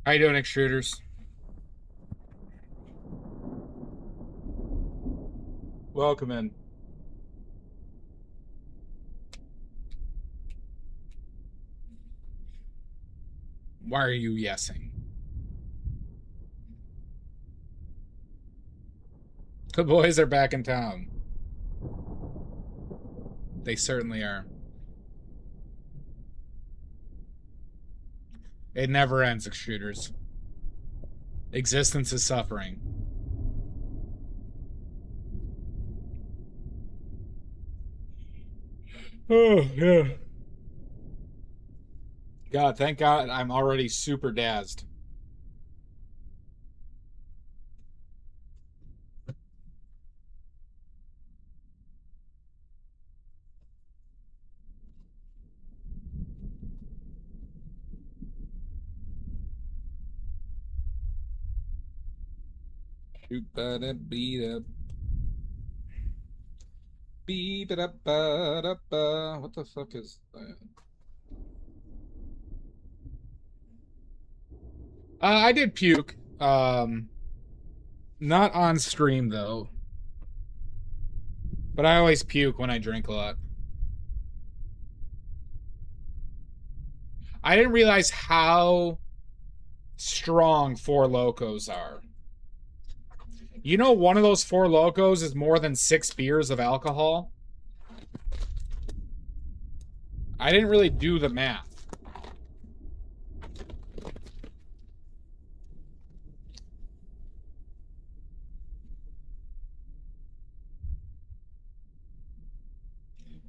How you doing, extruders? Welcome in. Why are you yesing? The boys are back in town. They certainly are. It never ends, extruders. Existence is suffering. Oh, yeah. God, thank God I'm already super dazzled. What the fuck is that? I did puke. Not on stream though. But I always puke when I drink a lot. I didn't realize how strong Four Locos are. You know, one of those Four Locos is more than 6 beers of alcohol? I didn't really do the math.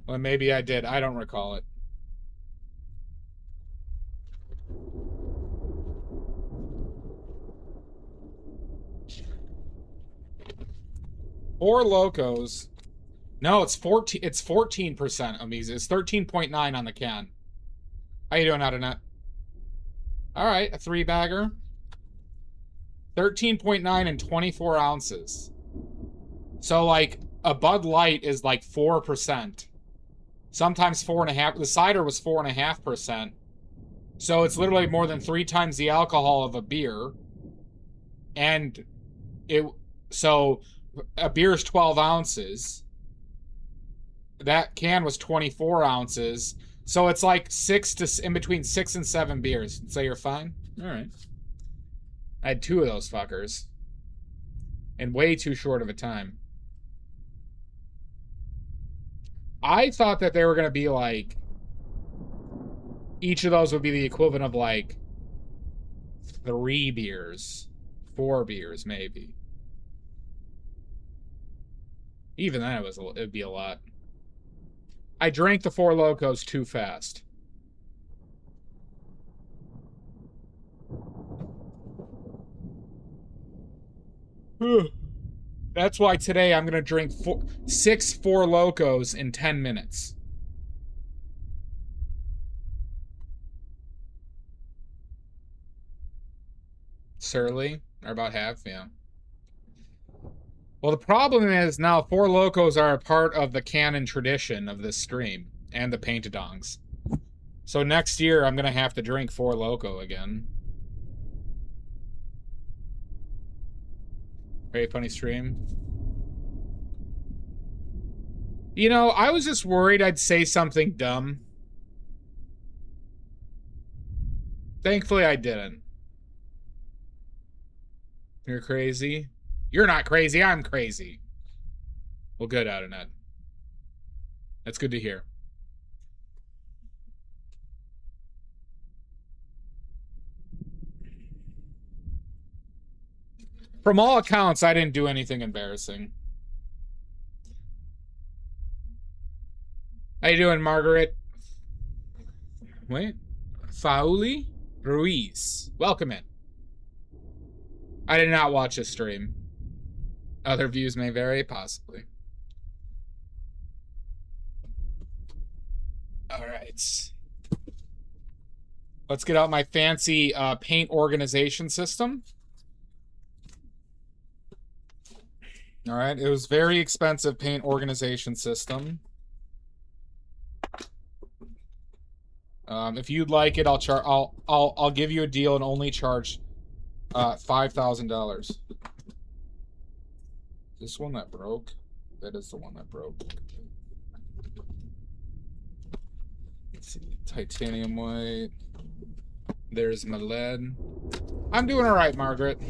Well, maybe I did. I don't recall it. Four Locos. No, it's 14%, it's 14% Amiza. It's 13.9 on the can. How you doing, Internet? Alright, a 3-bagger. 13.9 and 24 ounces. So, like, a Bud Light is like 4%. Sometimes 4.5%. The cider was 4.5%. So it's literally more than 3 times the alcohol of a beer. And so a beer is 12 ounces. That can was 24 ounces. So it's like in between 6 and 7 beers. So you're fine? All right. I had 2 of those fuckers. In way too short of a time. I thought that they were going to be like... Each of those would be the equivalent of like 3 beers. 4 beers, maybe. Even then, it'd be a lot. I drank the Four Locos too fast. That's why today I'm gonna drink 6 Four Locos in 10 minutes. Surly, or about half, yeah. Well, the problem is now Four Locos are a part of the canon tradition of this stream and the Paint-A-Dongs. So next year I'm gonna have to drink Four Loko again. Very funny stream. You know, I was just worried I'd say something dumb. Thankfully, I didn't. You're crazy? You're not crazy, I'm crazy. Well, good, Internet. That's good to hear. From all accounts, I didn't do anything embarrassing. How you doing, Margaret? Wait. Fauli Ruiz. Welcome in. I did not watch this stream. Other views may vary, possibly. All right. Let's get out my fancy paint organization system. All right, it was very expensive paint organization system. If you'd like it, I'll give you a deal and only charge $5,000. This one that broke? That is the one that broke. Let's see. Titanium white. There's my lead. I'm doing all right, Margaret.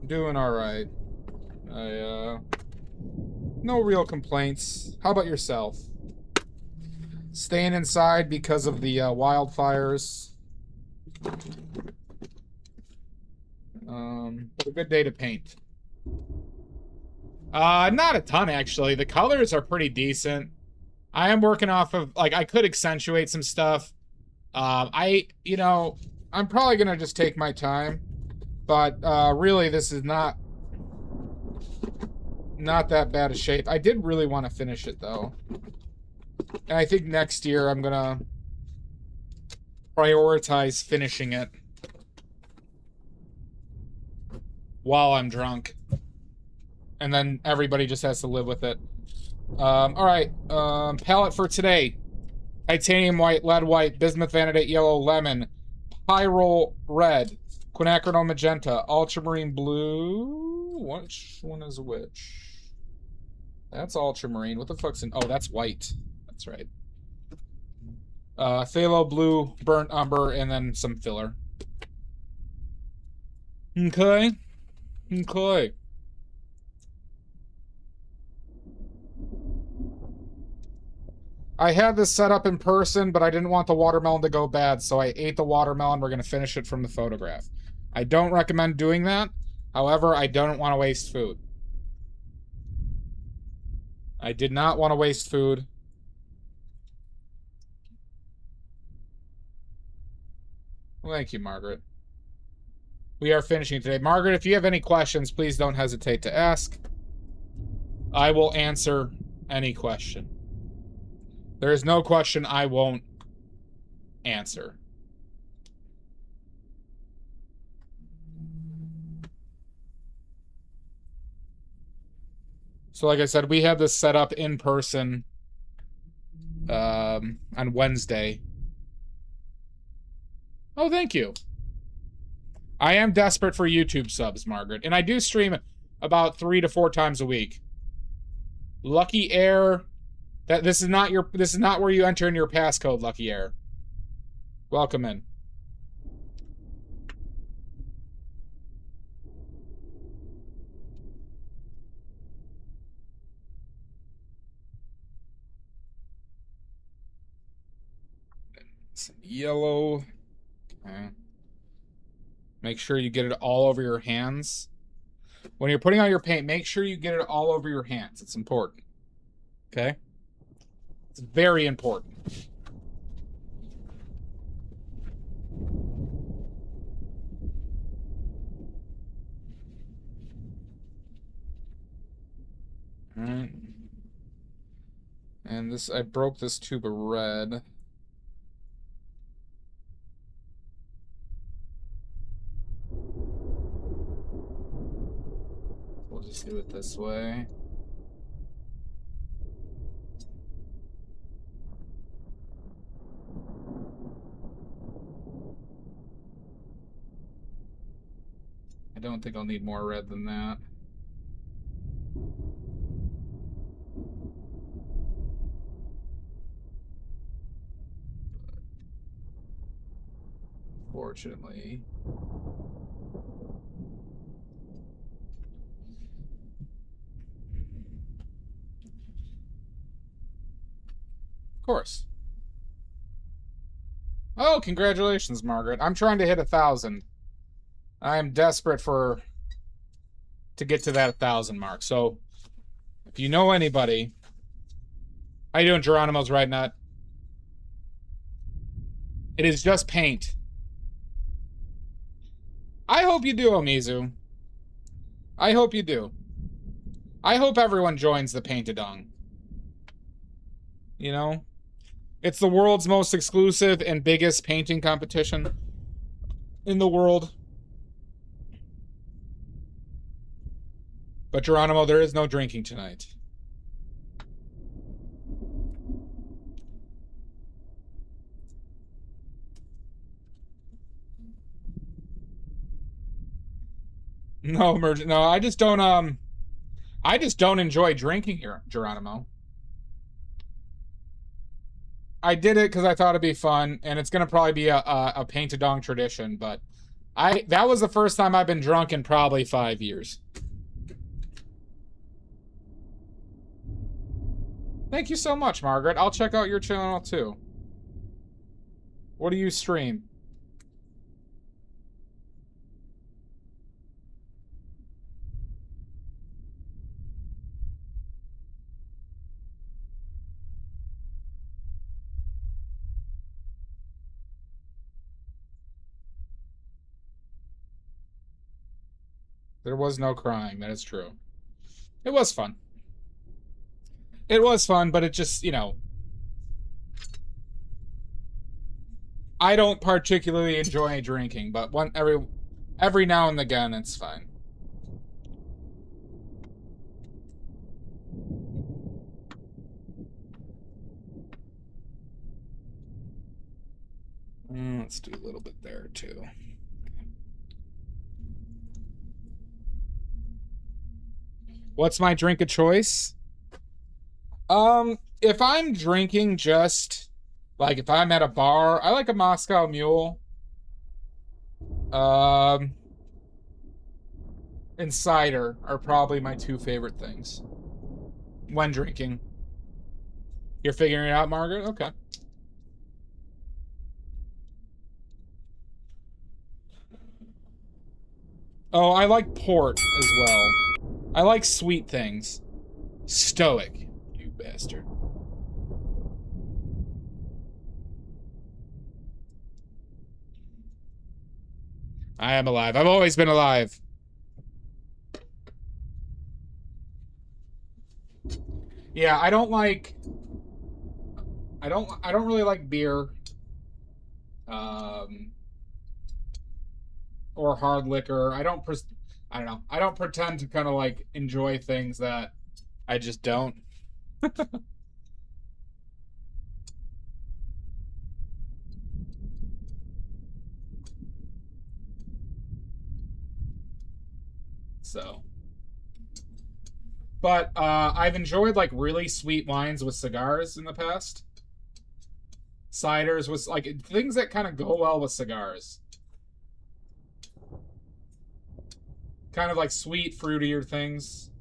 Doing all right. No real complaints. How about yourself? Staying inside because of the wildfires. But a good day to paint. Not a ton, actually. The colors are pretty decent. I am working off of, like, I could accentuate some stuff. You know, I'm probably gonna just take my time. But, really, this is not that bad a shape. I did really want to finish it, though. And I think next year I'm gonna prioritize finishing it while I'm drunk. And then everybody just has to live with it. Alright, palette for today. Titanium white, lead white, bismuth vanadate yellow, lemon, pyrrole red, quinacridone magenta, ultramarine blue. Which one is which? That's ultramarine. What the fuck's in... Oh, that's white. That's right. Phthalo blue, burnt umber, and then some filler. Okay. Okay. I had this set up in person, but I didn't want the watermelon to go bad, so I ate the watermelon. We're going to finish it from the photograph. I don't recommend doing that. However, I don't want to waste food. I did not want to waste food. Well, thank you, Margaret. We are finishing today. Margaret, if you have any questions, please don't hesitate to ask. I will answer any question. There is no question I won't answer. So like I said, we had this set up in person on Wednesday. Oh, thank you. I am desperate for YouTube subs, Margaret. And I do stream about 3 to 4 times a week. Lucky Air... This is not where you enter in your passcode, Lucky Air. Welcome in. Some yellow. Okay. Make sure you get it all over your hands. When you're putting on your paint, make sure you get it all over your hands. It's important. Okay? It's very important. All right. And this, I broke this tube of red. We'll just do it this way. I don't think I'll need more red than that. Fortunately. Of course. Oh, congratulations, Margaret. I'm trying to hit 1,000. I am desperate to get to that 1,000 mark. So, if you know anybody... How you doing, Geronimo's Red Nut? It is just paint. I hope you do, Omizu. I hope you do. I hope everyone joins the Paint-A-Dong. You know? It's the world's most exclusive and biggest painting competition in the world. But Geronimo, there is no drinking tonight. No, no, I just don't enjoy drinking here, Geronimo. I did it because I thought it'd be fun, and it's gonna probably be a paint-a-dong tradition, but that was the first time I've been drunk in probably 5 years. Thank you so much, Margaret. I'll check out your channel too. What do you stream? There was no crying, that is true. It was fun. It was fun, but it just, you know, I don't particularly enjoy drinking, but every now and again it's fine. Let's do a little bit there too. What's my drink of choice? If I'm drinking just like if I'm at a bar, I like a Moscow Mule. And cider are probably my two favorite things when drinking. You're figuring it out, Margaret? Okay. Oh, I like port as well. I like sweet things. Stoic, you bastard. I am alive. I've always been alive. Yeah, I don't really like beer. Or hard liquor. I don't know. I don't pretend to kind of like enjoy things that I just don't. So, but I've enjoyed like really sweet wines with cigars in the past. Ciders was like things that kind of go well with cigars. Kind of like sweet, fruitier things.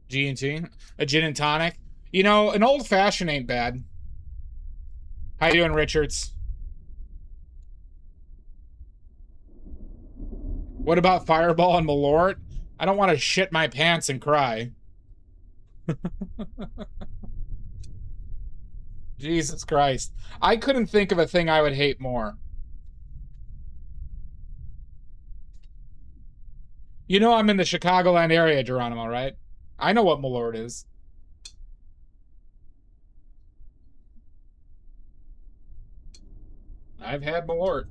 G&T, a gin and tonic. You know, an old fashioned ain't bad. How you doing, Richards? What about Fireball and Malort? I don't want to shit my pants and cry. Jesus Christ. I couldn't think of a thing I would hate more. You know I'm in the Chicagoland area, Geronimo, right? I know what Malort is. I've had Malort.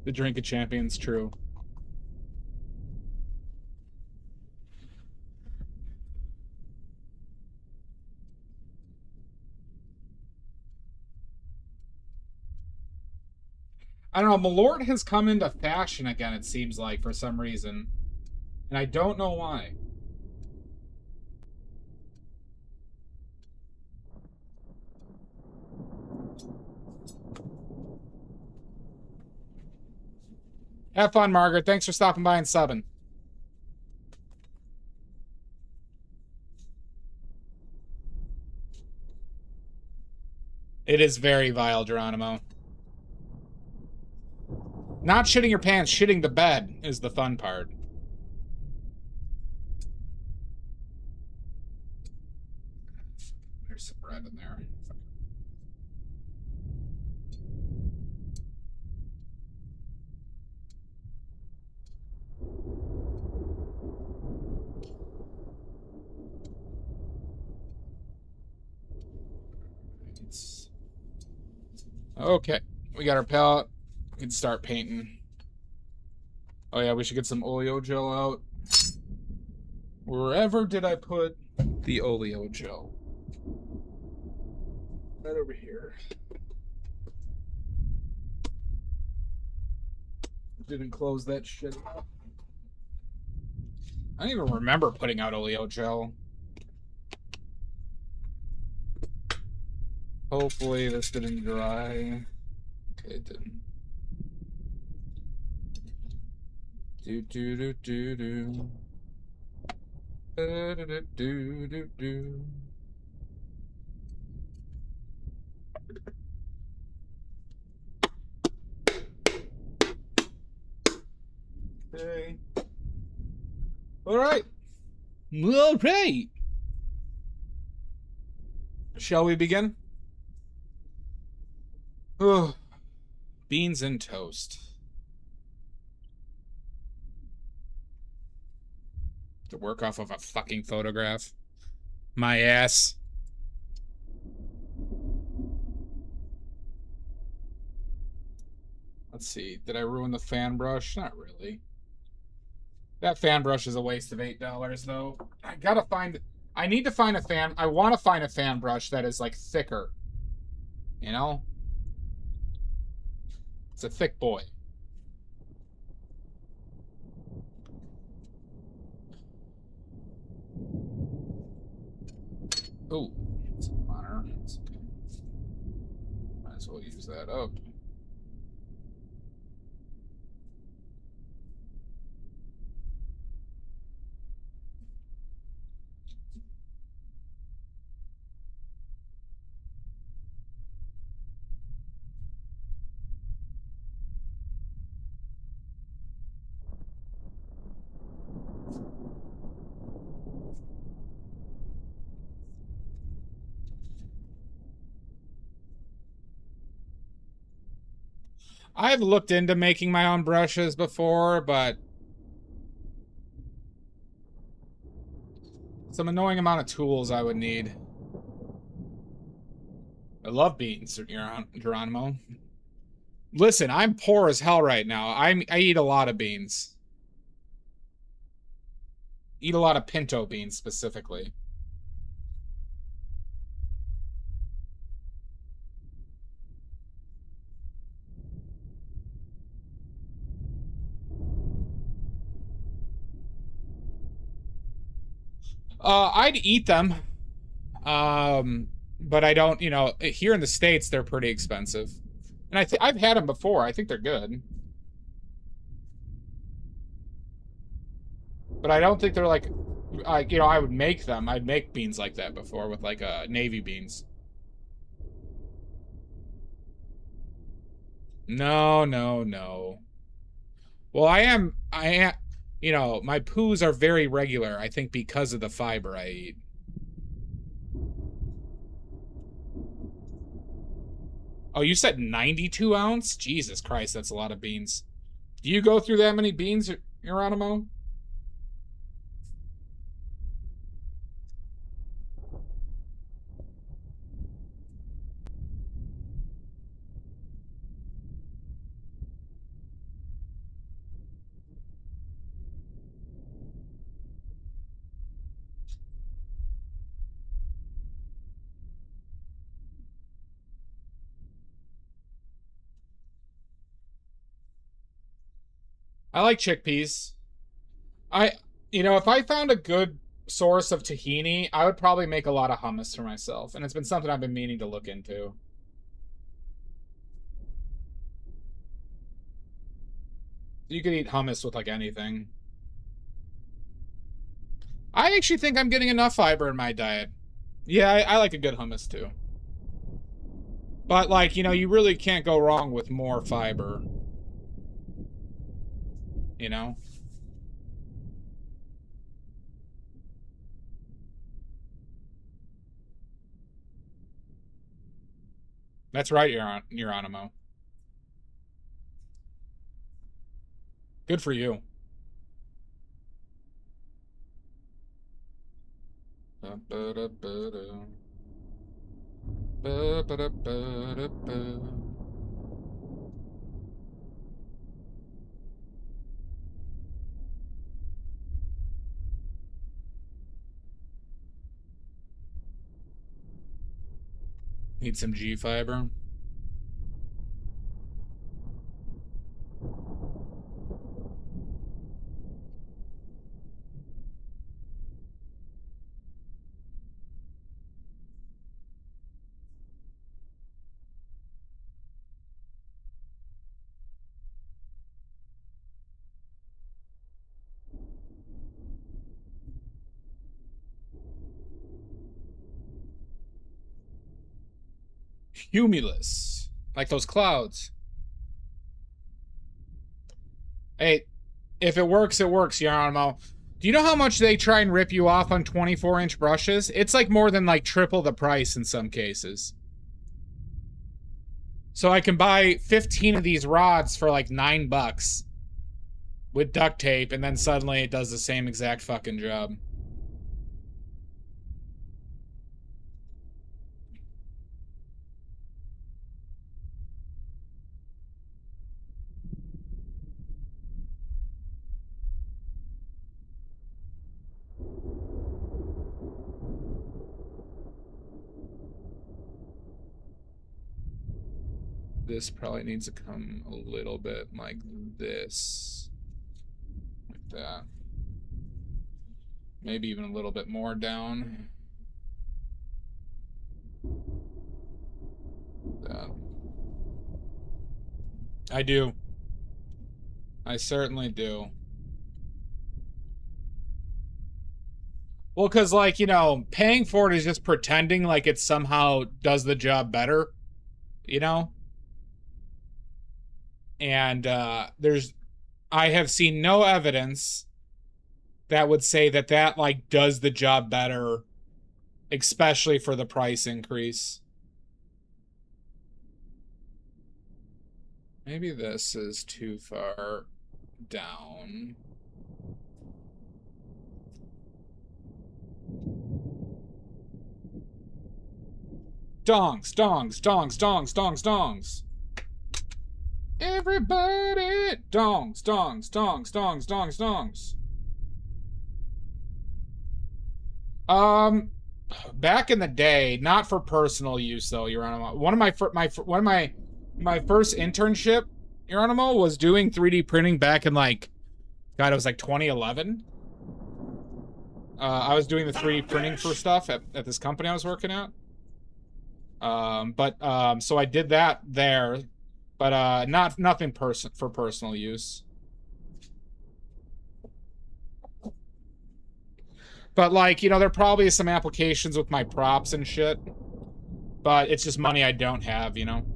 The drink of champions, true. I don't know, Malort has come into fashion again, it seems like, for some reason. And I don't know why. Have fun, Margaret. Thanks for stopping by and subbing. It is very vile, Geronimo. Not shitting your pants, shitting the bed is the fun part. There's some bread in there. Okay, we got our palette. We can start painting. Oh yeah, we should get some oleo gel out. Wherever did I put the oleo gel? Right over here. Didn't close that shit up. I don't even remember putting out oleo gel. Hopefully this didn't dry. Okay, it didn't. Do do do do do. Do do do do do. Okay. All right. All right. Shall we begin? Ugh. Beans and toast. To work off of a fucking photograph. My ass. Let's see. Did I ruin the fan brush? Not really. That fan brush is a waste of $8, though. I need to find a fan. I want to find a fan brush that is, like, thicker. You know? It's a thick boy. Ooh. It's a monitor. It's okay. Might as well use that up. I've looked into making my own brushes before, but some annoying amount of tools I would need. I love beans, Geronimo. Listen, I'm poor as hell right now. I eat a lot of beans. Eat a lot of pinto beans, specifically. I'd eat them. But I don't, you know, here in the States, they're pretty expensive. And I've had them before. I think they're good. But I don't think they're like, you know, I would make them. I'd make beans like that before with like navy beans. No, no, no. Well, I am, you know, my poos are very regular, I think because of the fiber I eat. Oh, you said 92 ounce? Jesus Christ, that's a lot of beans. Do you go through that many beans, Geronimo? I like chickpeas. I, you know, if I found a good source of tahini, I would probably make a lot of hummus for myself. And it's been something I've been meaning to look into. You could eat hummus with like anything. I actually think I'm getting enough fiber in my diet. Yeah, I like a good hummus too. But like, you know, you really can't go wrong with more fiber. You know? That's right, Geronimo. Good for you. Need some G fiber. Cumulus. Like those clouds. Hey, if it works, it works, Geronimo. Do you know how much they try and rip you off on 24-inch brushes? It's like more than like triple the price in some cases. So I can buy 15 of these rods for like $9 with duct tape, and then suddenly it does the same exact fucking job. This probably needs to come a little bit like this. Like that. Maybe even a little bit more down. That. I do. I certainly do. Well, because, like, you know, paying for it is just pretending like it somehow does the job better, you know? And I have seen no evidence that would say that that, like, does the job better, especially for the price increase. Maybe this is too far down. Dongs, dongs, dongs, dongs, dongs, dongs. Everybody! Dongs, dongs, dongs, dongs, dongs, dongs. Back in the day, not for personal use though, Geronimo. One of my first internship, Geronimo, was doing 3D printing back in like, God, it was like 2011. I was doing the 3D printing for stuff at this company I was working at. So I did that there, but nothing for personal use. But like, you know, there probably is some applications with my props and shit, but it's just money I don't have, you know.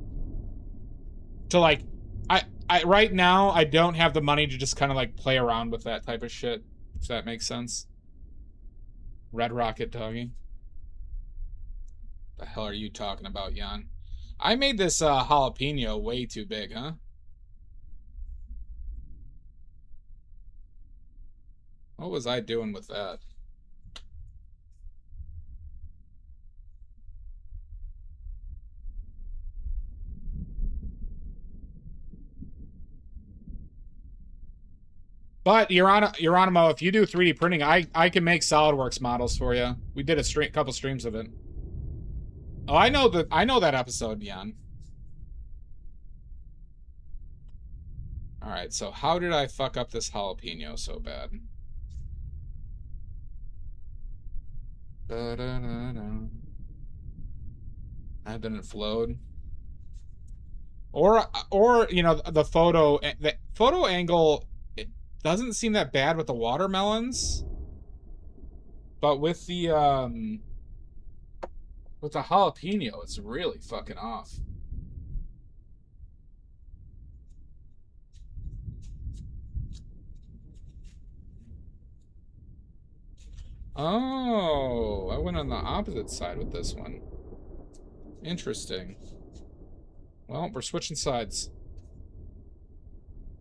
To like, I right now I don't have the money to just kind of like play around with that type of shit, if that makes sense. Red Rocket Doggy. The hell are you talking about, Jan? I made this jalapeno way too big, huh? What was I doing with that? But Geronimo, if you do 3D printing, I can make SolidWorks models for you. We did a couple streams of it. Oh, I know that episode, Jan. All right, so how did I fuck up this jalapeno so bad? Da-da-da-da. That didn't float. Or you know, the photo angle, it doesn't seem that bad with the watermelons, but with the jalapeno, it's really fucking off. Oh, I went on the opposite side with this one. Interesting. Well, we're switching sides.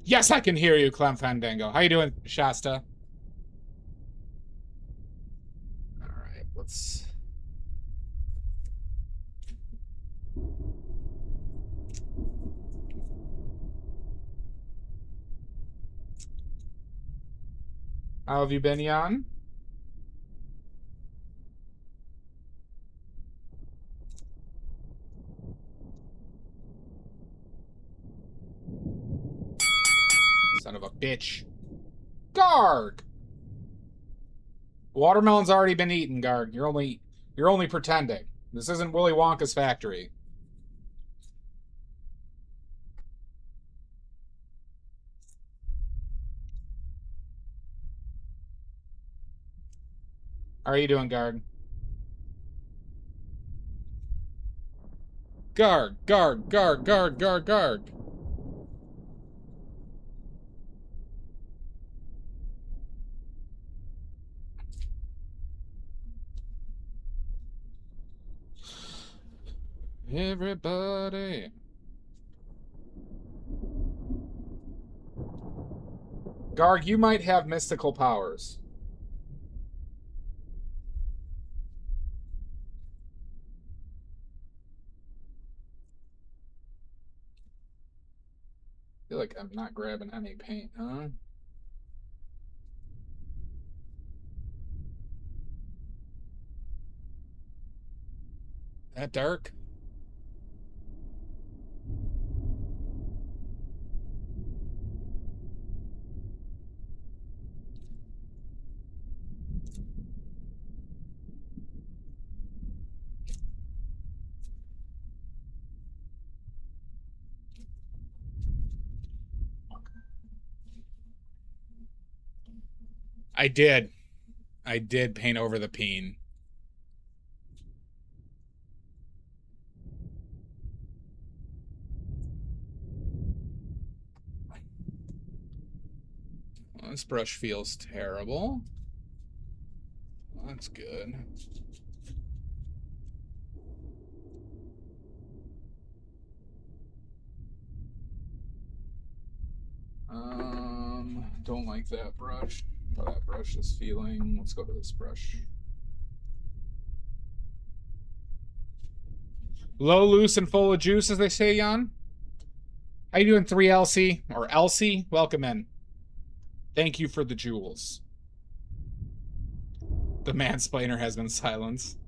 Yes, I can hear you, Clem Fandango. How you doing, Shasta? All right, let's... How have you been, Jan? bitch. Garg! Watermelon's already been eaten, Garg. You're only pretending. This isn't Willy Wonka's factory. How are you doing, Garg? Garg, Garg, Garg, Garg, Garg, Garg. Everybody. Garg, you might have mystical powers. I feel like I'm not grabbing any paint, huh? That dark? I did. I did paint over the peen. Well, this brush feels terrible. That's good. Don't like that brush. How that brush is feeling. Let's go to this brush. Low, loose, and full of juice, as they say, Jan. How you doing, 3LC? Or Elsie? Welcome in. Thank you for the jewels. The mansplainer has been silenced.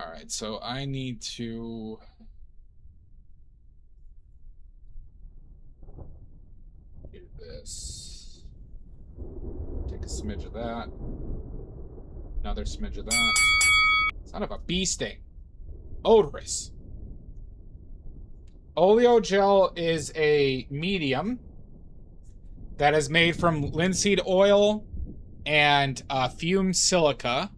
Alright, so I need to... do this. Take a smidge of that. Another smidge of that. Son of a bee sting. Odorous. Oleo gel is a medium that is made from linseed oil and fumed silica.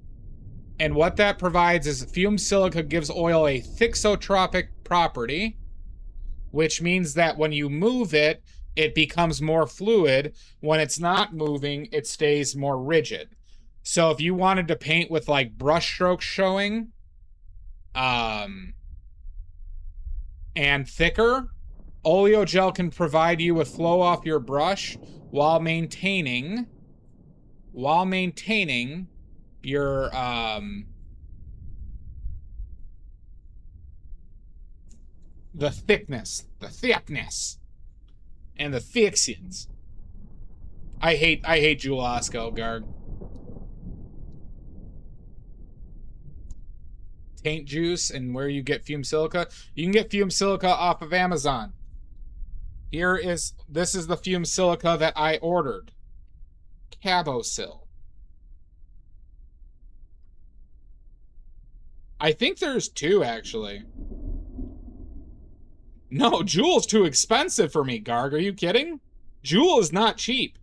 And what that provides is fumed silica gives oil a thixotropic property, which means that when you move it, it becomes more fluid. When it's not moving, it stays more rigid. So if you wanted to paint with like brush strokes showing, and thicker, oleo gel can provide you with flow off your brush while maintaining your the thickness, and the fixins. I hate Jewel Osco, Garg. Taint juice and where you get fumed silica. You can get fumed silica off of Amazon. This is the fumed silica that I ordered. Cabosil. I think there's two, actually. No, Jewel's too expensive for me, Garg. Are you kidding? Jewel is not cheap.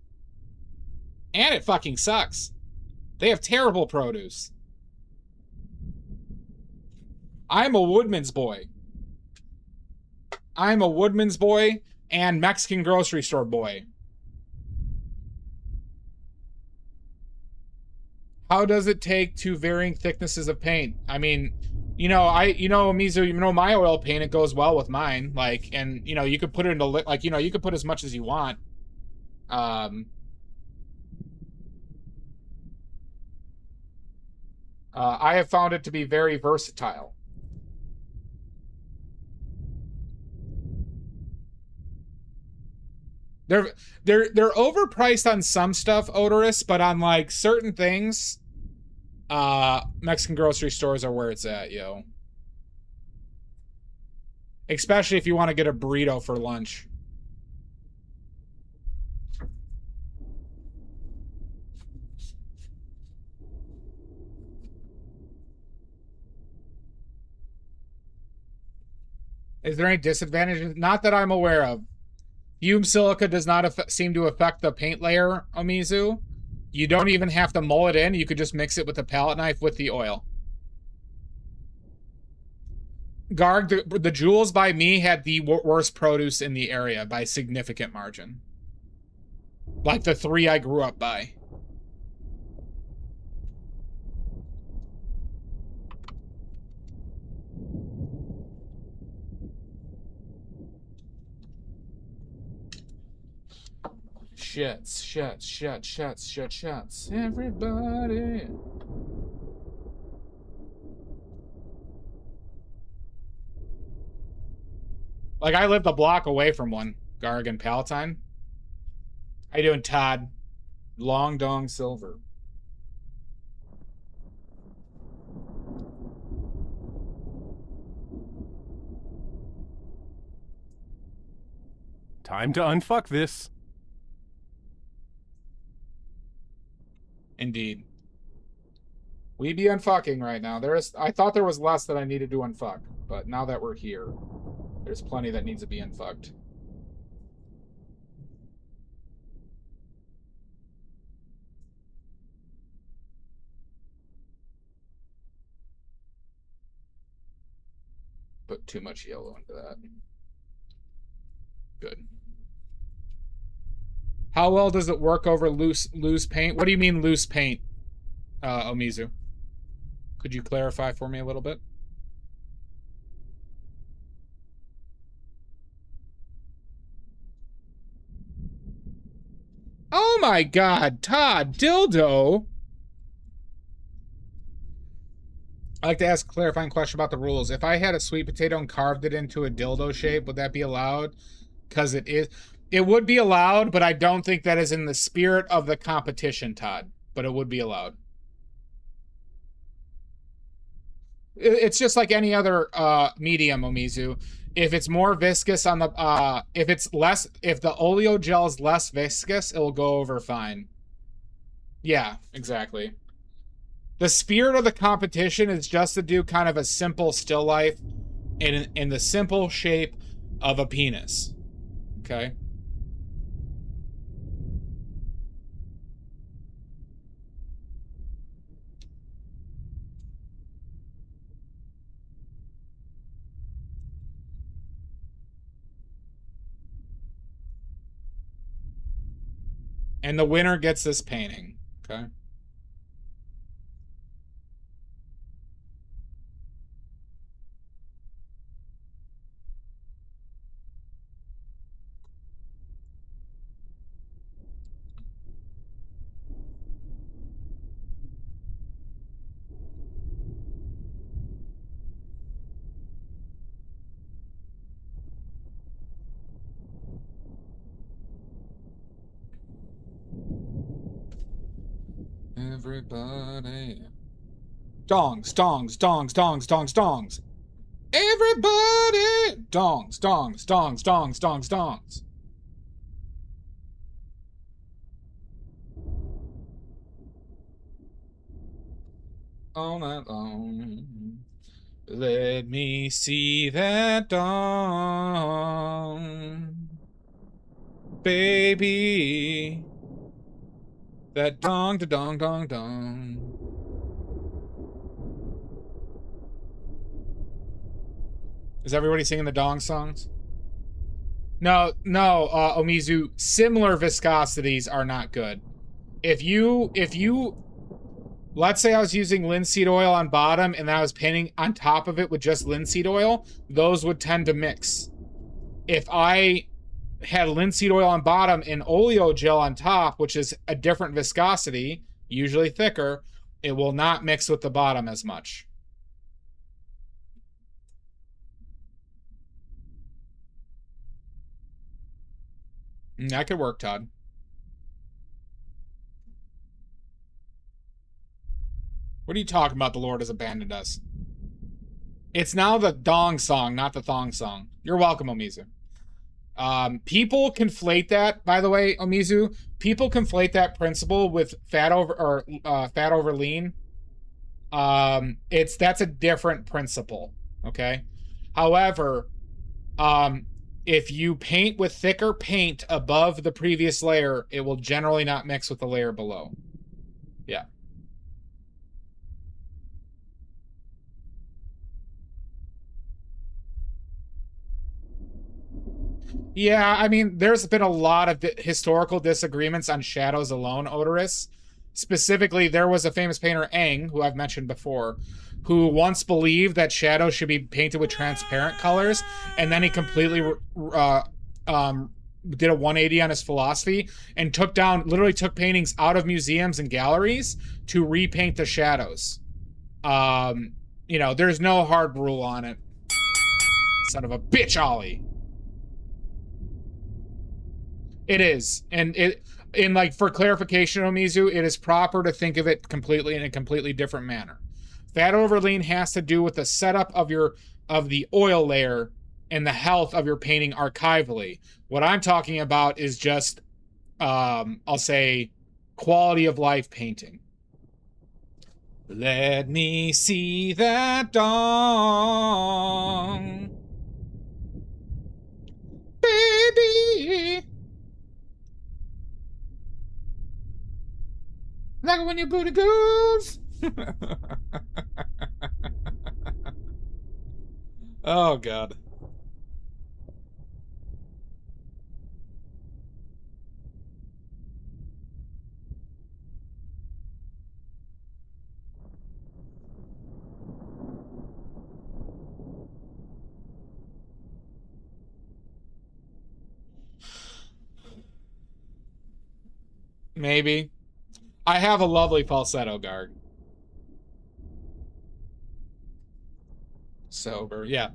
And it fucking sucks. They have terrible produce. I'm a woodman's boy. I'm a woodman's boy and Mexican grocery store boy. How does it take two varying thicknesses of paint? I mean, Mizu, my oil paint, it goes well with mine. Like, and, you could put it into, like, you could put as much as you want. I have found it to be very versatile. They're overpriced on some stuff, Odorous, but on like certain things, Mexican grocery stores are where it's at, yo. Especially if you want to get a burrito for lunch. Is there any disadvantages? Not that I'm aware of. Fume silica does not seem to affect the paint layer, Omizu. You don't even have to mull it in. You could just mix it with a palette knife with the oil. Garg, the jewels by me had the worst produce in the area by significant margin. Like the 3 I grew up by. Shits. Everybody. Like, I lived a block away from one. Garg and Palatine. How you doing, Todd? Long Dong Silver. Time to unfuck this. Indeed. We be unfucking right now. I thought there was less that I needed to unfuck, but now that we're here, there's plenty that needs to be unfucked. Put too much yellow into that. Good. How well does it work over loose paint? What do you mean loose paint, Omizu? Could you clarify for me a little bit? Oh my god, Todd, dildo! I'd like to ask a clarifying question about the rules. If I had a sweet potato and carved it into a dildo shape, would that be allowed? Because it is... It would be allowed, but I don't think that is in the spirit of the competition, Todd. But it would be allowed. It's just like any other medium, Omizu. If it's more viscous on the... if the oleo gel is less viscous, it'll go over fine. Yeah, exactly. The spirit of the competition is just to do kind of a simple still life in the simple shape of a penis. Okay? And the winner gets this painting. Okay? Everybody. Dongs. Everybody. Dongs. All night long. Let me see that dong. Baby. That dong to dong dong dong. Is everybody singing the dong songs? No, Omizu, similar viscosities are not good. If you let's say I was using linseed oil on bottom and I was painting on top of it with just linseed oil, those would tend to mix. If I had linseed oil on bottom and oleo gel on top, which is a different viscosity, usually thicker, it will not mix with the bottom as much. That could work, Todd. What are you talking about? The Lord has abandoned us. It's now the dong song, not the thong song. You're welcome, Omizu. People conflate that, by the way, Omizu. People conflate that principle with fat over lean. That's a different principle. Okay. However, if you paint with thicker paint above the previous layer, it will generally not mix with the layer below. Yeah. Yeah, I mean, there's been a lot of historical disagreements on shadows alone, Odorous. Specifically, there was a famous painter, Eng, who I've mentioned before, who once believed that shadows should be painted with transparent colors, and then he completely did a 180 on his philosophy and literally took paintings out of museums and galleries to repaint the shadows. You know, there's no hard rule on it. Son of a bitch, Ollie. It is, and like, for clarification, Omizu, it is proper to think of it completely in a completely different manner. Fat over lean has to do with the setup of the oil layer and the health of your painting archivally. What I'm talking about is just, I'll say, quality of life painting. Let me see that dong, baby. Like when your booty goes. Oh, God. Maybe. I have a lovely falsetto, Garg. Sober, yeah.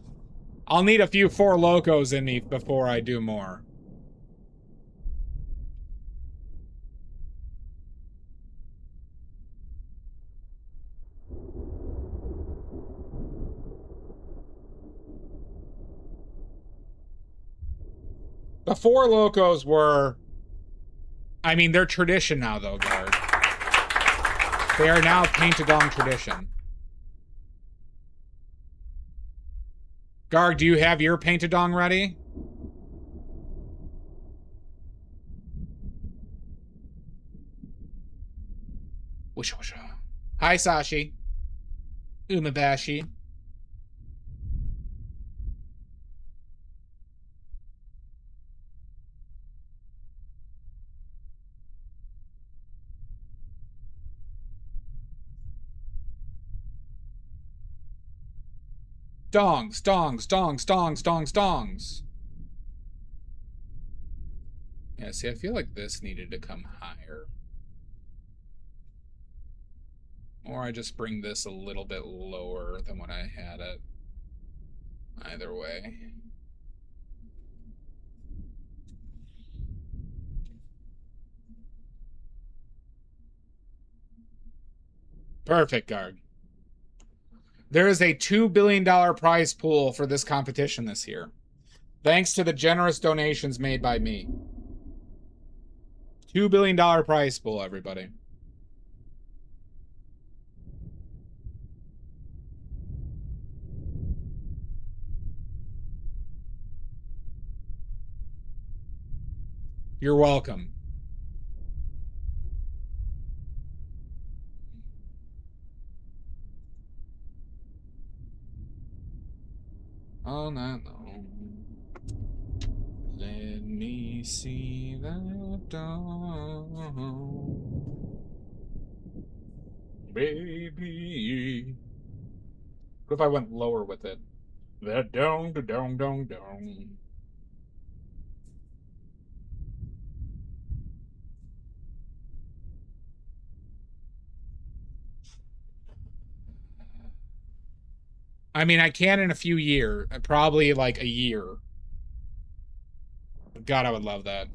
I'll need a few Four Locos in me before I do more. The Four Locos were... I mean, they're tradition now, though, Garg. They are now paint-a-dong tradition. Garg, do you have your paint-a-dong ready? Wisha wisha. Hi, Sashi. Umabashi. Dongs, dongs, dongs, dongs, dongs, dongs. Yeah, see, I feel like this needed to come higher. Or I just bring this a little bit lower than when I had it. Either way. Perfect, Garg. There is a $2 billion prize pool for this competition this year, thanks to the generous donations made by me. $2 billion prize pool, everybody. You're welcome. All night long. Let me see that dawn, baby. What if I went lower with it? That dong, da dong, dong, dong. I mean, I can in a few years. Probably like a year. God, I would love that.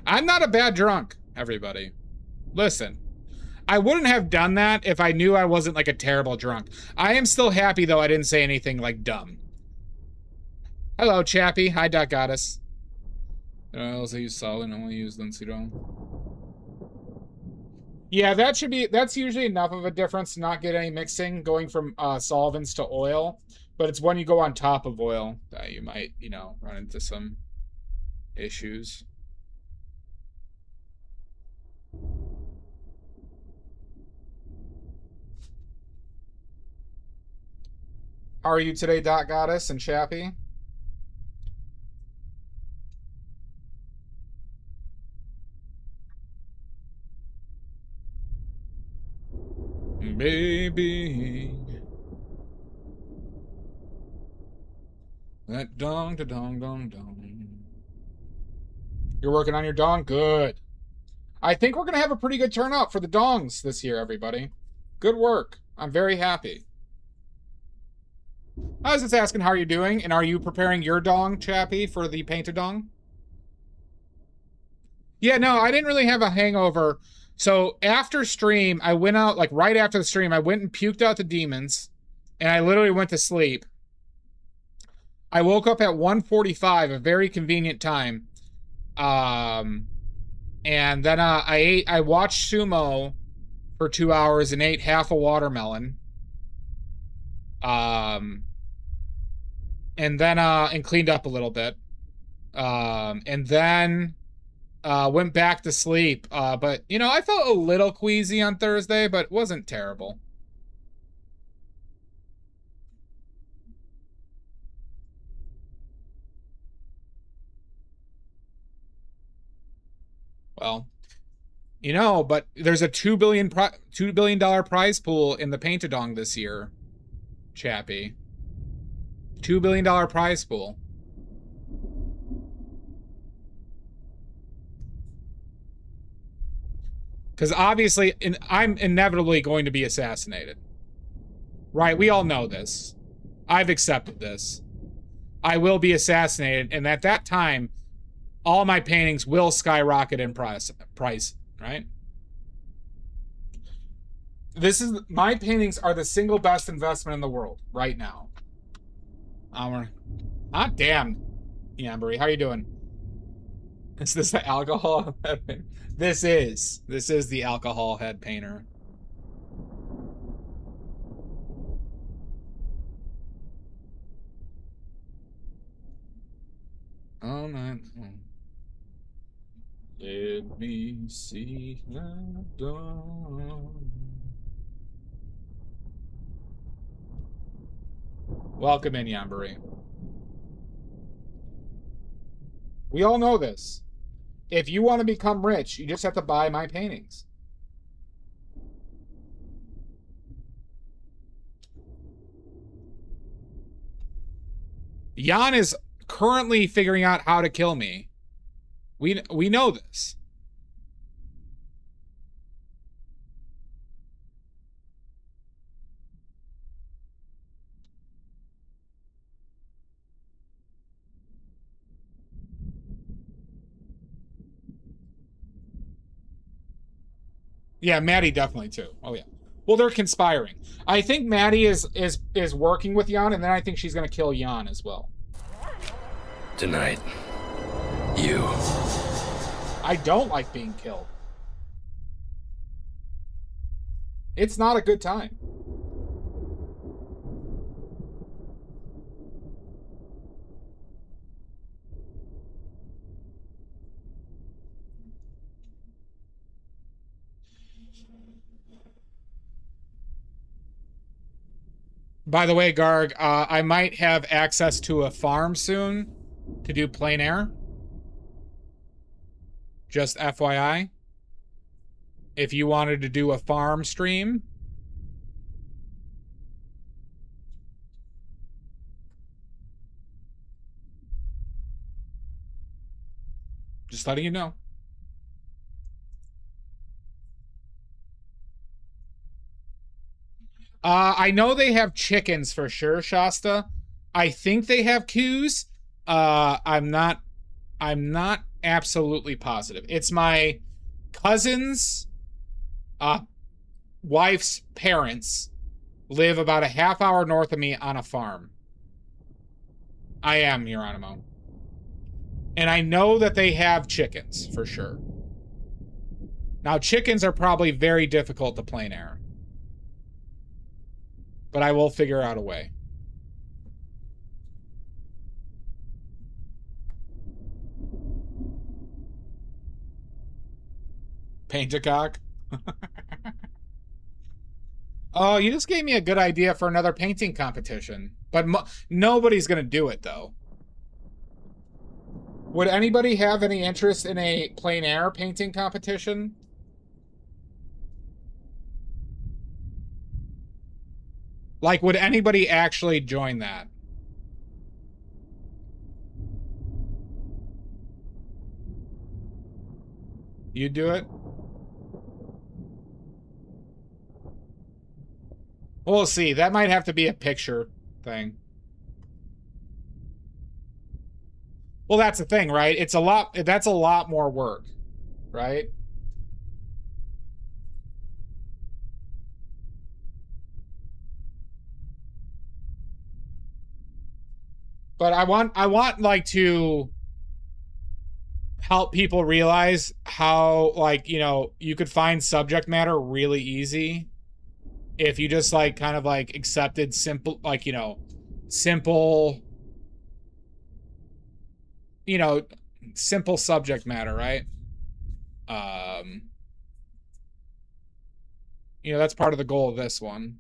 I'm not a bad drunk, everybody. Listen, I wouldn't have done that if I knew I wasn't like a terrible drunk. I am still happy though I didn't say anything like dumb. Hello, Chappie. Hi, Doc Goddess. I also use solid, I only use linseed. Yeah, that's usually enough of a difference to not get any mixing going from solvents to oil. But it's when you go on top of oil that you might, run into some issues. How are you today, Doc Goddess and Chappie? Baby, that dong da dong dong dong. You're working on your dong? Good. I think we're gonna have a pretty good turnout for the dongs this year, everybody. Good work. I'm very happy. I was just asking how you're doing, and are you preparing your dong, Chappie, for the painted dong? Yeah, no, I didn't really have a hangover. So after stream, I went out, like right after the stream, I went and puked out the demons, and I literally went to sleep. I woke up at 1:45, a very convenient time. And then I watched sumo for 2 hours and ate half a watermelon. And then and cleaned up a little bit. And then went back to sleep. But I felt a little queasy on Thursday, but it wasn't terrible. Well, but there's a $2 billion prize pool in the Paint-A-Dong this year, Chappie. $2 billion prize pool. Because obviously, I'm inevitably going to be assassinated. Right? We all know this. I've accepted this. I will be assassinated, and at that time, all my paintings will skyrocket in price, right? My paintings are the single best investment in the world right now. Damn, Yambury, how you doing? Is this the alcohol head painter? This is the alcohol head painter. All night long. Let me see the dawn. Welcome in, Yambury. We all know this. If you want to become rich, you just have to buy my paintings. Jan is currently figuring out how to kill me. We know this. Yeah, Maddie definitely too. Oh yeah. Well, they're conspiring. I think Maddie is working with Jan, and then I think she's gonna kill Jan as well. Tonight, you. I don't like being killed. It's not a good time. By the way, Garg, I might have access to a farm soon to do plein air. Just FYI. If you wanted to do a farm stream. Just letting you know. I know they have chickens for sure, Shasta. I think they have coos. I'm not absolutely positive. It's my cousin's wife's parents live about a half hour north of me on a farm. I am, Geronimo. And I know that they have chickens, for sure. Now, chickens are probably very difficult to plein air. But I will figure out a way. Paint a cock? Oh, you just gave me a good idea for another painting competition. But nobody's going to do it, though. Would anybody have any interest in a plein air painting competition? Like, would anybody actually join that? You do it? We'll see. That might have to be a picture thing. Well, that's the thing, right? It's a lot. That's a lot more work, right? But I want like to help people realize how, like, you know, you could find subject matter really easy if you just like kind of like accepted simple, like, you know, simple, you know, simple subject matter, right? You know, that's part of the goal of this one.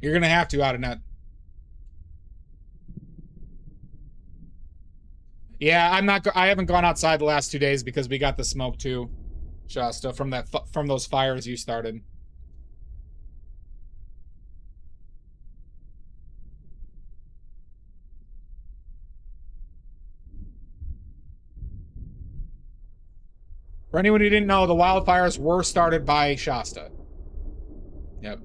You're gonna have to out of net. Yeah, I'm not. I haven't gone outside the last 2 days because we got the smoke too, Shasta, from those fires you started. For anyone who didn't know, the wildfires were started by Shasta. Yep.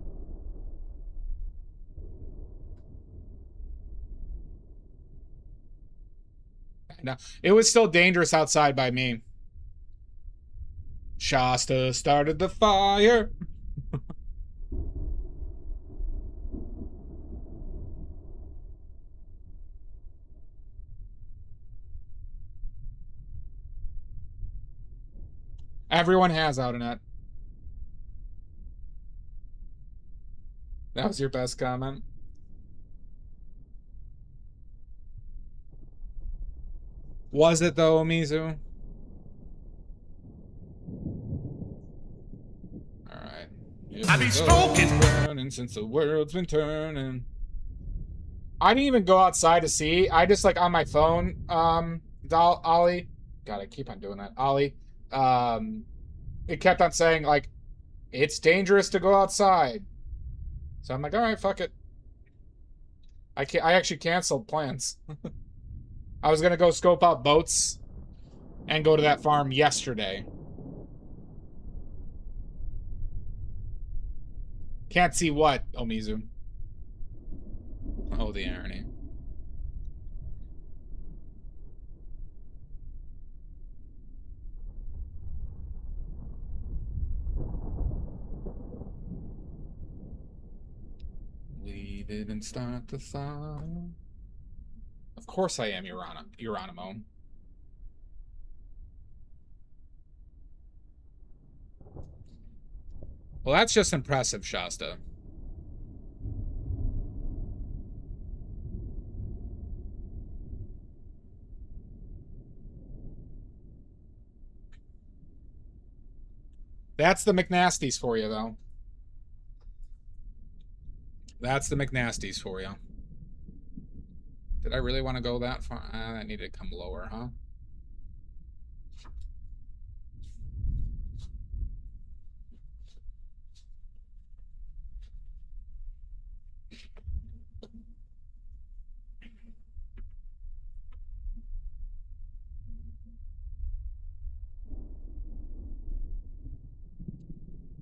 No, it was still dangerous outside by me. Shasta started the fire. Everyone has out in it. That was your best comment. Was it though, Mizu? Alright. I be smoking since the world's been turning. I didn't even go outside to see. I just like on my phone, Ollie. God, I keep on doing that. Ollie. It kept on saying like it's dangerous to go outside. So I'm like, all right, fuck it. I actually canceled plans. I was gonna go scope out boats and go to that farm yesterday. Can't see what, Omizu? Oh, the irony. We didn't start the fire. Of course I am, Geronimo. Well, that's just impressive, Shasta. That's the McNasties for you, though. That's the McNasties for you. Did I really want to go that far? I needed to come lower, huh?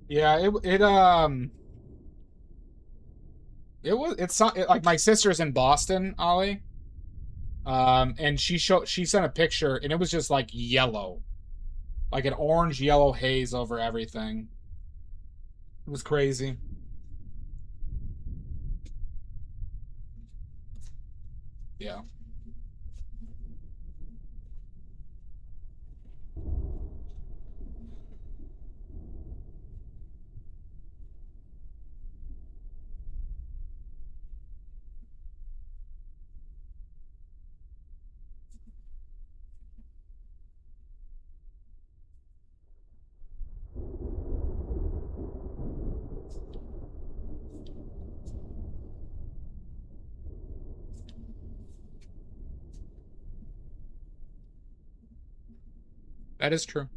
Yeah, it's like my sister's in Boston, Ollie. And she sent a picture, and it was just like yellow, like an orange yellow haze over everything. It was crazy. Yeah. That is true.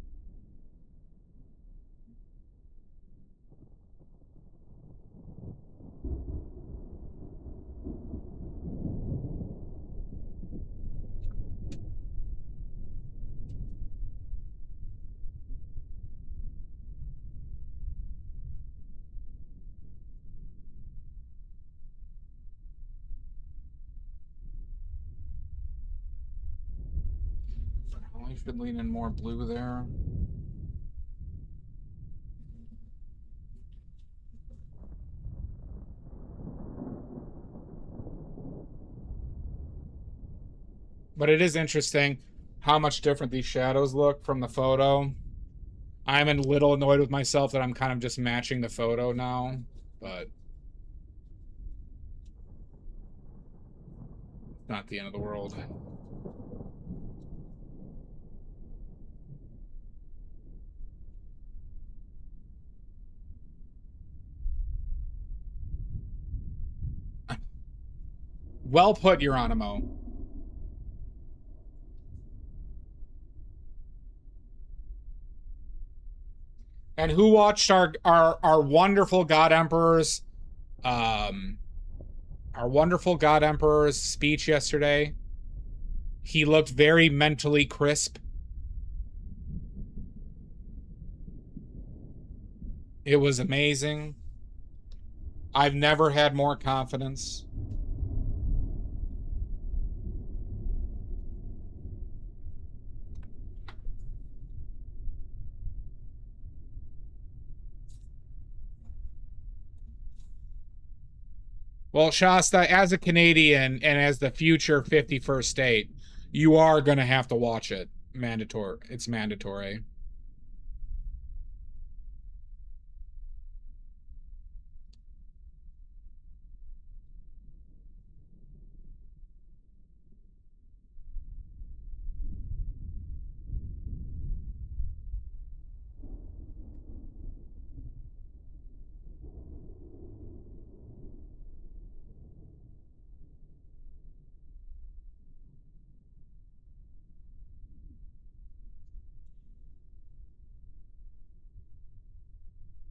I should lean in more blue there. But it is interesting how much different these shadows look from the photo. I'm a little annoyed with myself that I'm kind of just matching the photo now, but not the end of the world. Well put, Geronimo. And who watched our wonderful God Emperor's speech yesterday? He looked very mentally crisp. It was amazing. I've never had more confidence. Well, Shasta, as a Canadian and as the future 51st state, you are going to have to watch it. Mandatory. It's mandatory.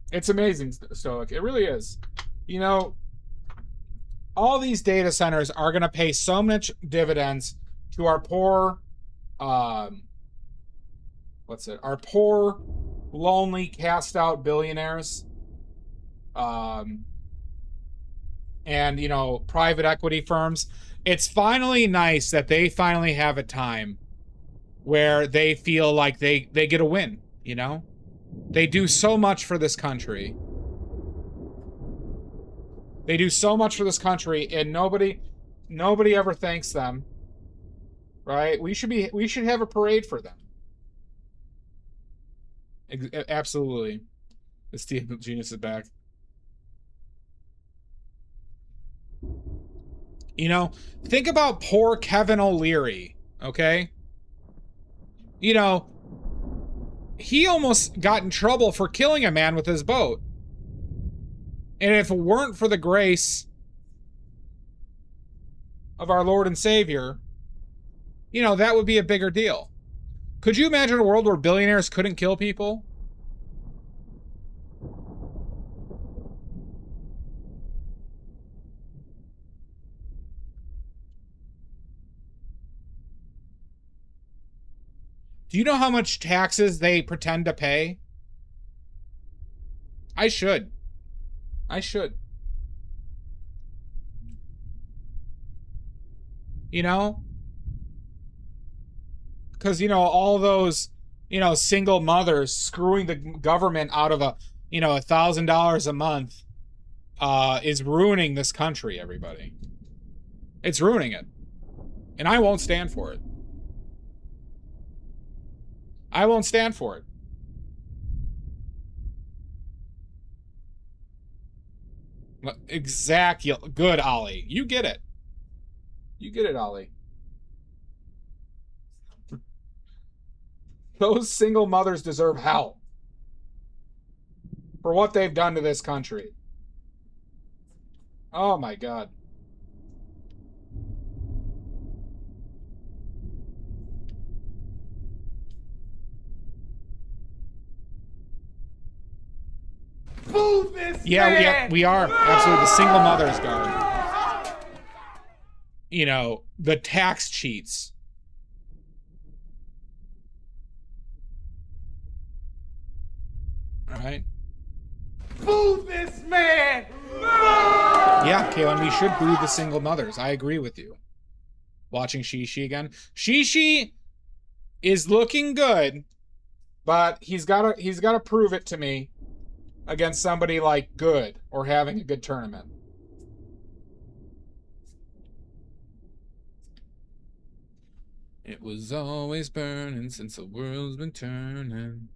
It's amazing, Stoic. It really is. You know, all these data centers are going to pay so much dividends to our poor, our poor, lonely, cast out billionaires, and, you know, private equity firms. It's finally nice that they finally have a time where they feel like they get a win, you know? They do so much for this country. They do so much for this country, and nobody ever thanks them. Right? We should have a parade for them. Absolutely. The Steve Genius is back. You know, think about poor Kevin O'Leary, okay? You know, he almost got in trouble for killing a man with his boat. And if it weren't for the grace of our Lord and Savior, you know, that would be a bigger deal. Could you imagine a world where billionaires couldn't kill people? Do you know how much taxes they pretend to pay? I should. I should. You know? because, you know, all those, you know, single mothers screwing the government out of a, you know, $1,000 a month is ruining this country, everybody. It's ruining it. And I won't stand for it. I won't stand for it. Exactly. Good, Ollie. You get it. You get it, Ollie. Those single mothers deserve hell for what they've done to this country. Oh my God. Boo this Yeah, man! we are. Absolutely. The single mothers, guard. You know, the tax cheats. All right. Boo this man! Yeah, Kaylin, we should boo the single mothers. I agree with you. Watching Shishi again. Shishi is looking good, but he's gotta prove it to me against somebody like Good or having a good tournament. It was always burning since the world's been turning.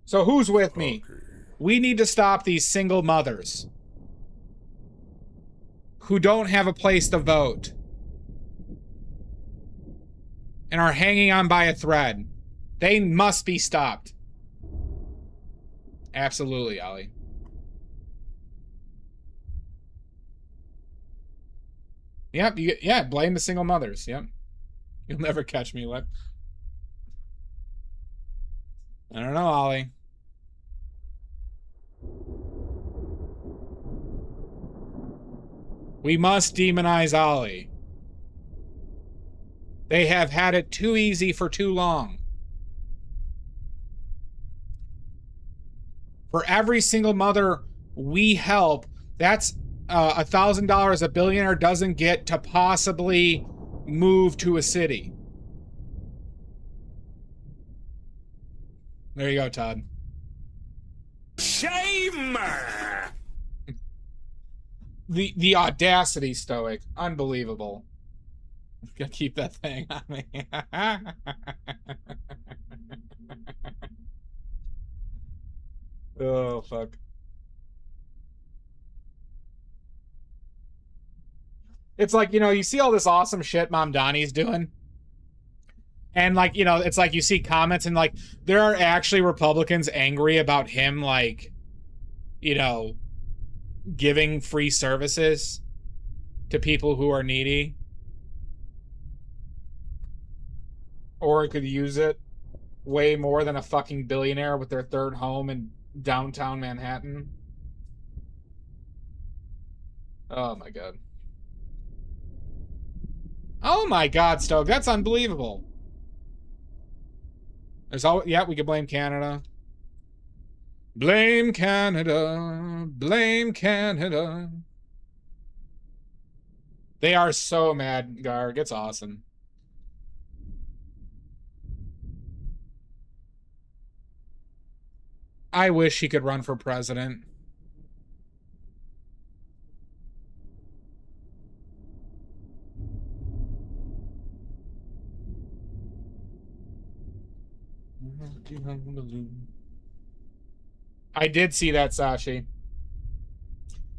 So who's with me? Okay. We need to stop these single mothers who don't have a place to vote and are hanging on by a thread. They must be stopped. Absolutely, Ollie. Yep, yeah, blame the single mothers. Yep. You'll never catch me, Lip. I don't know, Ollie. We must demonize Ollie. They have had it too easy for too long. For every single mother we help, that's $1,000 a billionaire doesn't get to possibly move to a city. There you go, Todd. Shame! The audacity, Stoic. Unbelievable. Gotta keep that thing on me. Oh, fuck. It's like, you know, you see all this awesome shit Mom Donnie's doing. And, like, you know, it's like you see comments and, like, there are actually Republicans angry about him, like, you know, giving free services to people who are needy. Or could use it way more than a fucking billionaire with their third home in downtown Manhattan. Oh my God. Oh my God, Stoke, that's unbelievable. There's all, yeah, we could blame Canada. Blame Canada. Blame Canada. They are so mad, Garg. It's awesome. I wish he could run for president. I did see that, Sashi.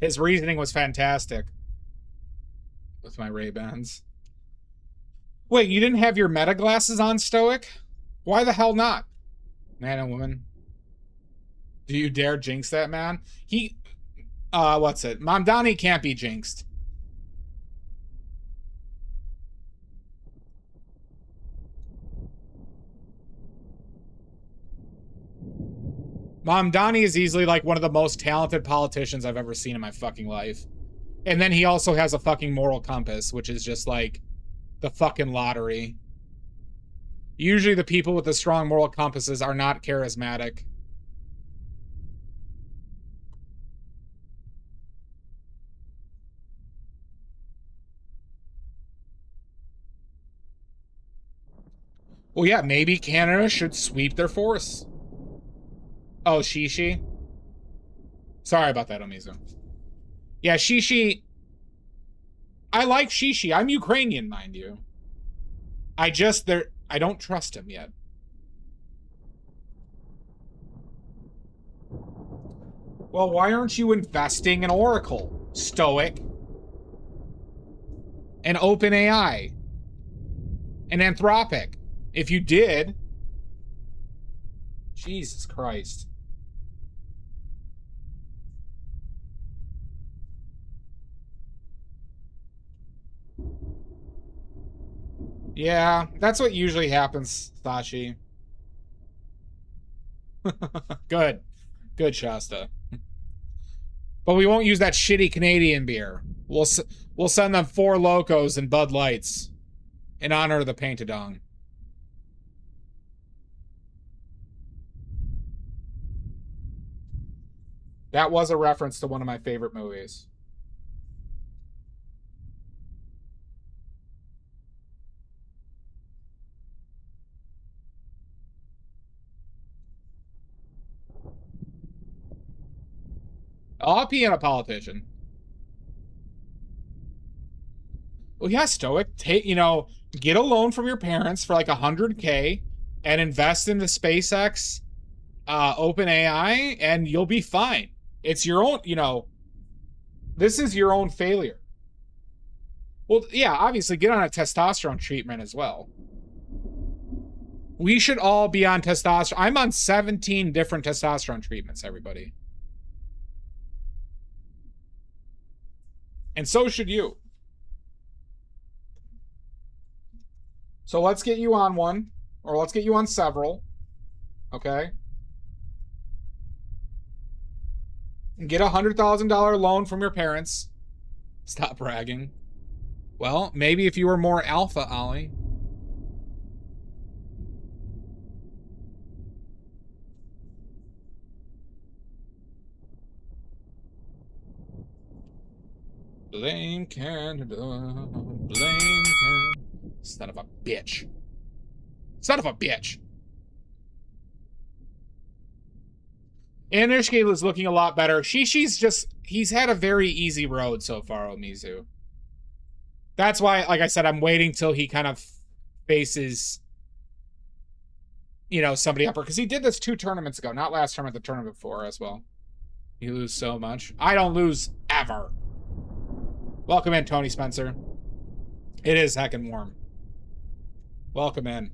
His reasoning was fantastic. With my Ray-Bans. Wait, you didn't have your meta glasses on, Stoic? Why the hell not? Man and woman. Do you dare jinx that man? He, what's it? Mom Donnie can't be jinxed. Mom Donnie is easily like one of the most talented politicians I've ever seen in my fucking life. And then he also has a fucking moral compass, which is just like the fucking lottery. Usually the people with the strong moral compasses are not charismatic. Well, yeah, maybe Canada should sweep their force. Oh, Shishi? Sorry about that, Omizu. Yeah, Shishi... I like Shishi. I'm Ukrainian, mind you. I don't trust him yet. Well, why aren't you investing in Oracle, Stoic, and OpenAI, and Anthropic? If you did... Jesus Christ. Yeah, that's what usually happens, Sashi. Good. Good, Shasta. But we won't use that shitty Canadian beer. We'll send them 4 Locos and Bud Lights in honor of the Paintadong. That was a reference to one of my favorite movies. I'll be a politician. Well, yeah, Stoic. Take, get a loan from your parents for like $100K and invest in the SpaceX, OpenAI, and you'll be fine. It's your own, this is your own failure. Well, yeah, obviously get on a testosterone treatment as well. We should all be on testosterone. I'm on 17 different testosterone treatments, everybody. And so should you. So let's get you on one, or let's get you on several. Okay? And get a $100,000 loan from your parents. Stop bragging. Well, maybe if you were more alpha, Ollie. Blame Canada. Blame Canada. Son of a bitch. Son of a bitch. Anushka is looking a lot better. He's had a very easy road so far, Omizu. That's why, like I said, I'm waiting till he kind of faces, somebody upper. Because he did this 2 tournaments ago. Not last tournament, the tournament before as well. You lose so much. I don't lose ever. Welcome in, Tony Spencer. It is heckin' warm. Welcome in.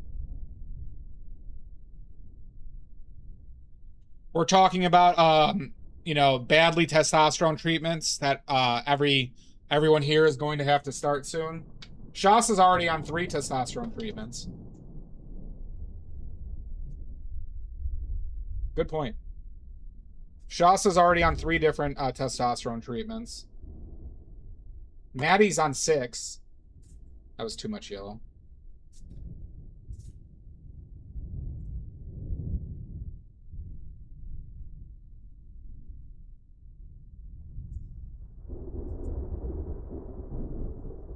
We're talking about, badly testosterone treatments that everyone here is going to have to start soon. Shasta's already on 3 testosterone treatments. Good point. Shasta's already on 3 different testosterone treatments. Maddie's on 6. That was too much yellow.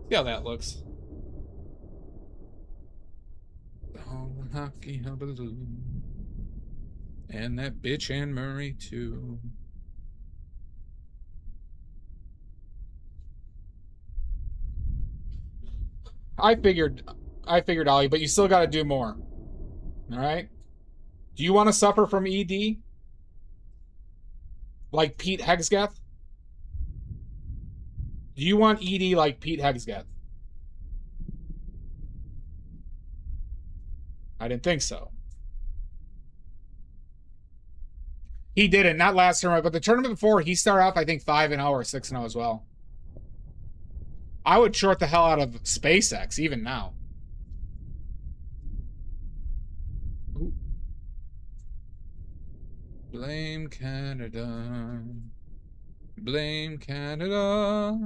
See how that looks. Oh, hockey hullabaloo. And that bitch Anne Murray, too. I figured, Ollie, but you still got to do more. All right? Do you want to suffer from ED? Like Pete Hegseth? Do you want ED like Pete Hegseth? I didn't think so. He didn't, not last tournament, but the tournament before, he started off, I think, 5-0 or 6-0 as well. I would short the hell out of SpaceX, even now. Ooh. Blame Canada. Blame Canada.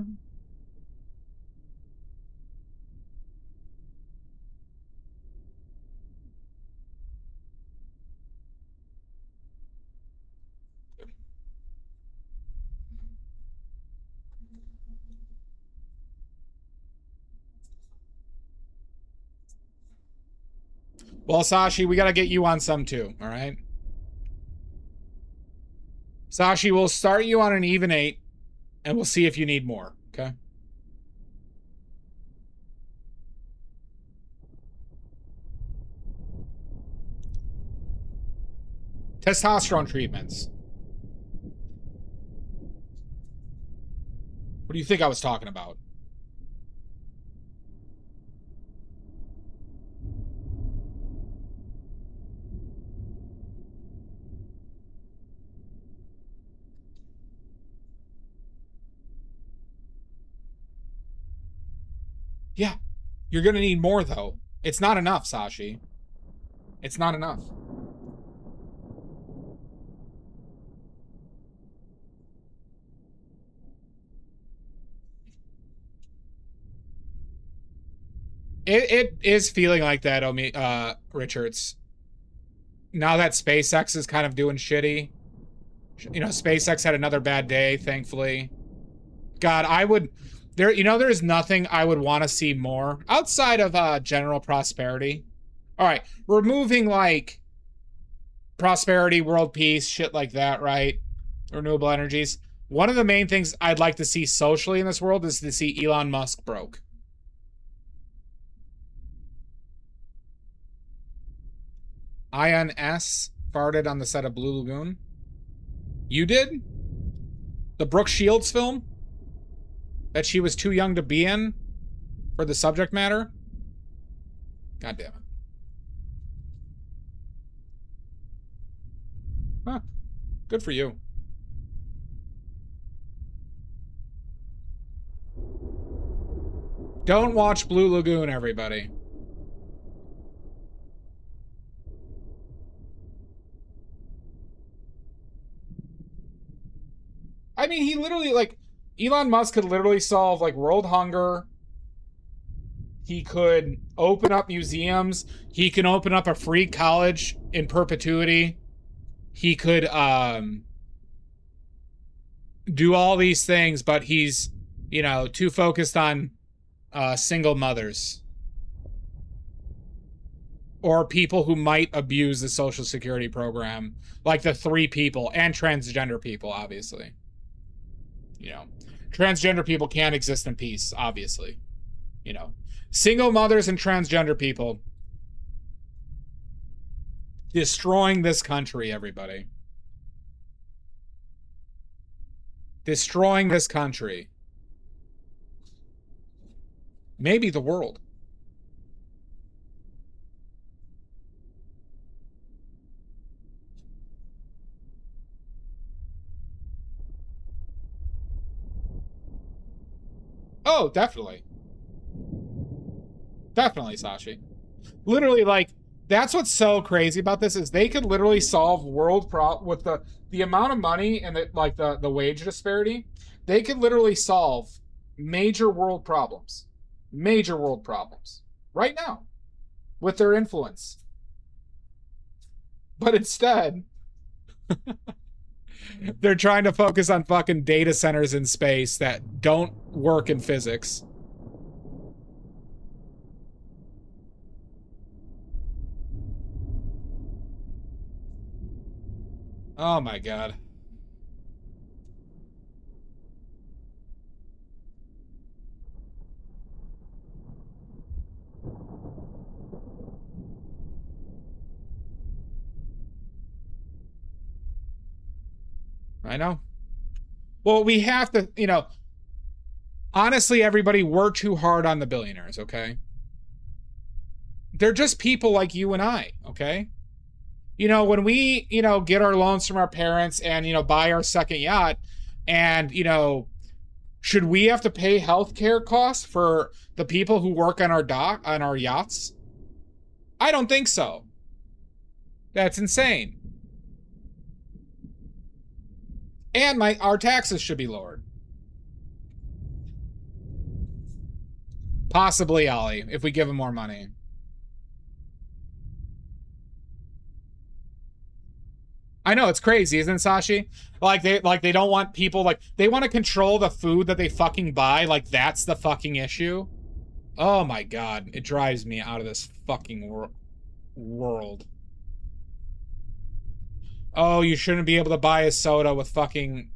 Well, Sashi, we gotta get you on some too, all right? Sashi, we'll start you on an even 8, and we'll see if you need more, okay? Testosterone treatments. What do you think I was talking about? Yeah, you're gonna need more though. It's not enough, Sashi. It's not enough. It is feeling like that, Richards. Now that SpaceX is kind of doing shitty. You know, SpaceX had another bad day, thankfully. God, I would... there's nothing I would want to see more outside of general prosperity. All right, removing like prosperity, world peace, shit like that, right? Renewable energies. One of the main things I'd like to see socially in this world is to see Elon Musk broke. Ion S farted on the set of Blue Lagoon. You did? The Brooke Shields film? That she was too young to be in? For the subject matter? God damn it. Huh. Good for you. Don't watch Blue Lagoon, everybody. I mean, he literally, like, Elon Musk could literally solve, like, world hunger. He could open up museums. He can open up a free college in perpetuity. He could, do all these things, but he's, you know, too focused on, single mothers. Or people who might abuse the Social Security program. Like the 3 people, and transgender people, obviously. You know, transgender people can't exist in peace, obviously. You know, single mothers and transgender people destroying this country, everybody. Destroying this country. Maybe the world. Oh, definitely. Definitely, Sashi. Literally, like, that's what's so crazy about this is they could literally solve with the amount of money and the wage disparity. They could literally solve major world problems. Major world problems. Right now. With their influence. But instead... they're trying to focus on fucking data centers in space that don't work in physics. Oh my god. I know. Well, we have to, you know, honestly, everybody, we're too hard on the billionaires, okay? They're just people like you and I, okay? You know, when we, you know, get our loans from our parents and, you know, buy our second yacht and, you know, should we have to pay healthcare costs for the people who work on our yachts? I don't think so. That's insane. And our taxes should be lowered. Possibly, Ollie, if we give them more money. I know, it's crazy, isn't it, Sashi? Like they don't want people, like, they want to control the food that they fucking buy, like that's the fucking issue. Oh my god, it drives me out of this fucking world. Oh, you shouldn't be able to buy a soda with fucking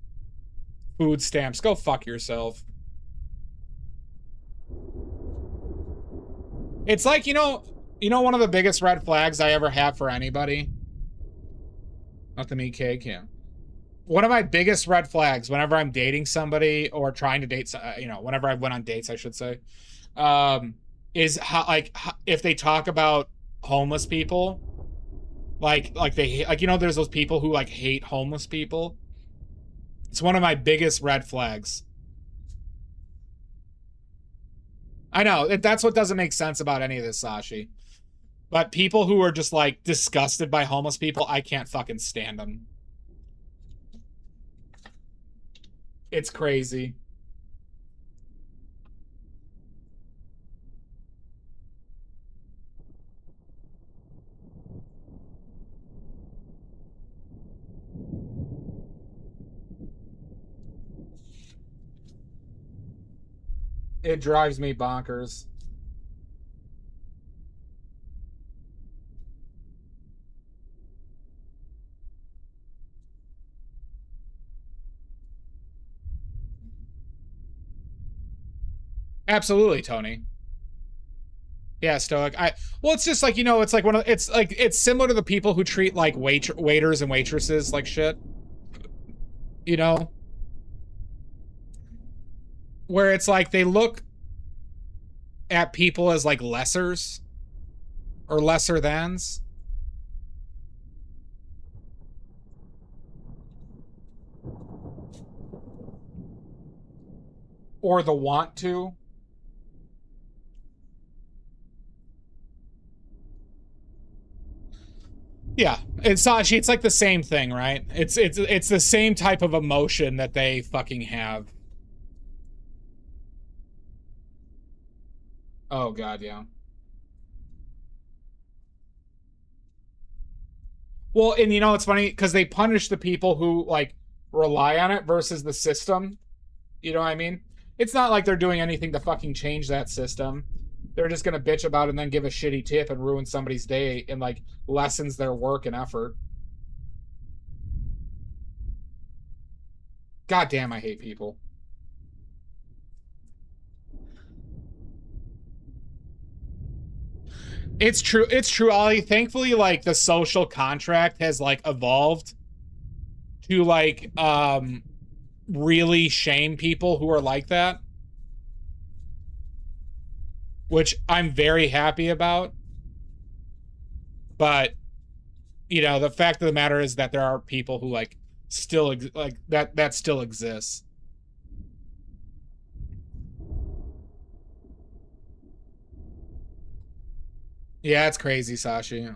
food stamps. Go fuck yourself. It's like, you know one of the biggest red flags I ever have for anybody? Not the meat cake, yeah. One of my biggest red flags whenever I'm dating somebody or trying to date, whenever I went on dates, I should say, is how, like, if they talk about homeless people, like they, like, there's those people who, like, hate homeless people. It's one of my biggest red flags. I know, that's what doesn't make sense about any of this, Sashi. But people who are just, like, disgusted by homeless people, I can't fucking stand them. It's crazy. It drives me bonkers. Absolutely, Tony. Yeah, Stoic. Well, it's just like, it's like it's similar to the people who treat, like, waiters and waitresses like shit. Where it's like they look at people as, like, lessers or lesser thans. Or the want to. Yeah, it's Sashi, it's like the same thing, right? It's the same type of emotion that they fucking have. Oh god, yeah. Well, and it's funny because they punish the people who, like, rely on it versus the system. You know what I mean? It's not like they're doing anything to fucking change that system. They're just gonna bitch about it and then give a shitty tip and ruin somebody's day and, like, lessens their work and effort. God damn, I hate people. It's true, Ollie. Thankfully, like, the social contract has, like, evolved to, like, really shame people who are like that. Which I'm very happy about. But, the fact of the matter is that there are people who, like, still, like, that still exists. Yeah, it's crazy, Sashi.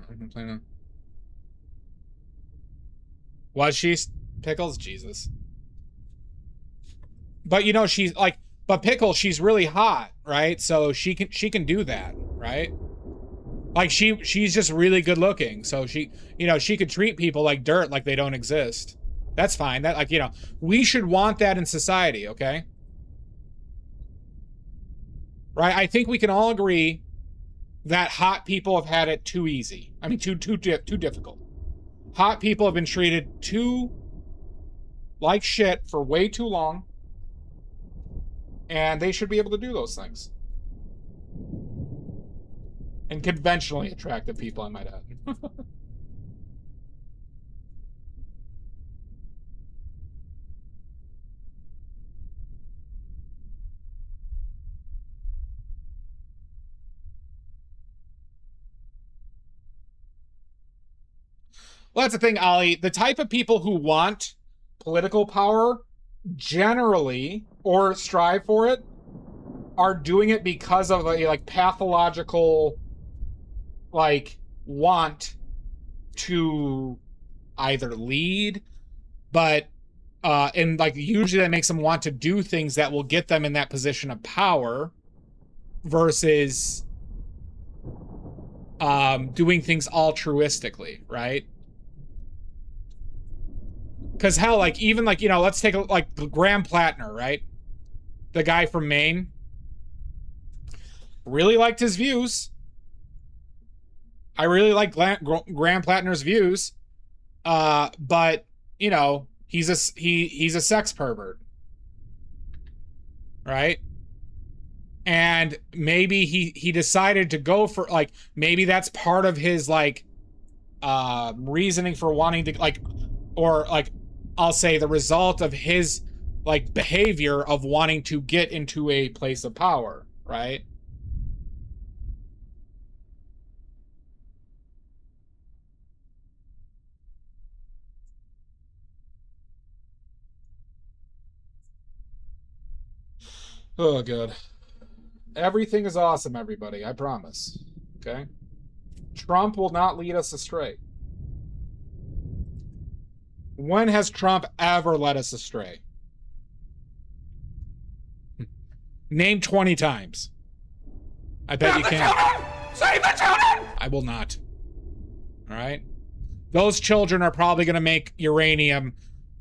Was she Pickles? Jesus. But, she's like, but Pickles, she's really hot, right? So she can do that, right? Like, she's just really good looking. So she could treat people like dirt, like they don't exist. That's fine. That, like, we should want that in society, okay? Right? I think we can all agree that hot people have had it too easy. I mean, too difficult. Hot people have been treated too like shit for way too long. And they should be able to do those things. And conventionally attractive people, I might add. Well, that's the thing, Ollie. The type of people who want political power generally, or strive for it, are doing it because of a, like, pathological, like, want to either lead, but and, like, usually that makes them want to do things that will get them in that position of power versus doing things altruistically, right? Because hell, like, even, like, let's take like Graham Plattner, right? The guy from Maine. Really liked his views. I really like Graham Plattner's views, but you know, he's a sex pervert, right? And maybe he decided to go for, like, maybe that's part of his, like, reasoning for wanting to, like, or like, I'll say the result of his, like, behavior of wanting to get into a place of power, right? Oh, good. Everything is awesome, everybody. I promise. Okay? Trump will not lead us astray. When has Trump ever led us astray? Name 20 times. I bet you can't. Save the children! I will not. All right? Those children are probably going to make uranium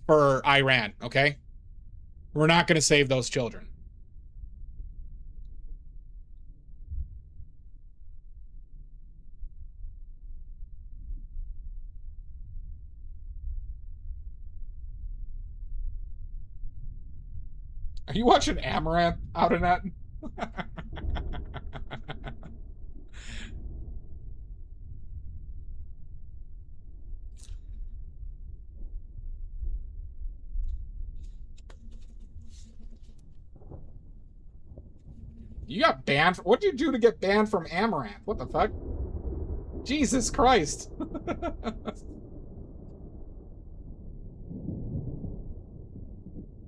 for Iran, okay? We're not going to save those children. Are you watching Amaranth out in that? You got banned? What did you do to get banned from Amaranth? What the fuck? Jesus Christ.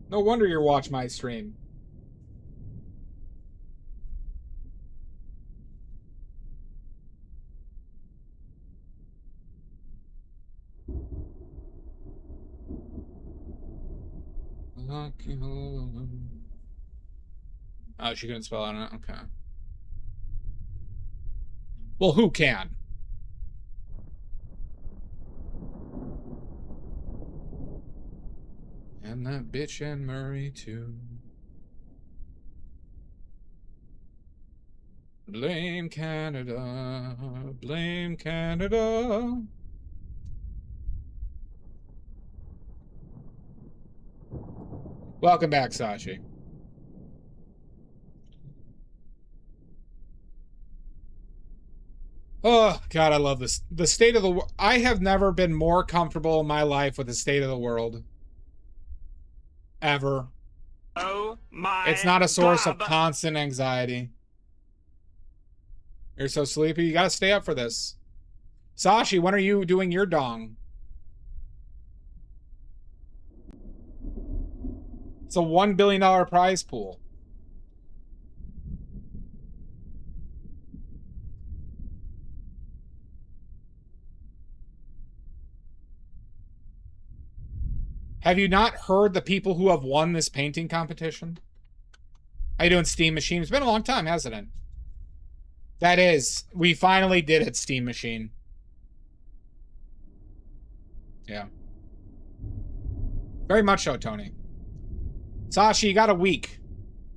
No wonder you watch my stream. Oh, she couldn't spell it. Okay. Well, who can? And that bitch and Murray, too. Blame Canada. Blame Canada. Welcome back, Sashi. Oh, God, I love this. The state of the world. I have never been more comfortable in my life with the state of the world. Ever. Oh my It's not a source God. of constant anxiety. You're so sleepy. You gotta stay up for this. Sashi, when are you doing your dong? It's a $1 billion prize pool. Have you not heard the people who have won this painting competition? How you doing, Steam Machine? It's been a long time, hasn't it? That is. We finally did it, Steam Machine. Yeah. Very much so, Tony. Sashi, you got a week.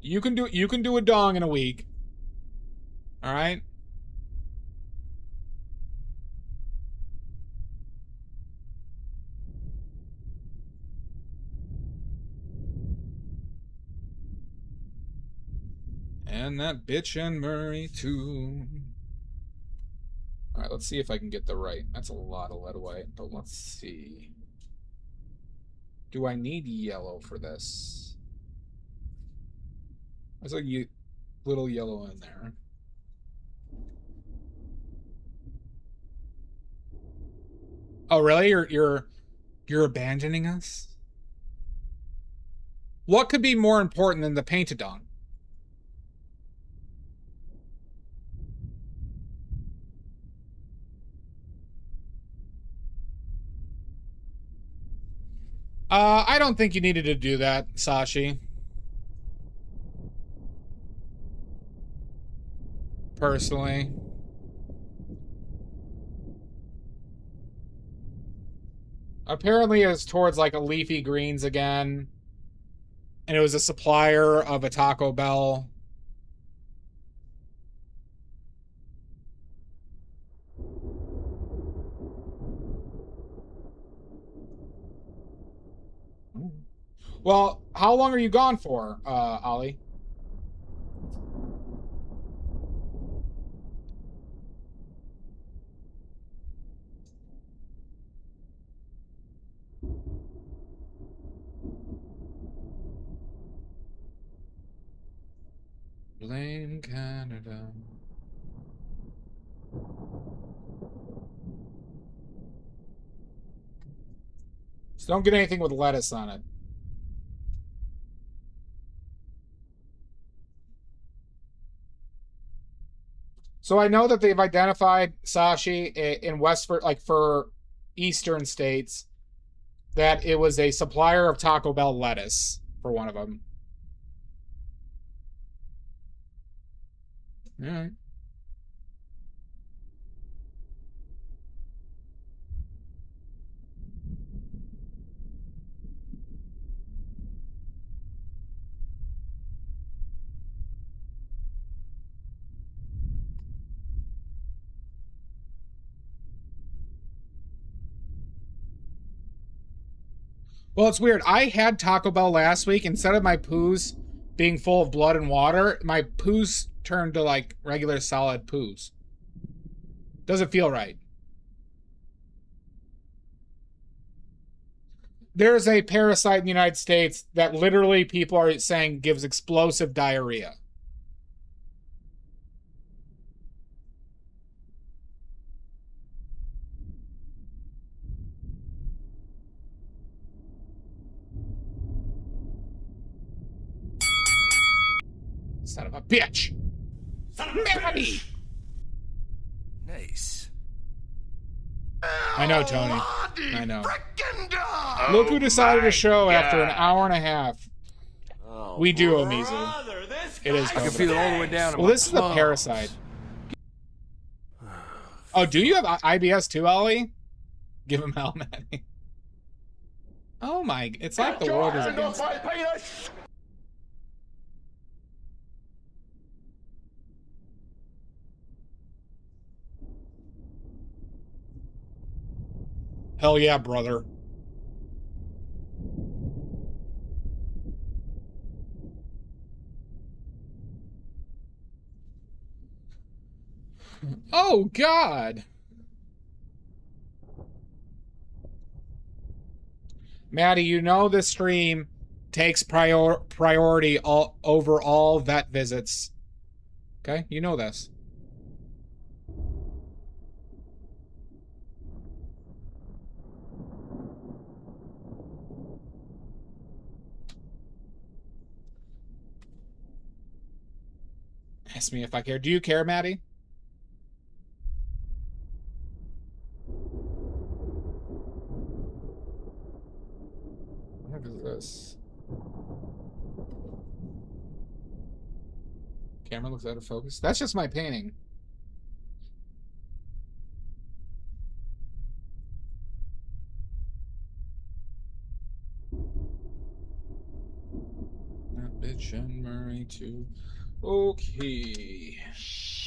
You can do a dong in a week. All right? And that bitch and Murray, too. All right, let's see if I can get the right. That's a lot of lead white, but let's see. Do I need yellow for this? There's a little yellow in there. Oh, really? You're abandoning us? What could be more important than the paint-a-dong? I don't think you needed to do that, Sashi. Personally. Apparently it's towards like a leafy greens again. And it was a supplier of a Taco Bell. Well, how long are you gone for, Ollie? Blame Canada. Just don't get anything with lettuce on it. So I know that they've identified Sashi in Westford, like for Eastern states, that it was a supplier of Taco Bell lettuce for one of them. All right. Well, it's weird. I had Taco Bell last week. Instead of my poos being full of blood and water, my poos turned to like regular solid poos. Doesn't feel right. There's a parasite in the United States that literally people are saying gives explosive diarrhea. Son of a bitch. Manny. Nice. I know, Tony. I know. Look who decided to show after an hour and a half. Oh, We do, Omizu. brother, this It is guy I can feel it all the way down. Well, this is the parasite. Oh, do you have IBS too, Ollie? Give him hell, Manny. Oh my, it's like the world is against me. Hell yeah, brother. Oh, God. Maddie, you know this stream takes priority over all vet visits. Okay? You know this. Ask me if I care. Do you care, Maddie? What is this? Camera looks out of focus. That's just my painting. That bitch and Murray too. Okay.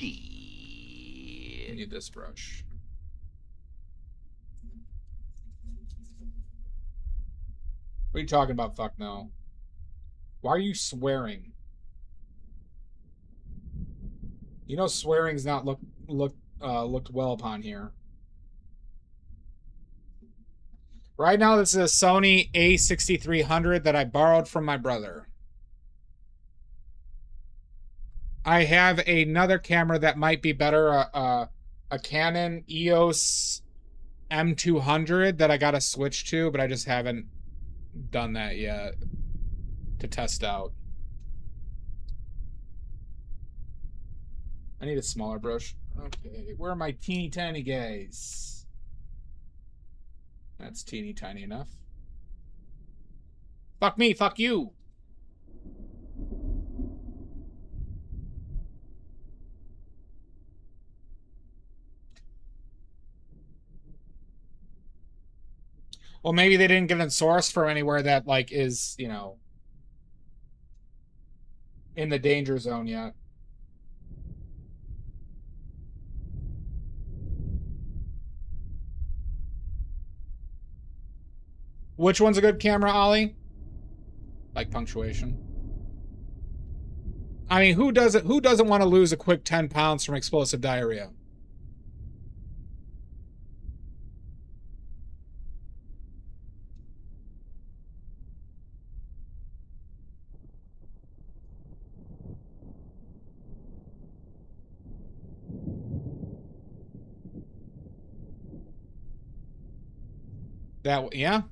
I need this brush. What are you talking about, fuck no? Why are you swearing? You know swearing's not looked well upon here. Right now, this is a Sony A6300 that I borrowed from my brother. I have another camera that might be better, a Canon EOS M200 that I got to switch to, but I just haven't done that yet to test out. I need a smaller brush. Okay, where are my teeny tiny guys? That's teeny tiny enough. Fuck me, fuck you. Well, maybe they didn't get it sourced from anywhere that, like, is, you know, in the danger zone yet. Which one's a good camera, Ollie? like punctuation. I mean, who doesn't want to lose a quick 10 pounds from explosive diarrhea? That, yeah.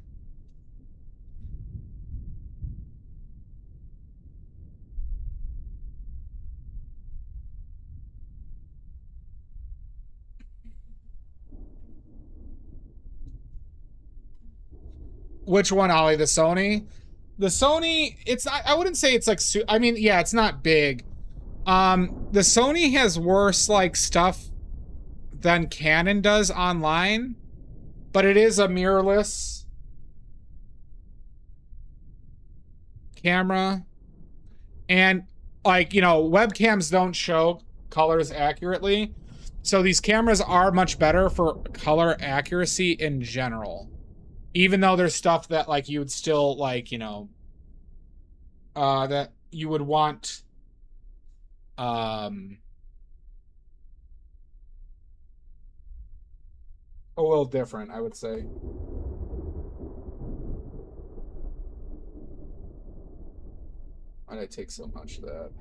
Which one, Ollie? The Sony? The Sony, it's, I wouldn't say it's like, I mean, yeah, it's not big. The Sony has worse, like, stuff than Canon does online, but it is a mirrorless camera. And, like, you know, webcams don't show colors accurately. So these cameras are much better for color accuracy in general. Even though there's stuff that, like, you would still, like, you know, that you would want, a little different, I would say. Why did I take so much of that?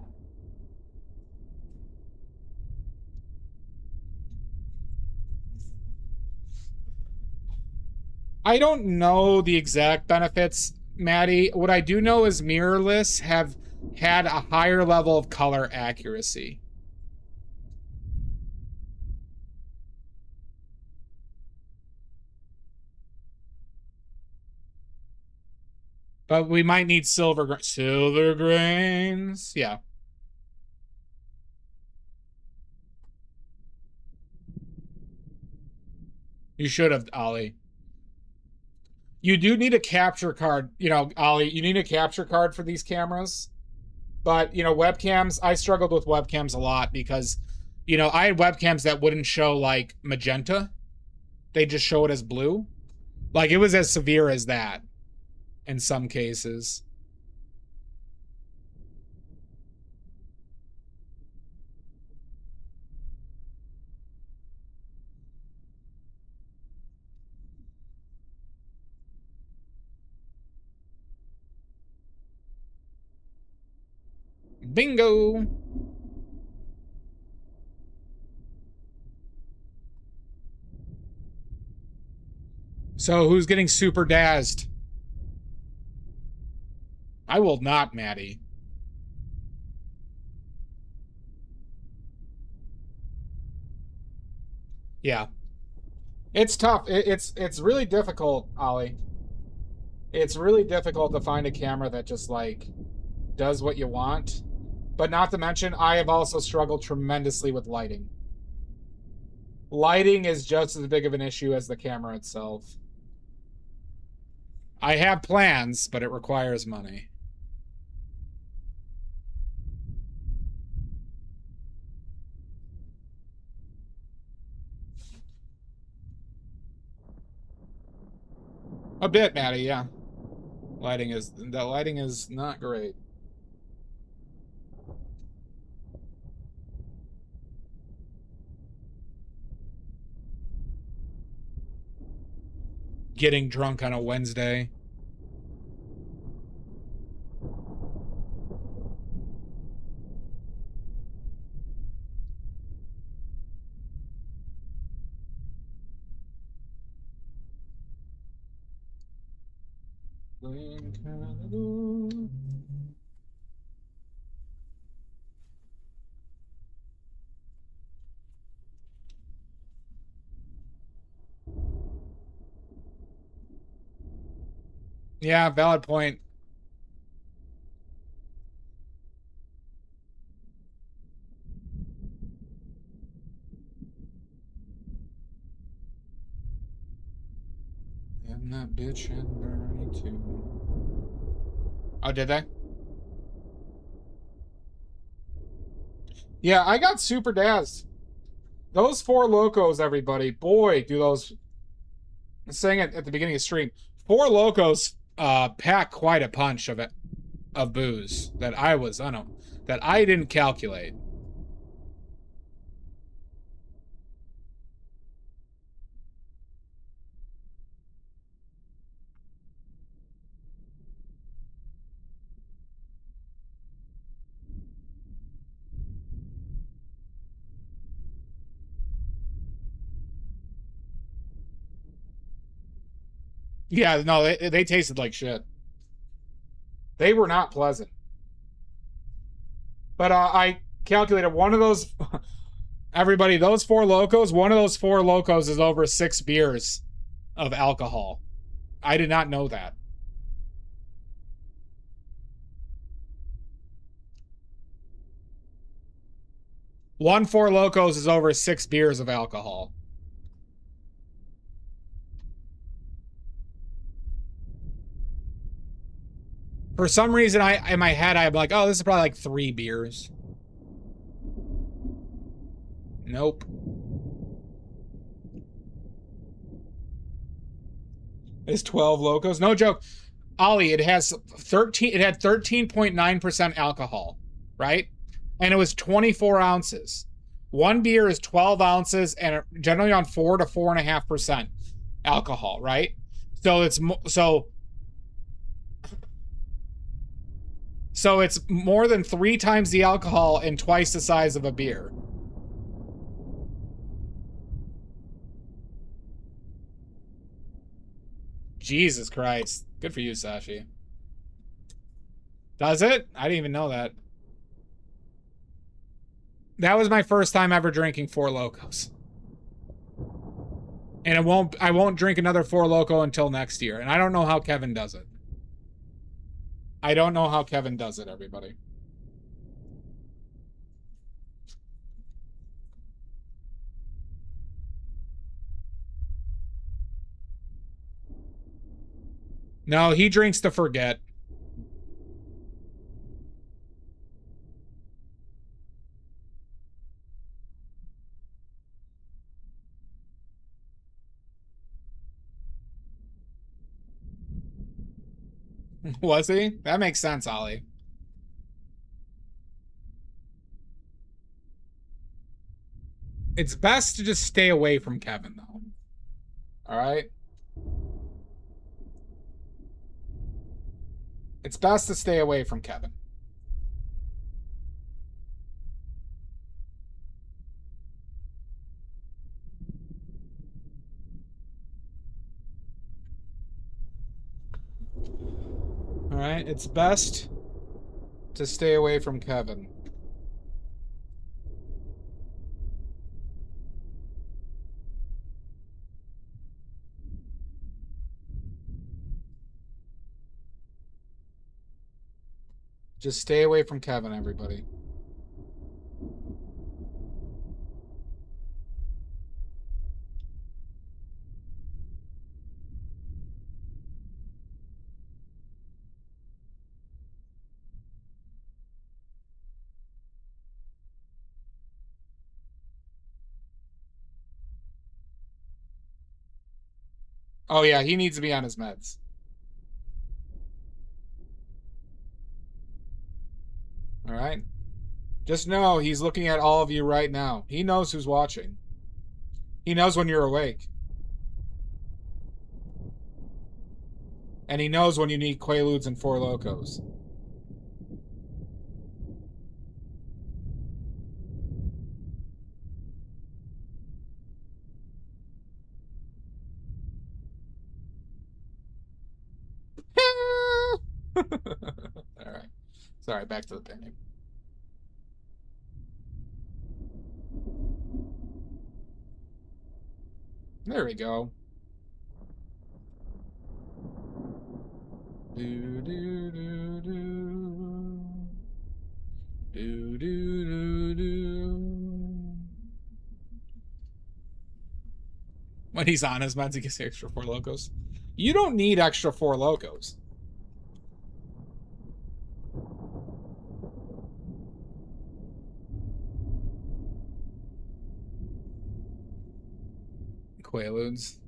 I don't know the exact benefits, Maddie. What I do know is mirrorless have had a higher level of color accuracy. But we might need silver grains. Yeah. You should have, Ollie. You do need a capture card, you know, Ollie. You need a capture card for these cameras. But, you know, webcams, I struggled with webcams a lot because, you know, I had webcams that wouldn't show, like, magenta. They just show it as blue. Like, it was as severe as that in some cases. Bingo! So, who's getting super dazzed? I will not, Maddie. Yeah. It's tough. It's really difficult, Ollie. It's really difficult to find a camera that just, like, does what you want. But not to mention, I have also struggled tremendously with lighting. Lighting is just as big of an issue as the camera itself. I have plans, but it requires money. A bit, Maddie, yeah. The lighting is not great. Getting drunk on a Wednesday. Yeah, valid point. And that bitch had Bernie too. Oh, did they? Yeah, I got super dazzed. Those Four Locos, everybody. Boy, do those... I was saying it at the beginning of the stream. Four Locos pack quite a punch of it. of booze that I was, I don't know, that I didn't calculate. Yeah, no, they tasted like shit. They were not pleasant. But I calculated one of those, everybody, those Four Locos, one of those Four Locos is over 6 beers of alcohol. I did not know that. One Four Locos is over 6 beers of alcohol. For some reason, in my head, I'm like, oh, this is probably like 3 beers. Nope. It's 12 Locos. No joke. Ollie, it has 13. It had 13.9% alcohol, right? And it was 24 ounces. One beer is 12 ounces and generally on 4 to 4.5% alcohol, right? So it's so it's more than 3 times the alcohol and twice the size of a beer. Jesus Christ. Good for you, Sashi. Does it? I didn't even know that. That was my first time ever drinking Four Locos. And I won't drink another Four Loco until next year. And I don't know how Kevin does it. I don't know how Kevin does it, everybody. No, he drinks to forget. Was he? That makes sense, Ollie. It's best to just stay away from Kevin, though. All right? It's best to stay away from Kevin. All right? It's best to stay away from Kevin. Just stay away from Kevin, everybody. Oh, yeah, he needs to be on his meds. All right? Just know he's looking at all of you right now. He knows who's watching. He knows when you're awake. And he knows when you need Quaaludes and Four Locos. All right. Sorry, back to the painting. There we go. Do do do do. Do do do do. When he's on his meds, he gets the extra Four Locos. You don't need extra Four Locos. Quaaludes.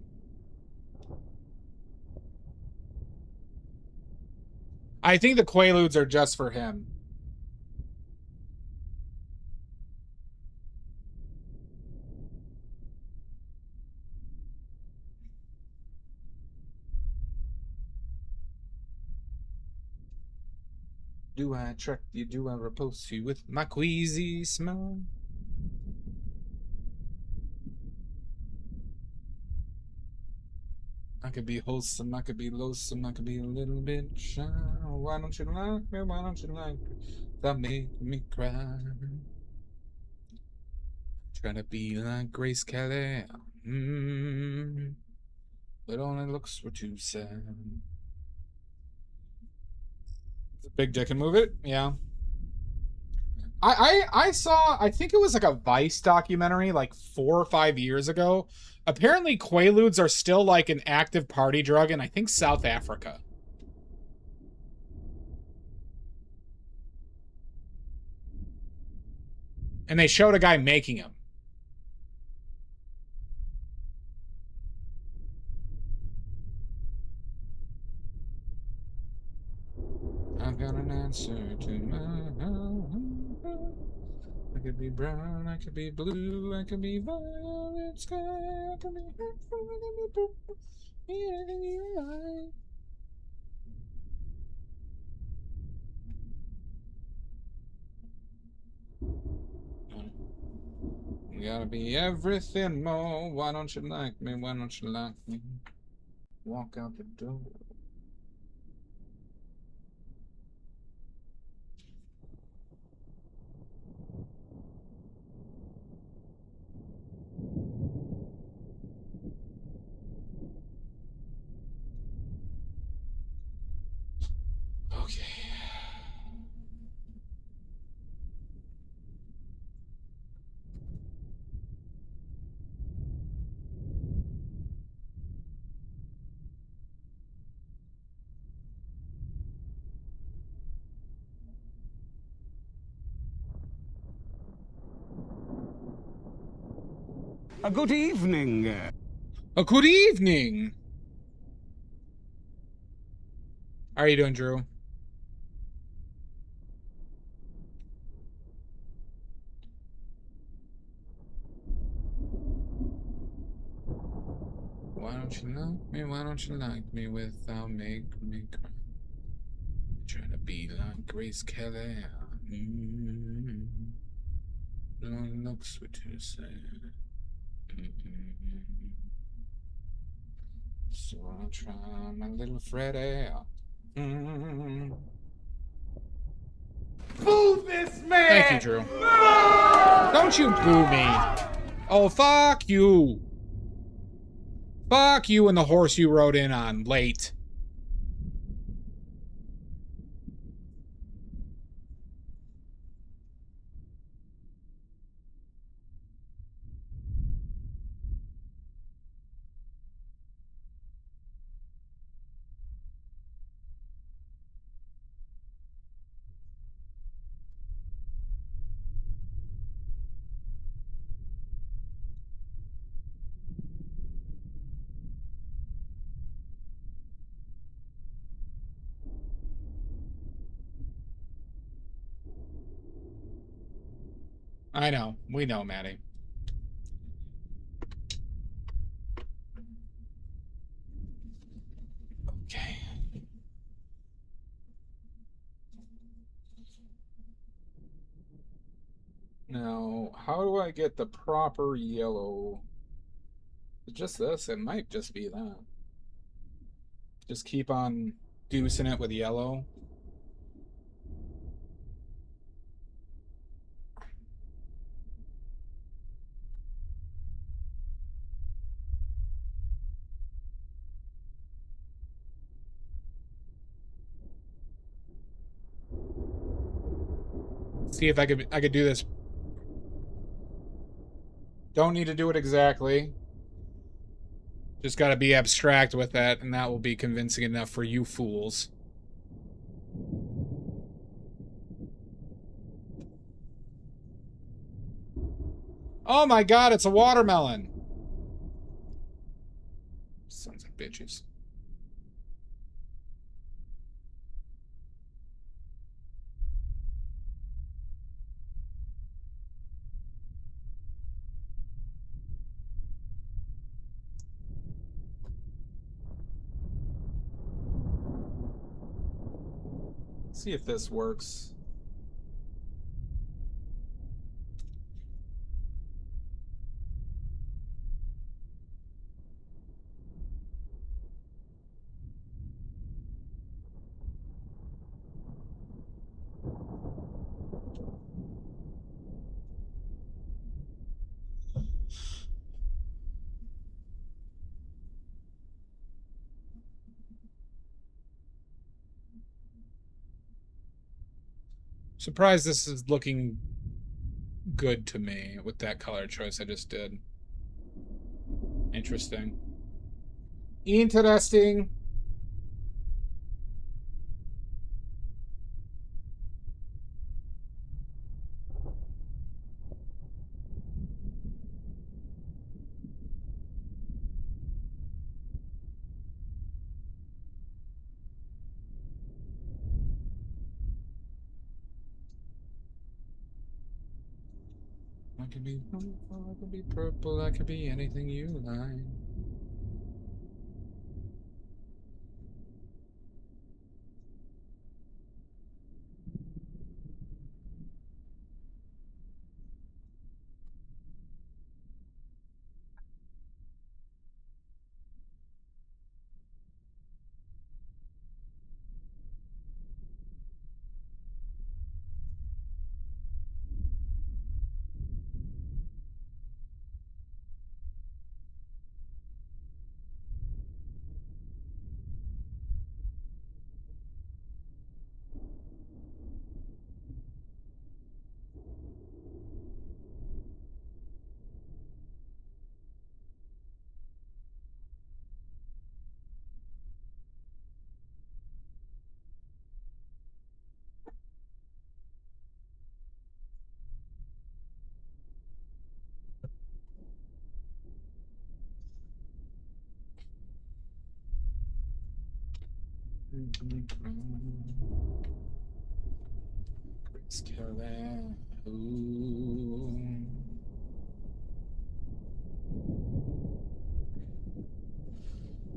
I think the Quaaludes are just for him. Do I attract you? Do I repulse you with my queasy smile? I could be wholesome, I could be loathsome, I could be a little bit shy. Why don't you like me? Why don't you like me? That make me cry. Try to be like Grace Kelly, but only looks were too sad. Big dick and move it, yeah. I saw, I think it was like a Vice documentary like 4 or 5 years ago. Apparently Quaaludes are still like an active party drug in I think South Africa. And they showed a guy making them. I've got an answer to my... I could be brown, I could be blue, I could be violet sky, I could be purple, I could be purple, anything you like. You gotta be everything more. Why don't you like me? Why don't you like me? Walk out the door. Okay. A good evening. A good evening. How are you doing, Drew? Why don't you like me? Why don't you like me without making me cry? Trying to be like Grace Kelly. No looks what you say. So I'll try my little Freddy. Boo this man! Thank you, Drew. Don't you boo me. Oh, fuck you. Fuck you and the horse you rode in on late. I know. We know, Maddie. Okay. Now, how do I get the proper yellow? Just this? It might just be that. Just keep on deucing it with yellow. See if I could do this. Don't need to do it exactly. Just gotta be abstract with that, and that will be convincing enough for you fools. Oh my god, it's a watermelon! Sons of bitches. See if this works. Surprised this is looking good to me with that color choice I just did. Interesting. Interesting. I could be purple, I could be purple, I could be anything you like.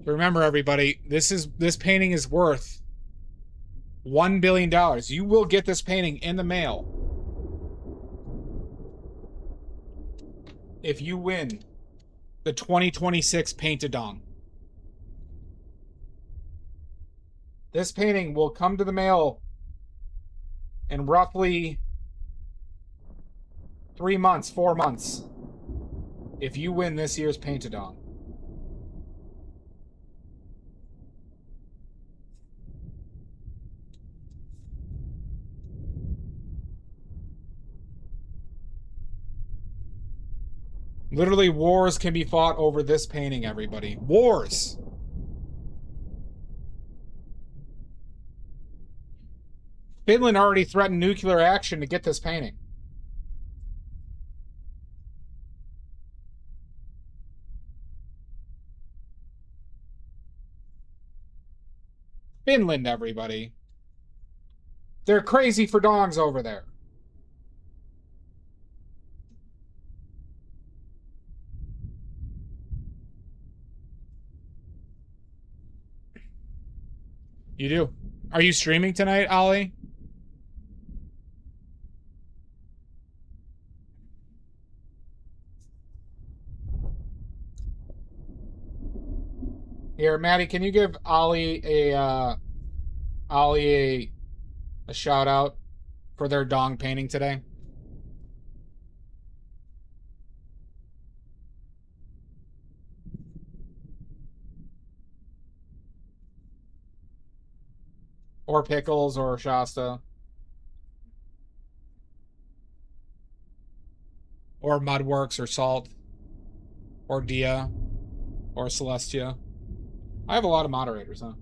Remember, everybody, this painting is worth $1 billion. You will get this painting in the mail if you win the 2026 Paint-A-Dong. This painting will come to the mail in roughly 3 months, 4 months, if you win this year's Paint-A-Dong. Literally, wars can be fought over this painting, everybody. Wars! Finland already threatened nuclear action to get this painting. Finland, everybody. They're crazy for dongs over there. You do. Are you streaming tonight, Ollie? Here, Maddie, can you give Ollie a shout out for their dong painting today? Or Pickles or Shasta. Or Mudworks or Salt. Or Dia. Or Celestia. I have a lot of moderators, huh?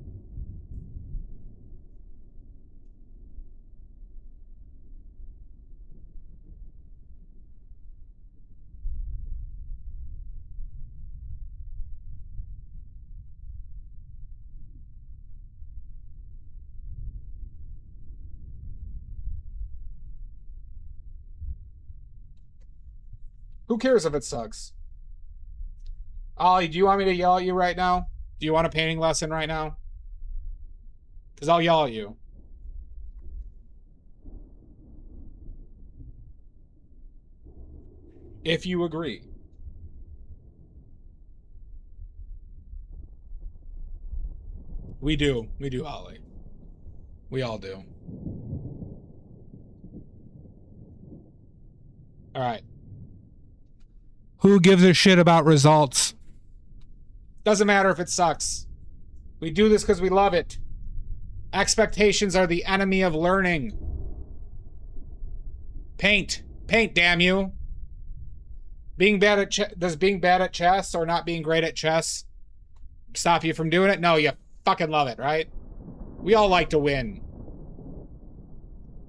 Who cares if it sucks? Ollie, do you want me to yell at you right now? Do you want a painting lesson right now? Because I'll yell at you. If you agree. We do, Ollie. We all do. All right. Who gives a shit about results? Doesn't matter if it sucks. We do this because we love it. Expectations are the enemy of learning. Paint. Paint, damn you. Being bad at does being bad at chess or not being great at chess stop you from doing it? No, you fucking love it, right? We all like to win.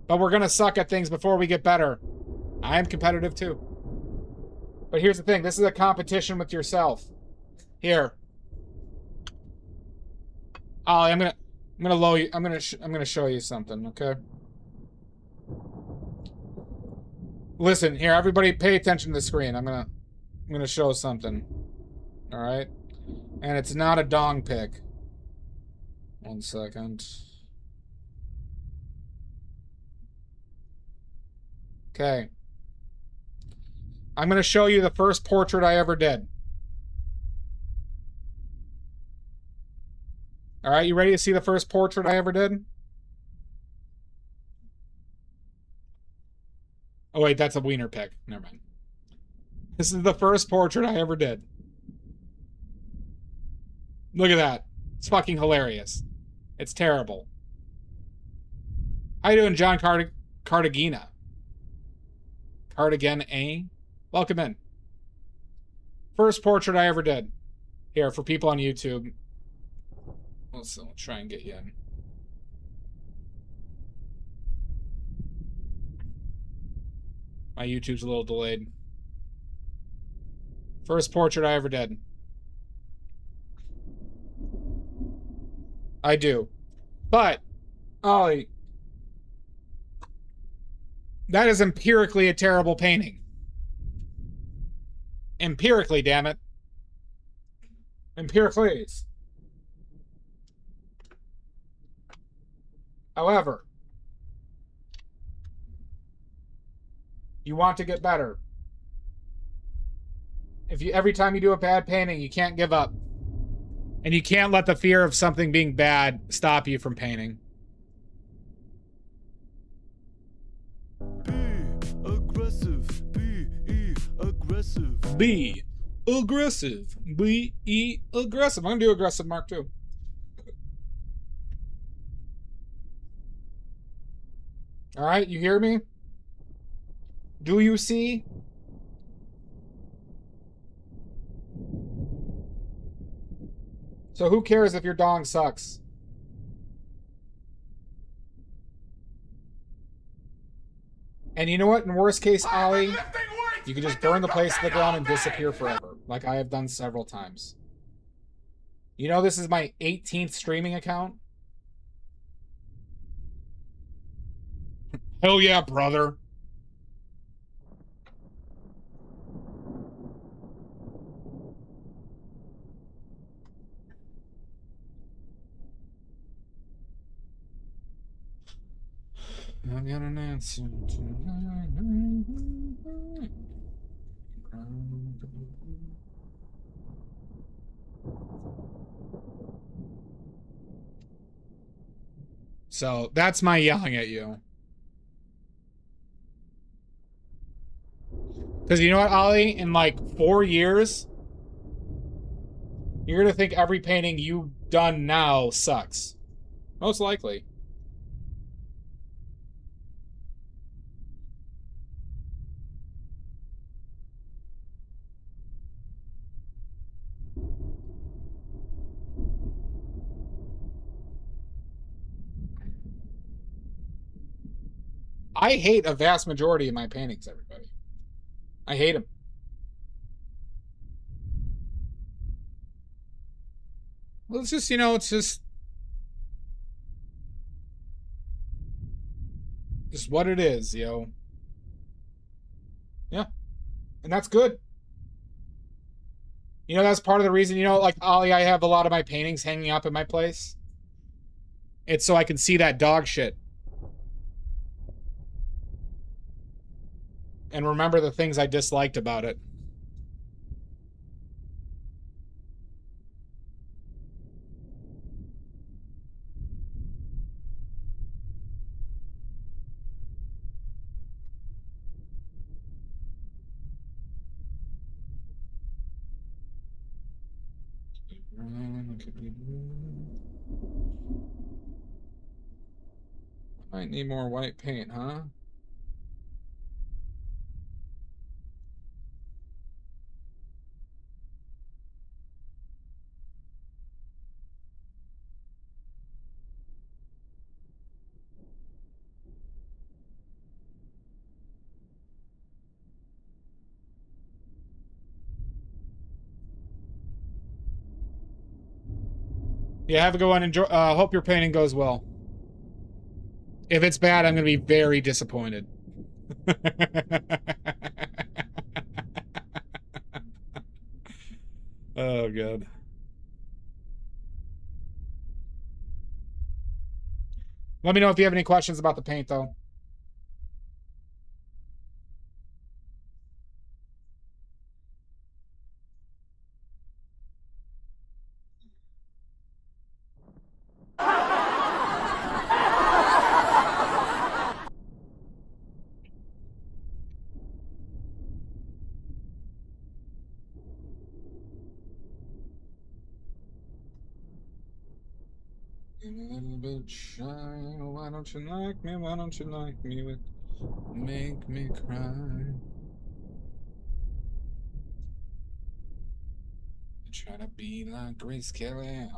But we're gonna suck at things before we get better. I am competitive too. But here's the thing, this is a competition with yourself. Here. Ollie, I'm gonna show you something, okay? Listen, here, everybody pay attention to the screen. I'm gonna show something. Alright? And it's not a dong pic. 1 second. Okay. I'm gonna show you the first portrait I ever did. Alright, you ready to see the first portrait I ever did? Oh wait, that's a wiener pic. Never mind. This is the first portrait I ever did. Look at that. It's fucking hilarious. It's terrible. How you doing, John Cartagena? Cardigan A? Welcome in. First portrait I ever did. Here, for people on YouTube. Let's try and get you in. My YouTube's a little delayed. First portrait I ever did. I do. But, Ollie, that is empirically a terrible painting. Empirically, damn it. Empirically. However, you want to get better. Every time you do a bad painting, you can't give up. And you can't let the fear of something being bad stop you from painting. Be aggressive. Be aggressive. Be aggressive. Be aggressive. I'm gonna do aggressive mark too. All right, you hear me? Do you see? So who cares if your dong sucks? And you know what? In worst case, Ollie, you can just burn the place to the ground and disappear forever, like I have done several times. You know this is my 18th streaming account? Hell yeah, brother. I got an answer to So that's my yelling at you. Because you know what, Ollie? In like 4 years, you're going to think every painting you've done now sucks. Most likely. I hate a vast majority of my paintings, everybody. I hate them. Well, it's just, you know, it's just what it is, yo. Yeah. And that's good. You know, that's part of the reason, you know, like, Ollie, I have a lot of my paintings hanging up in my place. It's so I can see that dog shit. and remember the things I disliked about it. Might need more white paint, huh? Yeah, have a good one. Enjoy. Hope your painting goes well. If it's bad, I'm going to be very disappointed. Oh, God. Let me know if you have any questions about the paint, though. A little bit shy. Why don't you like me? Why don't you like me? Make me cry. Try to be like Grace Kelly.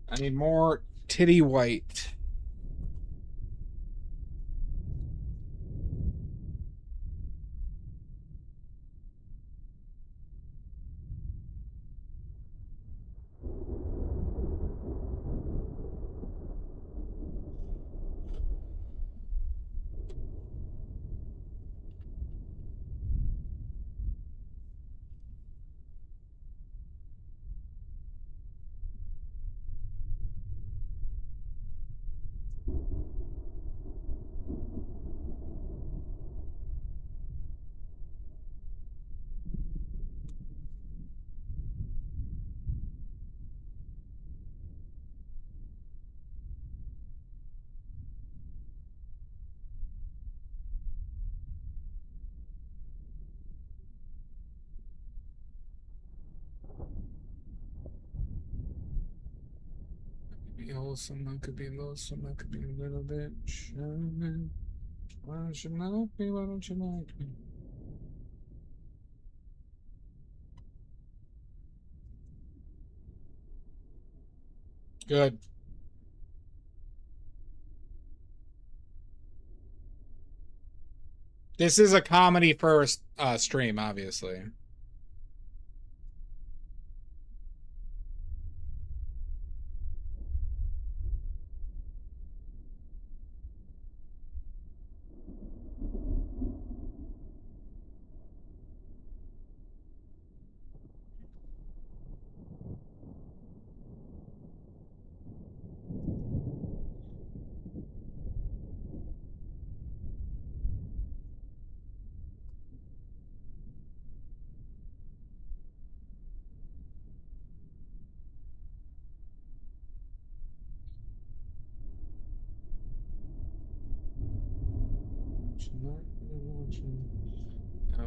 I need more titty white. Be wholesome, I could be lonesome, I could be a little bit shy. Why don't you like me? Why don't you like me? Good. This is a comedy first stream, obviously.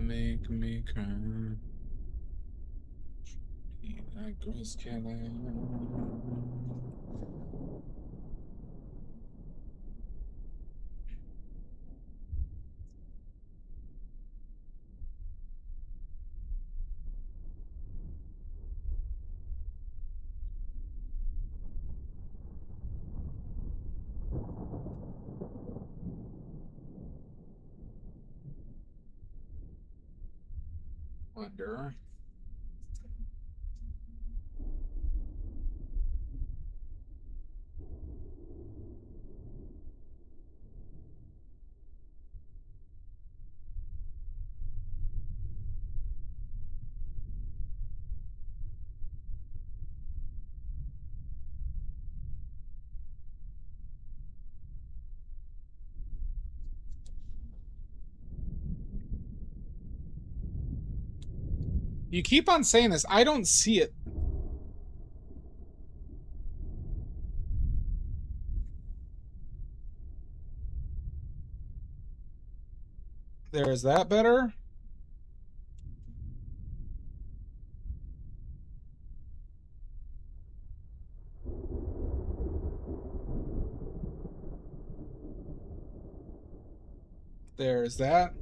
Make me cry. Like Grace Kelly. Wonder. You keep on saying this. I don't see it. There, is that better? There's that.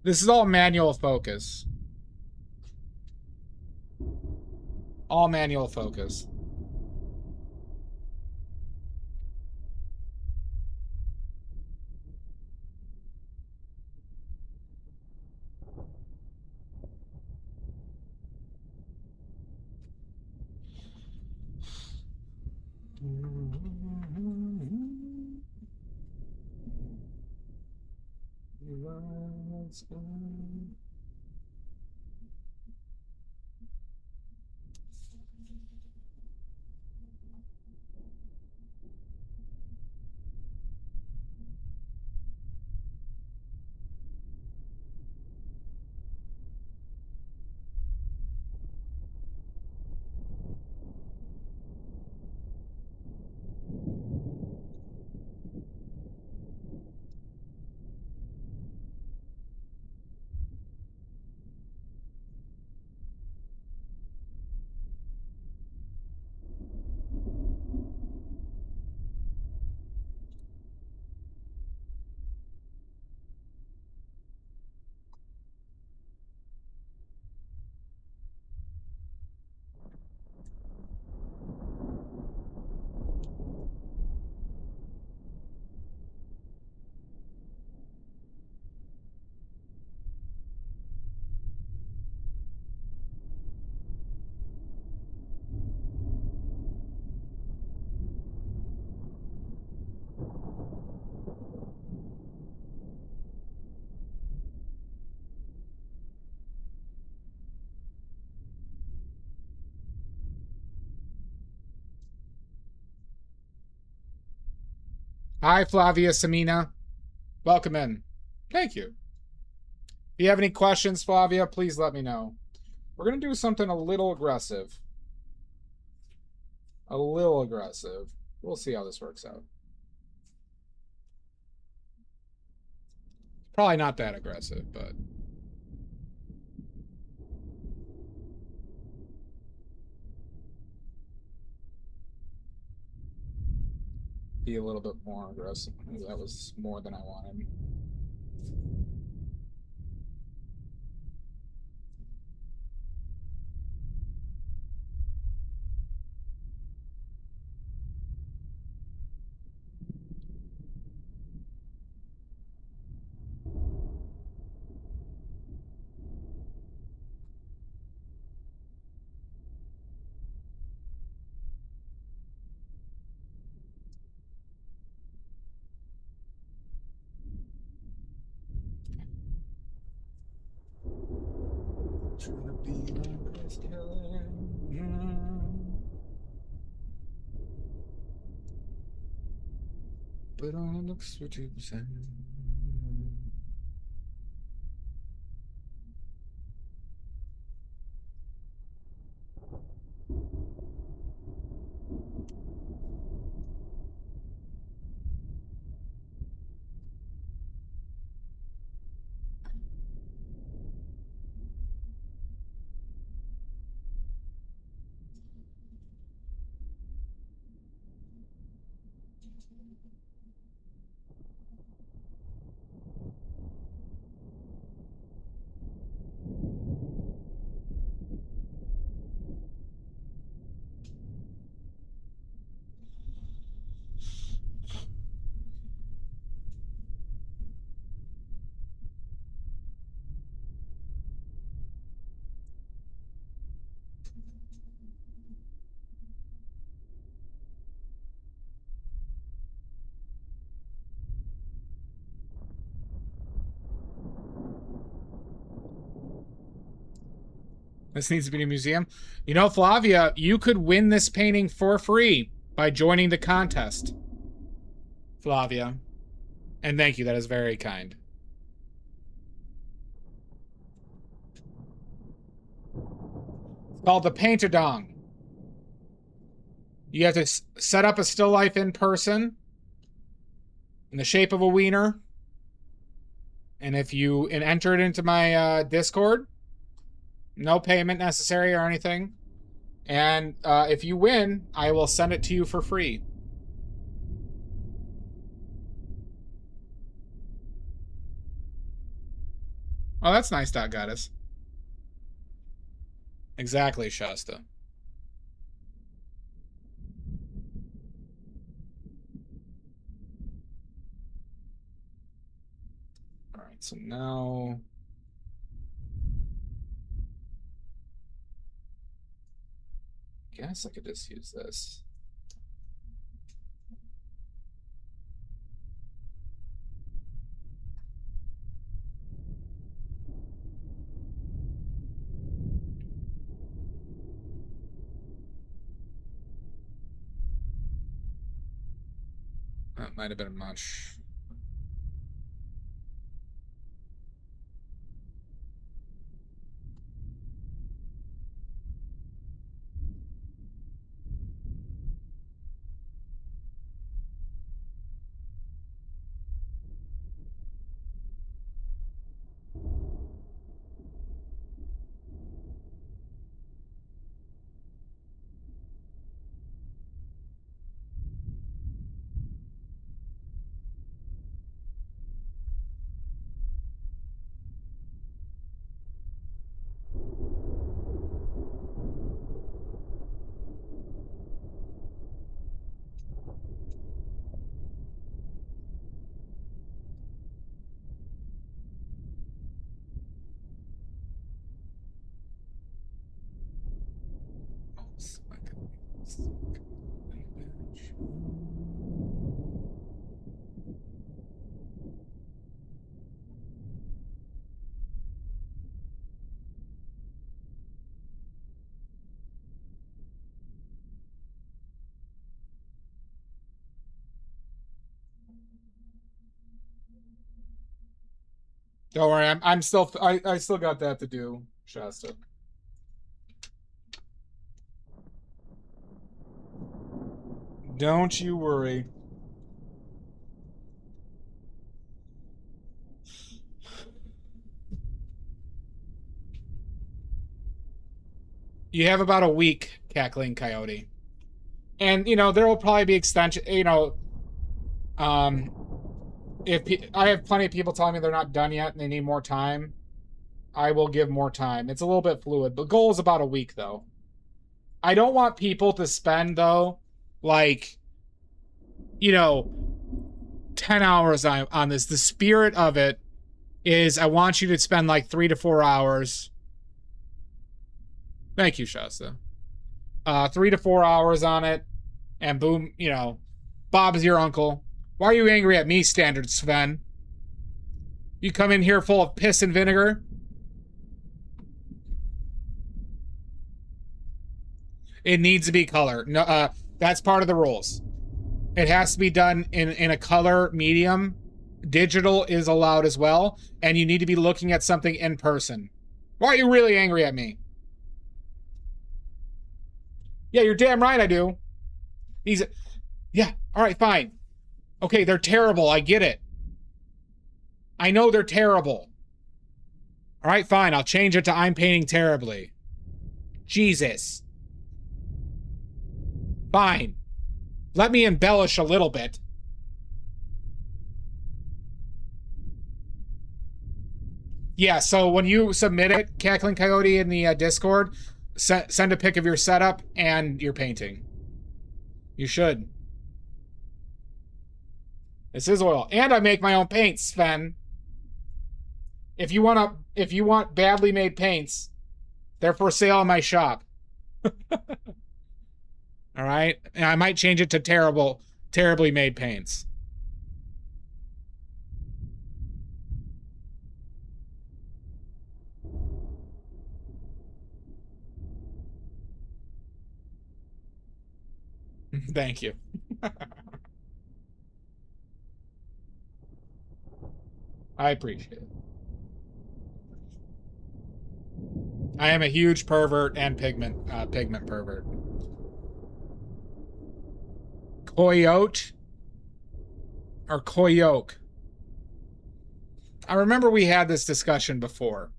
This is all manual focus. All manual focus. Hi, Flavia Samina. Welcome in. Thank you. If you have any questions, Flavia, please let me know. We're going to do something a little aggressive. A little aggressive. We'll see how this works out. Probably not that aggressive, but... be a little bit more aggressive. That was more than I wanted. Trying to be my best killer. But all it looks for 2%. This needs to be in a museum. You know, Flavia, you could win this painting for free by joining the contest. Flavia. And thank you, that is very kind. It's called the Paint-A-Dong. You have to set up a still life in person in the shape of a wiener. And if you enter it into my Discord, no payment necessary or anything. And if you win, I will send it to you for free. Oh, that's nice, Dot Goddess. Exactly, Shasta. All right, so now... I guess I could just use this. That might have been much. Don't worry, I'm still I still got that to do, Shasta. Don't you worry. You have about a week, Cackling Coyote. And, you know, there will probably be extension, you know, if I have plenty of people telling me they're not done yet and they need more time, I will give more time. It's a little bit fluid. The goal is about a week, though. I don't want people to spend, though, like, you know, 10 hours on this. The spirit of it is I want you to spend like 3 to 4 hours. Thank you, Shasta. 3 to 4 hours on it, and boom, you know, Bob's your uncle. Why are you angry at me, Standard Sven? You come in here full of piss and vinegar? It needs to be color. No, that's part of the rules. It has to be done in a color medium. Digital is allowed as well, and you need to be looking at something in person. Why are you really angry at me? Yeah, you're damn right I do. Yeah, all right, fine. Okay, they're terrible, I get it. I know they're terrible. All right, fine, I'll change it to I'm painting terribly. Jesus. Fine. Let me embellish a little bit. Yeah, so when you submit it, Cackling Coyote, in the Discord, send a pic of your setup and your painting. You should. This is oil. And I make my own paints, Sven. If you want badly made paints, they're for sale in my shop. All right? And I might change it to terribly made paints. Thank you. I appreciate it. I am a huge pervert and pigment pervert. Coyote or coyote? I remember we had this discussion before.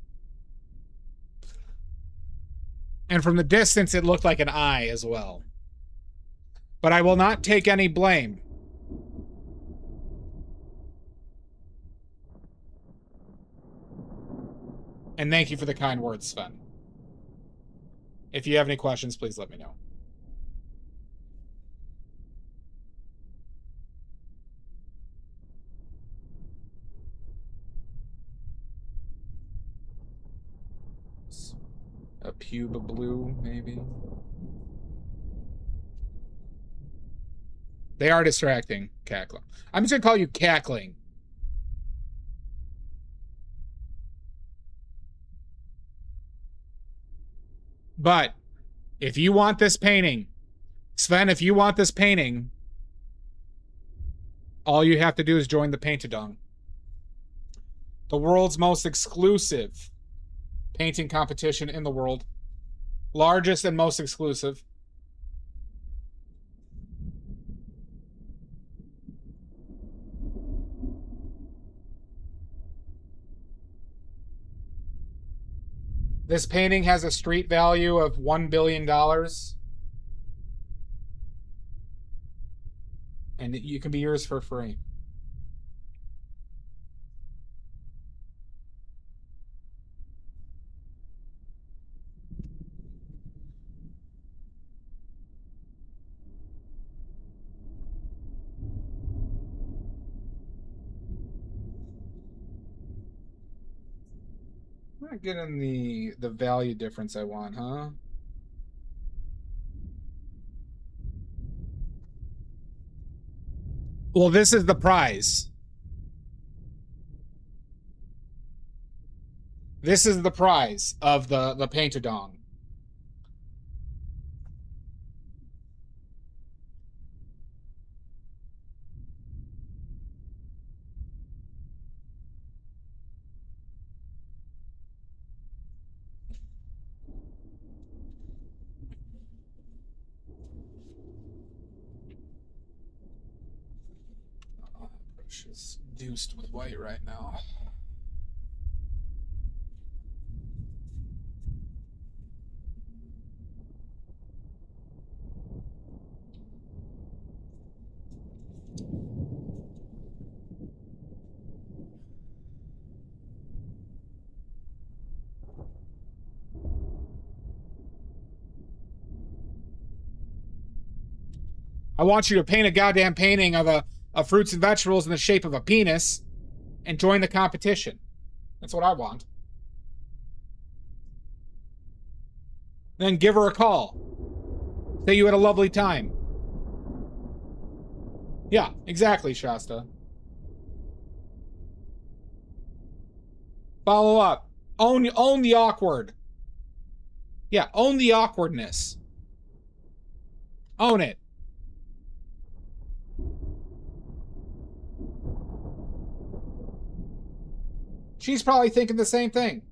And from the distance, it looked like an eye as well. But I will not take any blame. And thank you for the kind words, Sven. If you have any questions, please let me know. A puba blue, maybe. They are distracting, cackling. I'm just gonna call you cackling. But if you want this painting, Sven, if you want this painting, all you have to do is join the Paint-A-Dong. The world's most exclusive painting competition in the world. Largest and most exclusive. This painting has a street value of $1 billion. And you can be yours for free. I'm not getting the value difference I want, huh? Well, this is the prize. This is the prize of the Paint-A-Dong. Brush is deuced with white right now. I want you to paint a goddamn painting of fruits and vegetables in the shape of a penis and join the competition. That's what I want. Then give her a call. Say you had a lovely time. Yeah, exactly, Shasta. Follow up. Own the awkward. Yeah, own the awkwardness. Own it. She's probably thinking the same thing.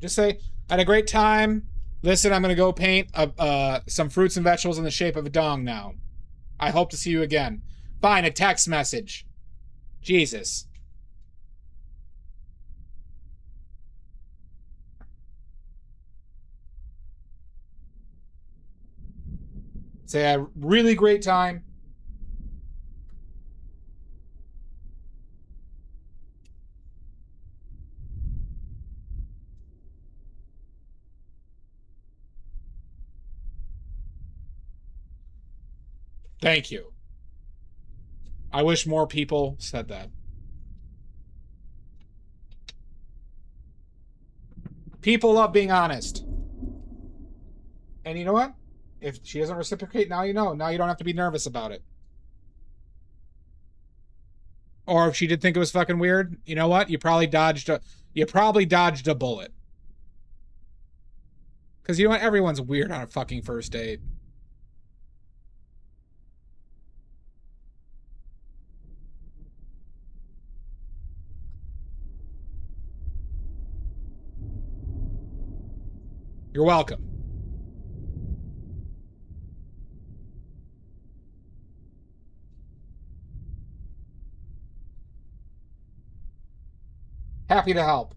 Just say, I had a great time. Listen, I'm going to go paint some fruits and vegetables in the shape of a dong now. I hope to see you again. Fine, a text message. Jesus. Say, I had a really great time. Thank you. I wish more people said that. People love being honest. And you know what? If she doesn't reciprocate, now you know. Now you don't have to be nervous about it. Or if she did think it was fucking weird, you know what? You probably dodged a bullet. Because you know what? Everyone's weird on a fucking first date. You're welcome. Happy to help.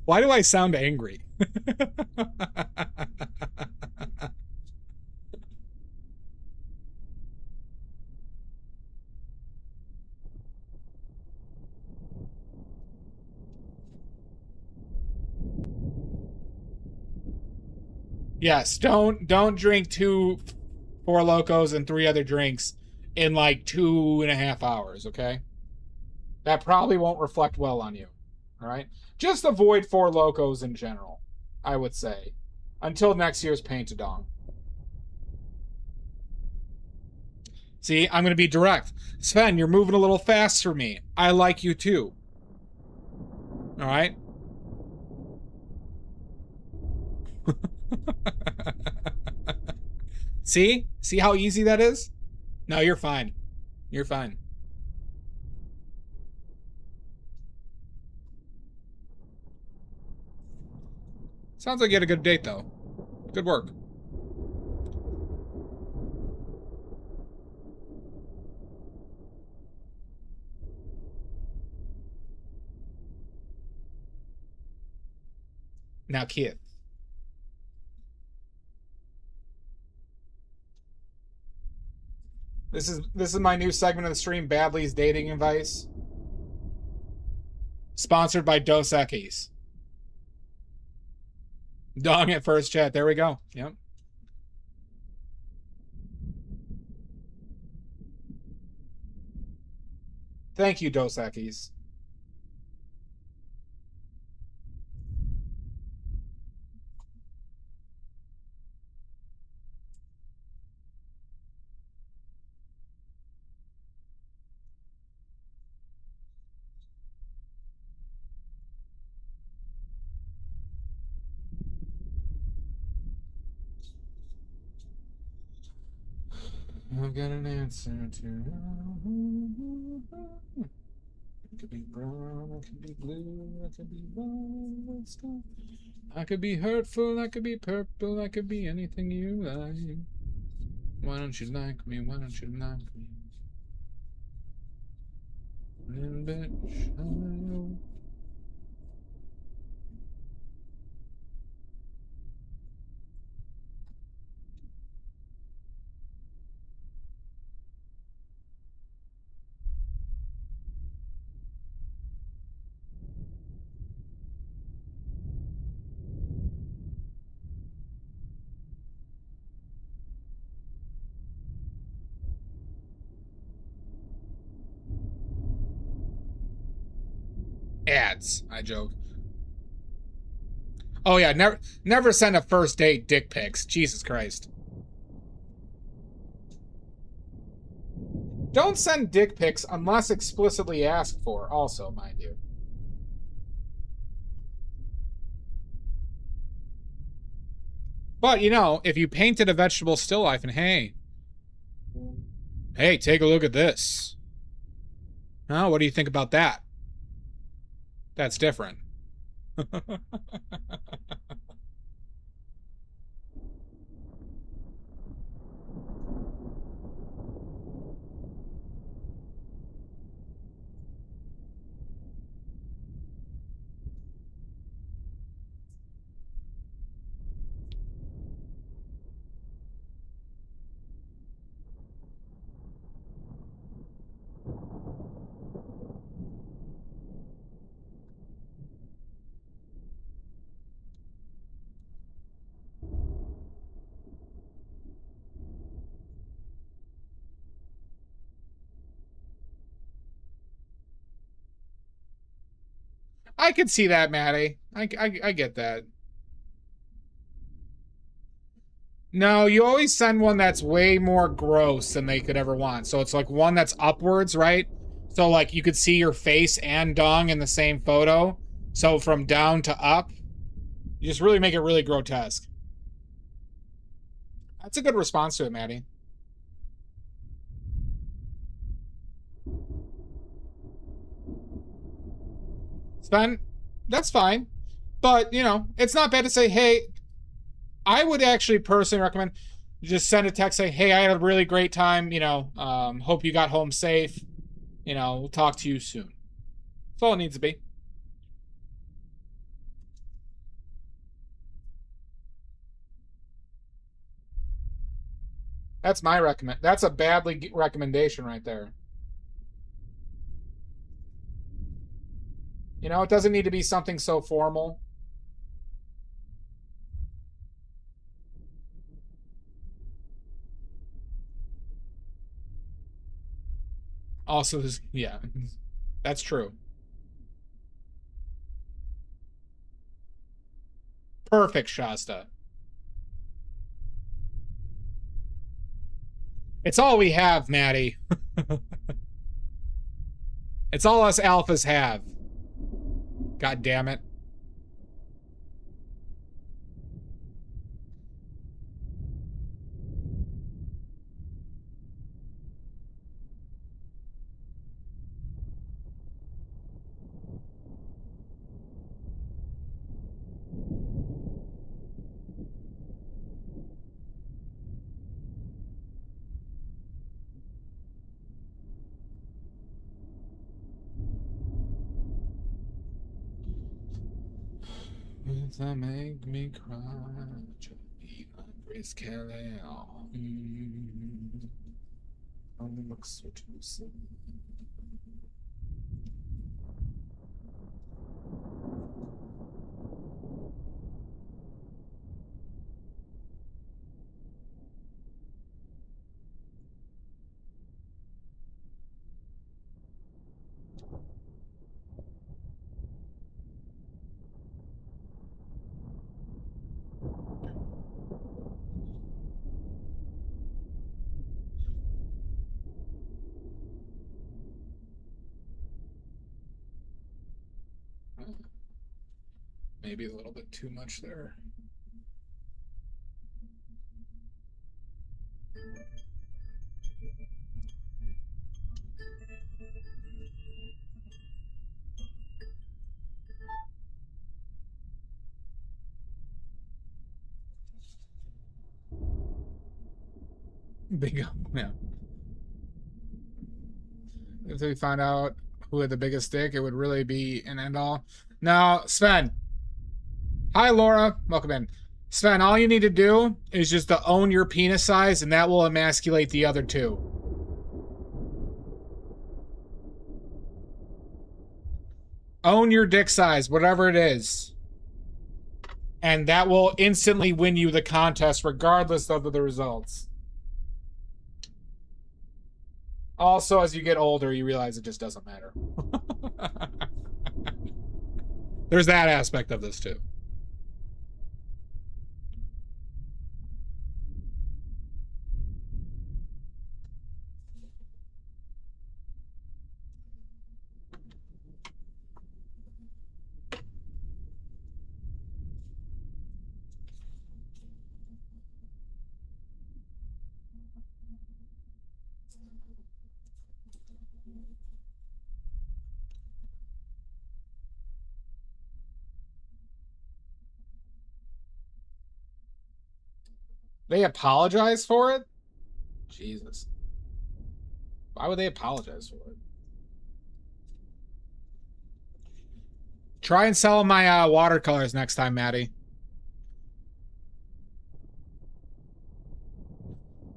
Why do I sound angry? Yes, don't drink 2 Four Locos and 3 other drinks in like 2.5 hours, okay? That probably won't reflect well on you. All right? Just avoid Four Locos in general, I would say, until next year's Paint-A-Dong. See, I'm going to be direct. Sven, you're moving a little fast for me. I like you too. All right? See? See how easy that is? No, you're fine. You're fine. Sounds like you had a good date, though. Good work. Now, Keith. This is my new segment of the stream, Badley's Dating Advice. Sponsored by Dos Equis. Dong at first chat. There we go. Yep. Thank you, Dos Equis. I've got an answer to. It could be brown, it could be blue, it could be white. I could be hurtful, I could be purple, I could be anything you like. Why don't you like me? Why don't you like me? Little bitch. Ads, I joke. Oh yeah, never send a first date dick pics. Jesus Christ. Don't send dick pics unless explicitly asked for, also, mind you. But, you know, if you painted a vegetable still life and hey, take a look at this. Huh? What do you think about that? That's different. I could see that, Maddie. I get that. No, you always send one that's way more gross than they could ever want. So it's like one that's upwards, right? So, like, you could see your face and dong in the same photo. So from down to up, you just really make it really grotesque. That's a good response to it, Maddie. Sven, that's fine. But, you know, it's not bad to say, hey, I would actually personally recommend just send a text saying, hey, I had a really great time, you know, hope you got home safe. You know, we'll talk to you soon. That's all it needs to be. That's my recommend. That's a badly recommendation right there. You know, it doesn't need to be something so formal. Also, yeah, that's true. Perfect, Shasta. It's all we have, Maddie. It's all us alphas have. God damn it. That make me cry. Grace Kelly. Only looks so too soon. Maybe a little bit too much there. Bingo. Yeah. If we find out who had the biggest dick, it would really be an end all. Now, Sven. Hi, Laura. Welcome in. Sven, all you need to do is just to own your penis size, and that will emasculate the other two. Own your dick size, whatever it is. And that will instantly win you the contest, regardless of the results. Also, as you get older, you realize it just doesn't matter. There's that aspect of this, too. They apologize for it? Jesus. Why would they apologize for it? Try and sell my watercolors next time, Maddie.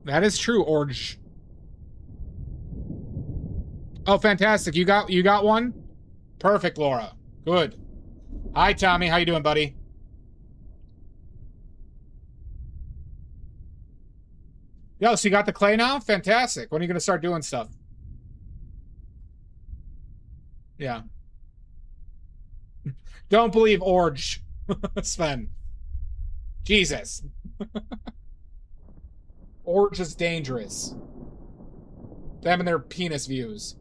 That is true, Orge. Oh, fantastic. You got one? Perfect, Laura. Good. Hi, Tommy. How you doing, buddy? Yo, so you got the clay now? Fantastic. When are you going to start doing stuff? Yeah. Don't believe Orge, Sven. Jesus. Orge is dangerous. Them and their penis views.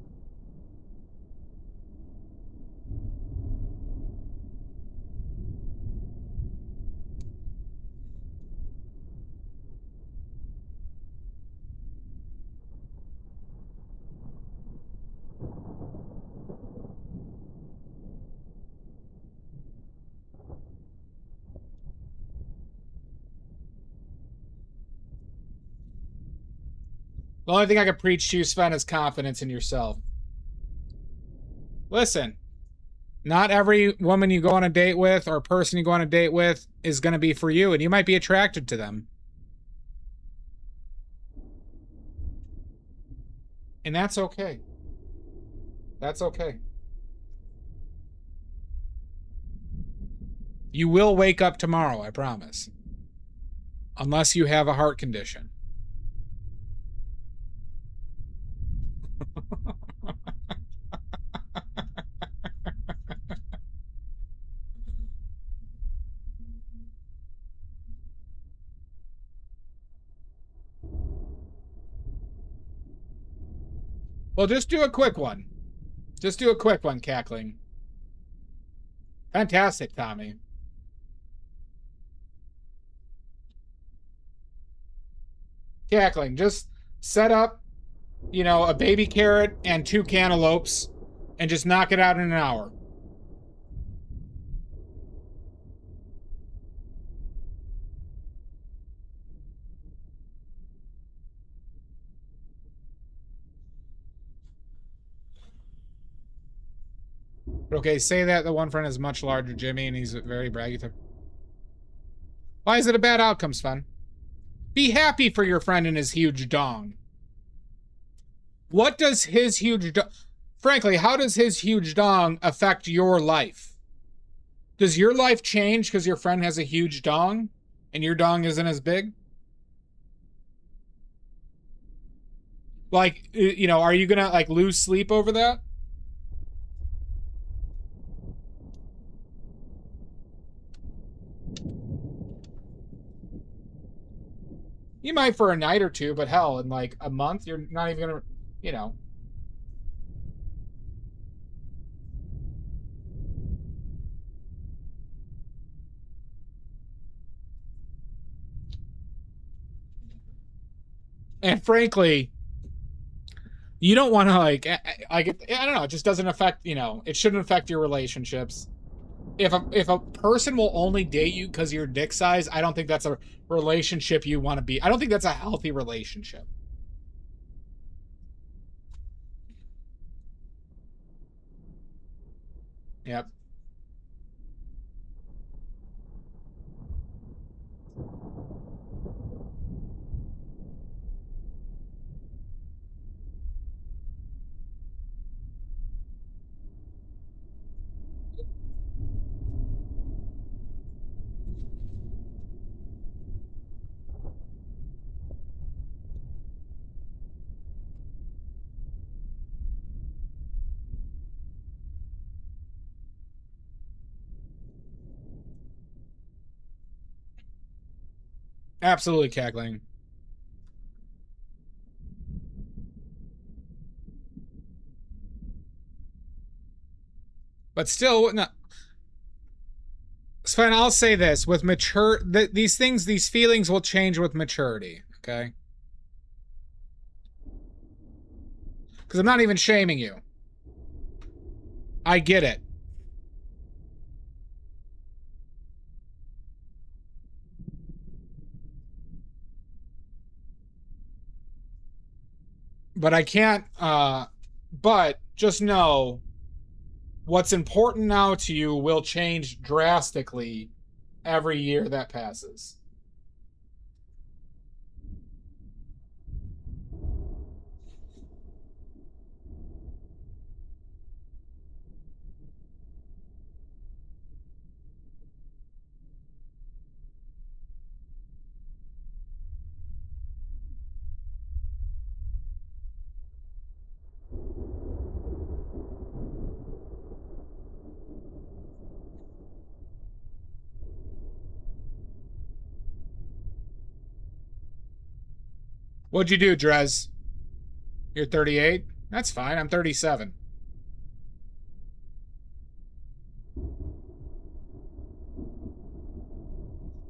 The only thing I can preach to you, Sven, is confidence in yourself. Listen, not every woman you go on a date with or person you go on a date with is going to be for you, and you might be attracted to them. And that's okay. That's okay. You will wake up tomorrow, I promise. Unless you have a heart condition. Well, just do a quick one. Just do a quick one, Cackling. Fantastic, Tommy. Cackling, just set up, you know, a baby carrot and 2 cantaloupes and just knock it out in an hour. Okay, say that the one friend is much larger, Jimmy, and he's very braggy. Why is it a bad outcome, Sven? Be happy for your friend and his huge dong. What does his huge dong... Frankly, how does his huge dong affect your life? Does your life change because your friend has a huge dong and your dong isn't as big? Like, you know, are you gonna, like, lose sleep over that? You might for a night or two, but hell, in like a month, you're not even gonna, you know. And frankly, you don't want to like I don't know, it just doesn't affect, you know, it shouldn't affect your relationships. If a person will only date you because of your dick size, I don't think that's a relationship you want to be. I don't think that's a healthy relationship. Yep. Absolutely, Cackling. But still, no. Sven, I'll say this. With these things, these feelings will change with maturity, okay? Because I'm not even shaming you. I get it. But I can't, but just know what's important now to you will change drastically every year that passes. What'd you do, Drez? You're 38? That's fine. I'm 37.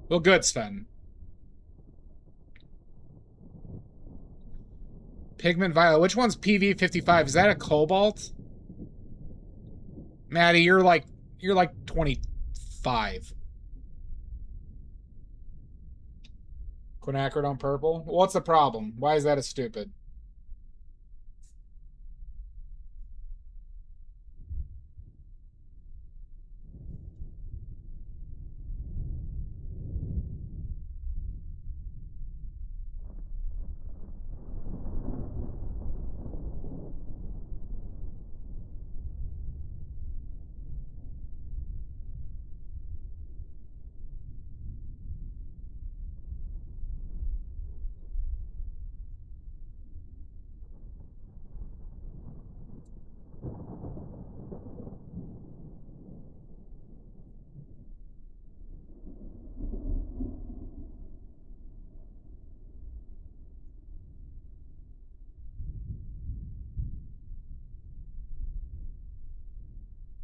Well, good, Sven. Pigment Violet. Which one's PV55? Is that a cobalt? Maddie, you're like 25. Quinacridone purple? What's the problem? Why is that a stupid?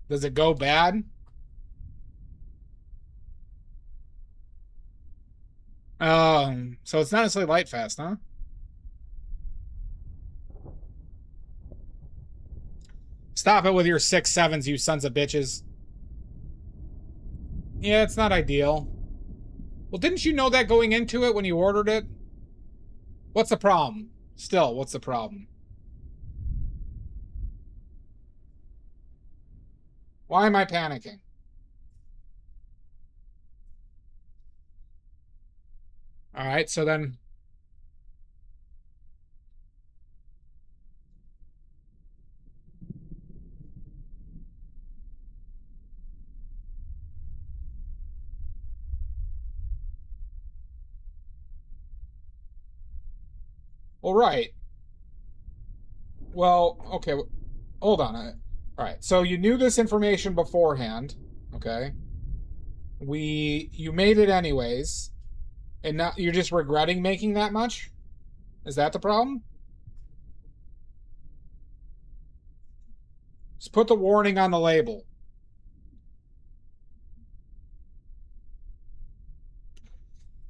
Does it go bad? So it's not necessarily light fast, huh? Stop it with your 6/7s, you sons of bitches. Yeah, it's not ideal. Well, didn't you know that going into it when you ordered it? What's the problem? Still, what's the problem? Why am I panicking? All right, so then... Well, right. Well, okay, hold on. All right, so you knew this information beforehand, okay? You made it anyways, and now you're just regretting making that much? Is that the problem? Just put the warning on the label.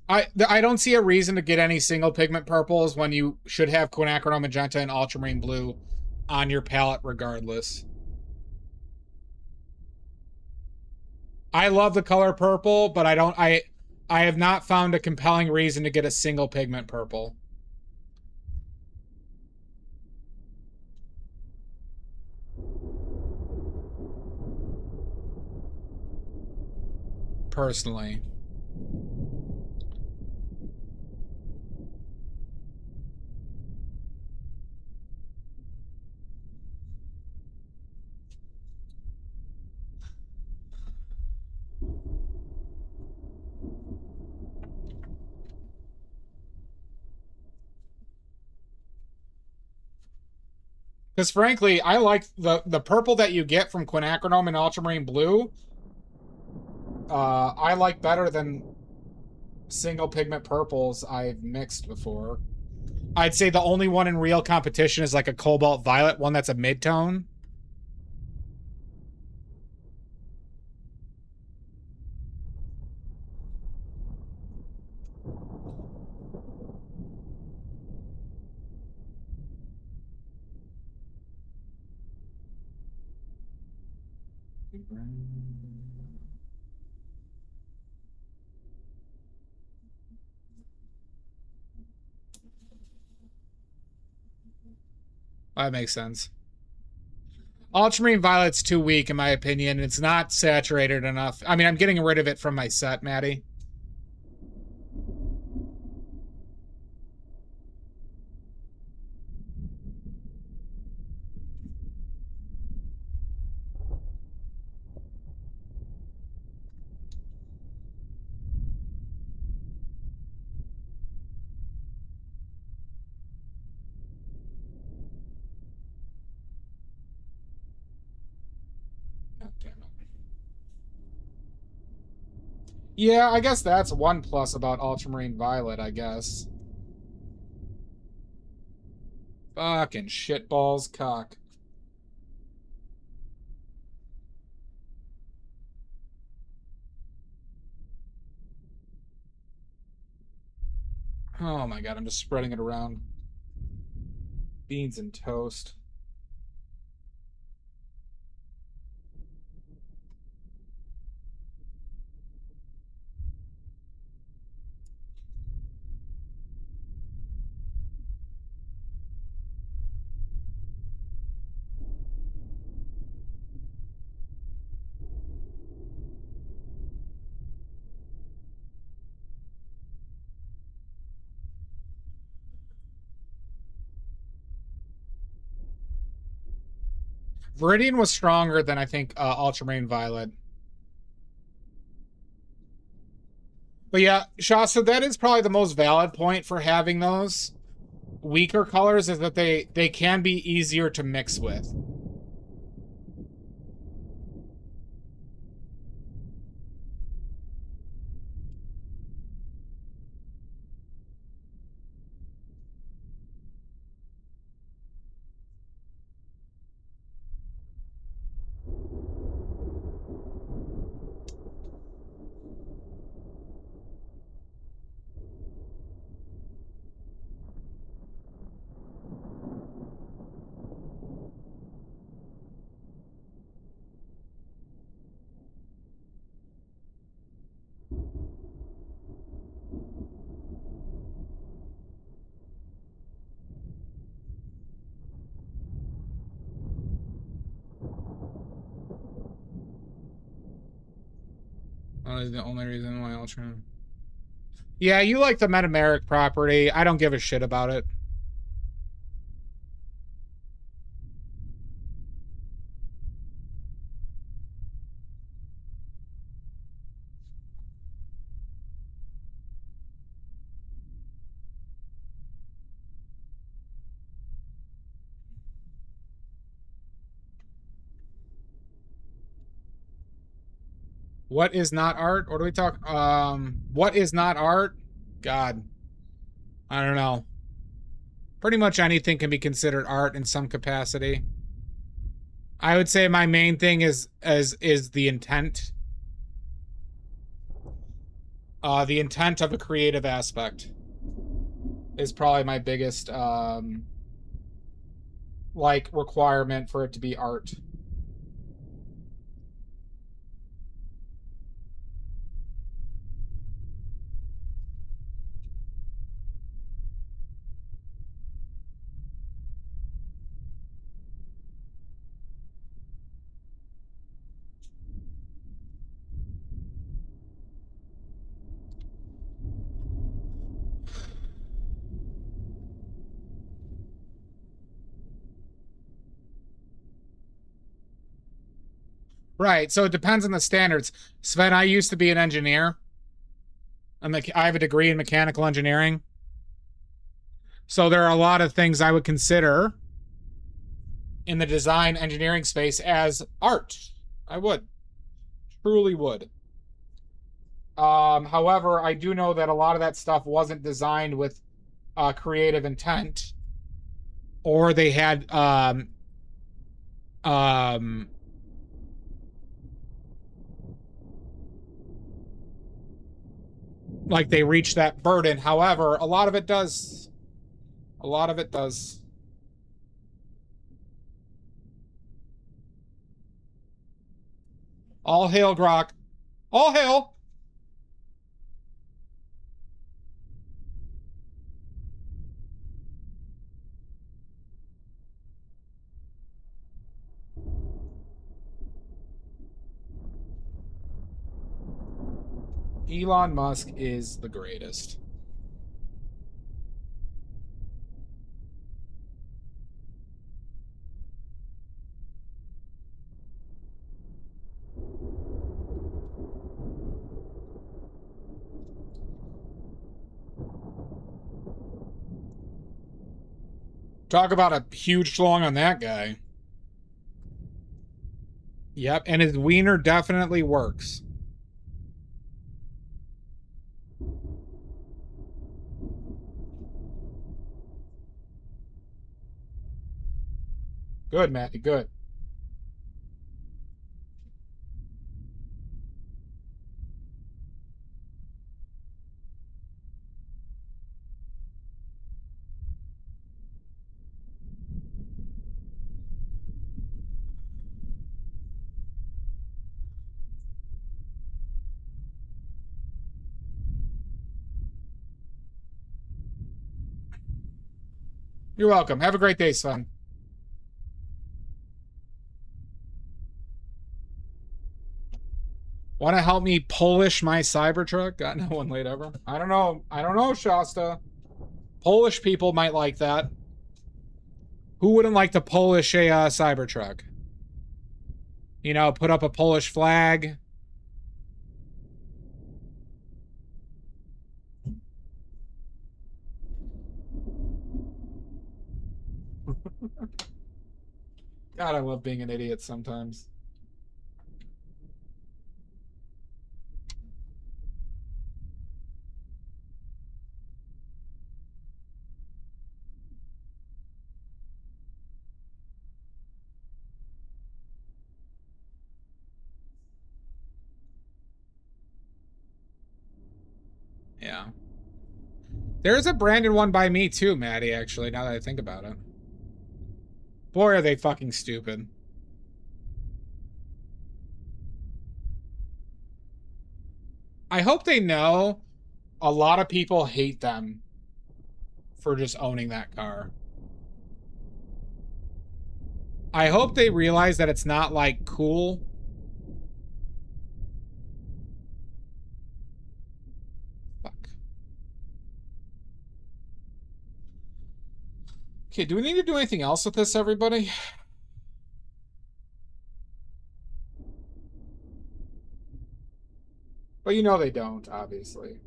I don't see a reason to get any single pigment purples when you should have quinacridone magenta and ultramarine blue on your palette regardless. I love the color purple, but I have not found a compelling reason to get a single pigment purple. Personally. Because frankly, I like the purple that you get from quinacridone and ultramarine blue. I like better than single pigment purples I've mixed before. I'd say the only one in real competition is like a cobalt violet, one that's a mid-tone. That makes sense. Ultramarine violet's too weak in my opinion. It's not saturated enough. I mean, I'm getting rid of it from my set, Maddie. God damn it. Yeah, I guess that's one plus about ultramarine violet, I guess. Fucking shitballs cock. Oh my god, I'm just spreading it around. Beans and toast. Viridian was stronger than I think ultramarine violet. But yeah, Shaw, so that is probably the most valid point for having those weaker colors is that they can be easier to mix with. The only reason why I'll try. Yeah, you like the metameric property. I don't give a shit about it. What is not art? What do we talk? What is not art? God, I don't know. Pretty much anything can be considered art in some capacity. I would say my main thing is the intent. The intent of a creative aspect is probably my biggest like requirement for it to be art. Right, so it depends on the standards. Sven, I used to be an engineer. I have a degree in mechanical engineering. So there are a lot of things I would consider in the design engineering space as art. I would. Truly would. However, I do know that a lot of that stuff wasn't designed with creative intent. Or they had like they reach that burden. However, a lot of it does. A lot of it does. All hail, Grok. All hail! Elon Musk is the greatest. Talk about a huge schlong on that guy. Yep, and his wiener definitely works. Good, Matty, good. You're welcome. Have a great day, son. Want to help me polish my Cybertruck? Got no one late ever. I don't know. I don't know, Shasta. Polish people might like that. Who wouldn't like to polish a Cybertruck? You know, put up a Polish flag. God, I love being an idiot sometimes. Yeah. There's a branded one by me too, Maddie, actually, now that I think about it. Boy, are they fucking stupid. I hope they know a lot of people hate them for just owning that car. I hope they realize that it's not, like, cool. Okay, do we need to do anything else with this, everybody? But you know they don't, obviously.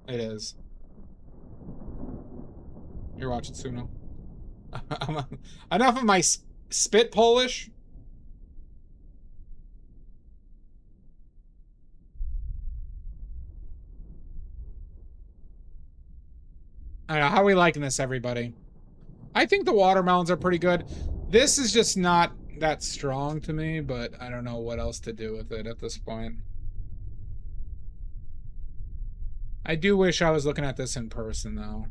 It is. You're watching Suno. Enough of my spit Polish. I don't know. How are we liking this, everybody? I think the watermelons are pretty good. This is just not that strong to me, but I don't know what else to do with it at this point. I do wish I was looking at this in person, though.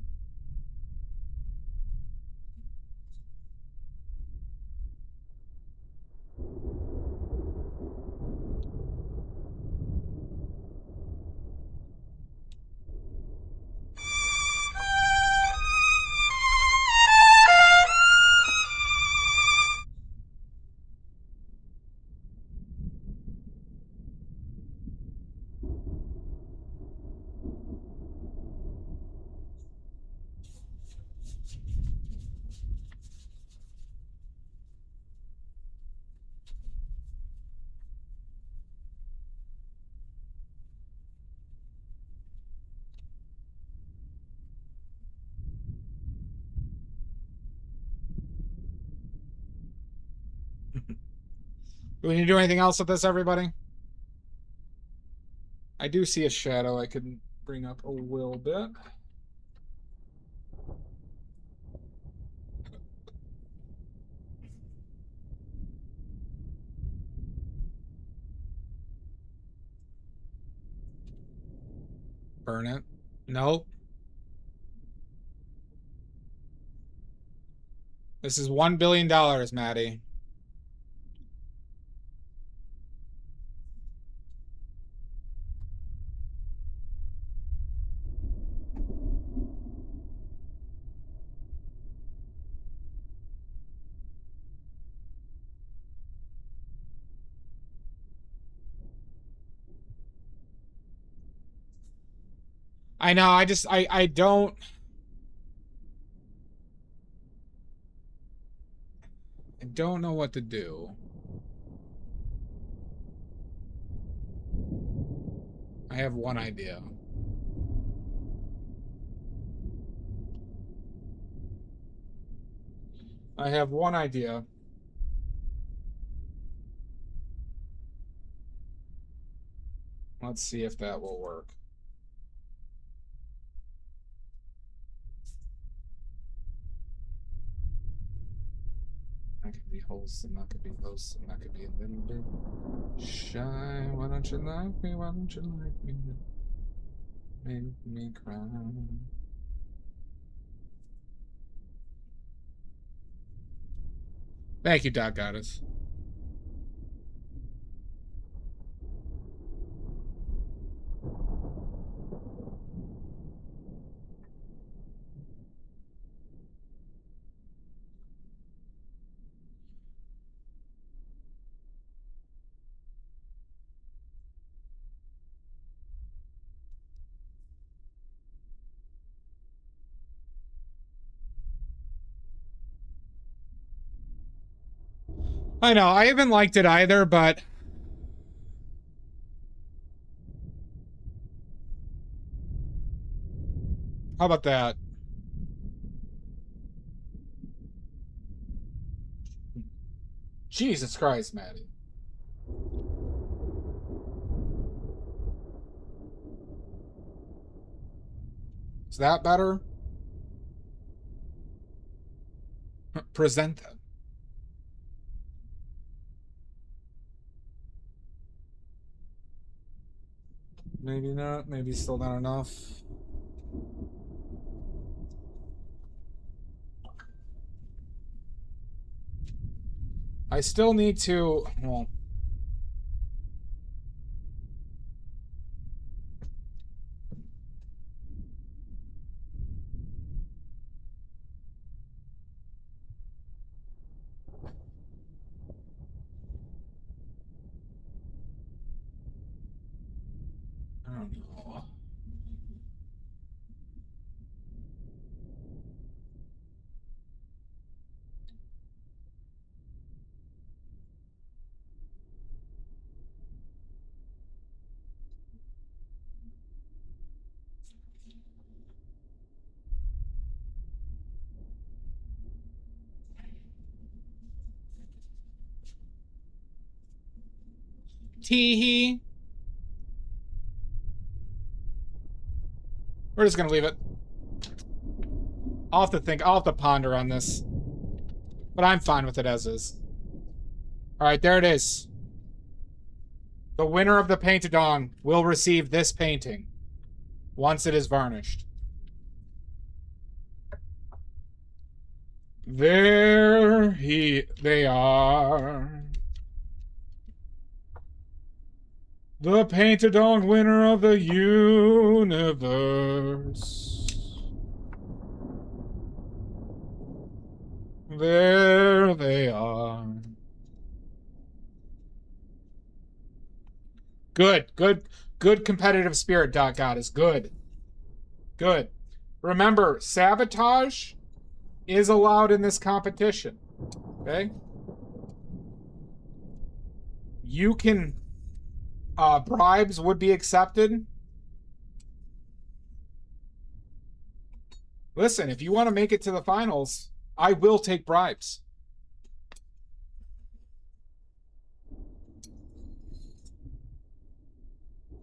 Do we need to do anything else with this, everybody? I do see a shadow I could bring up a little bit. Burn it. Nope. This is $1 billion, Maddie. I know, I don't... I don't know what to do. I have one idea. I have one idea. Let's see if that will work. That could be wholesome, that could be wholesome, that could be a little bit shy. Why don't you like me? Why don't you like me? Make me cry. Thank you, Doc Goddess. I know, I haven't liked it either, but... How about that? Jesus Christ, Maddie. Is that better? Present it. Maybe not. Maybe still not enough. I still need to... Well... I don't know. Tee-hee. We're just gonna leave it. I'll have to think. I'll have to ponder on this. But I'm fine with it as is. Alright, there it is. The winner of the Paint-A-Dong will receive this painting once it is varnished. There they are. The Paint-A-Dong winner of the universe. There they are. Good competitive spirit, God is good. Good. Remember, sabotage is allowed in this competition. Okay? You can... bribes would be accepted. Listen, if you want to make it to the finals, I will take bribes.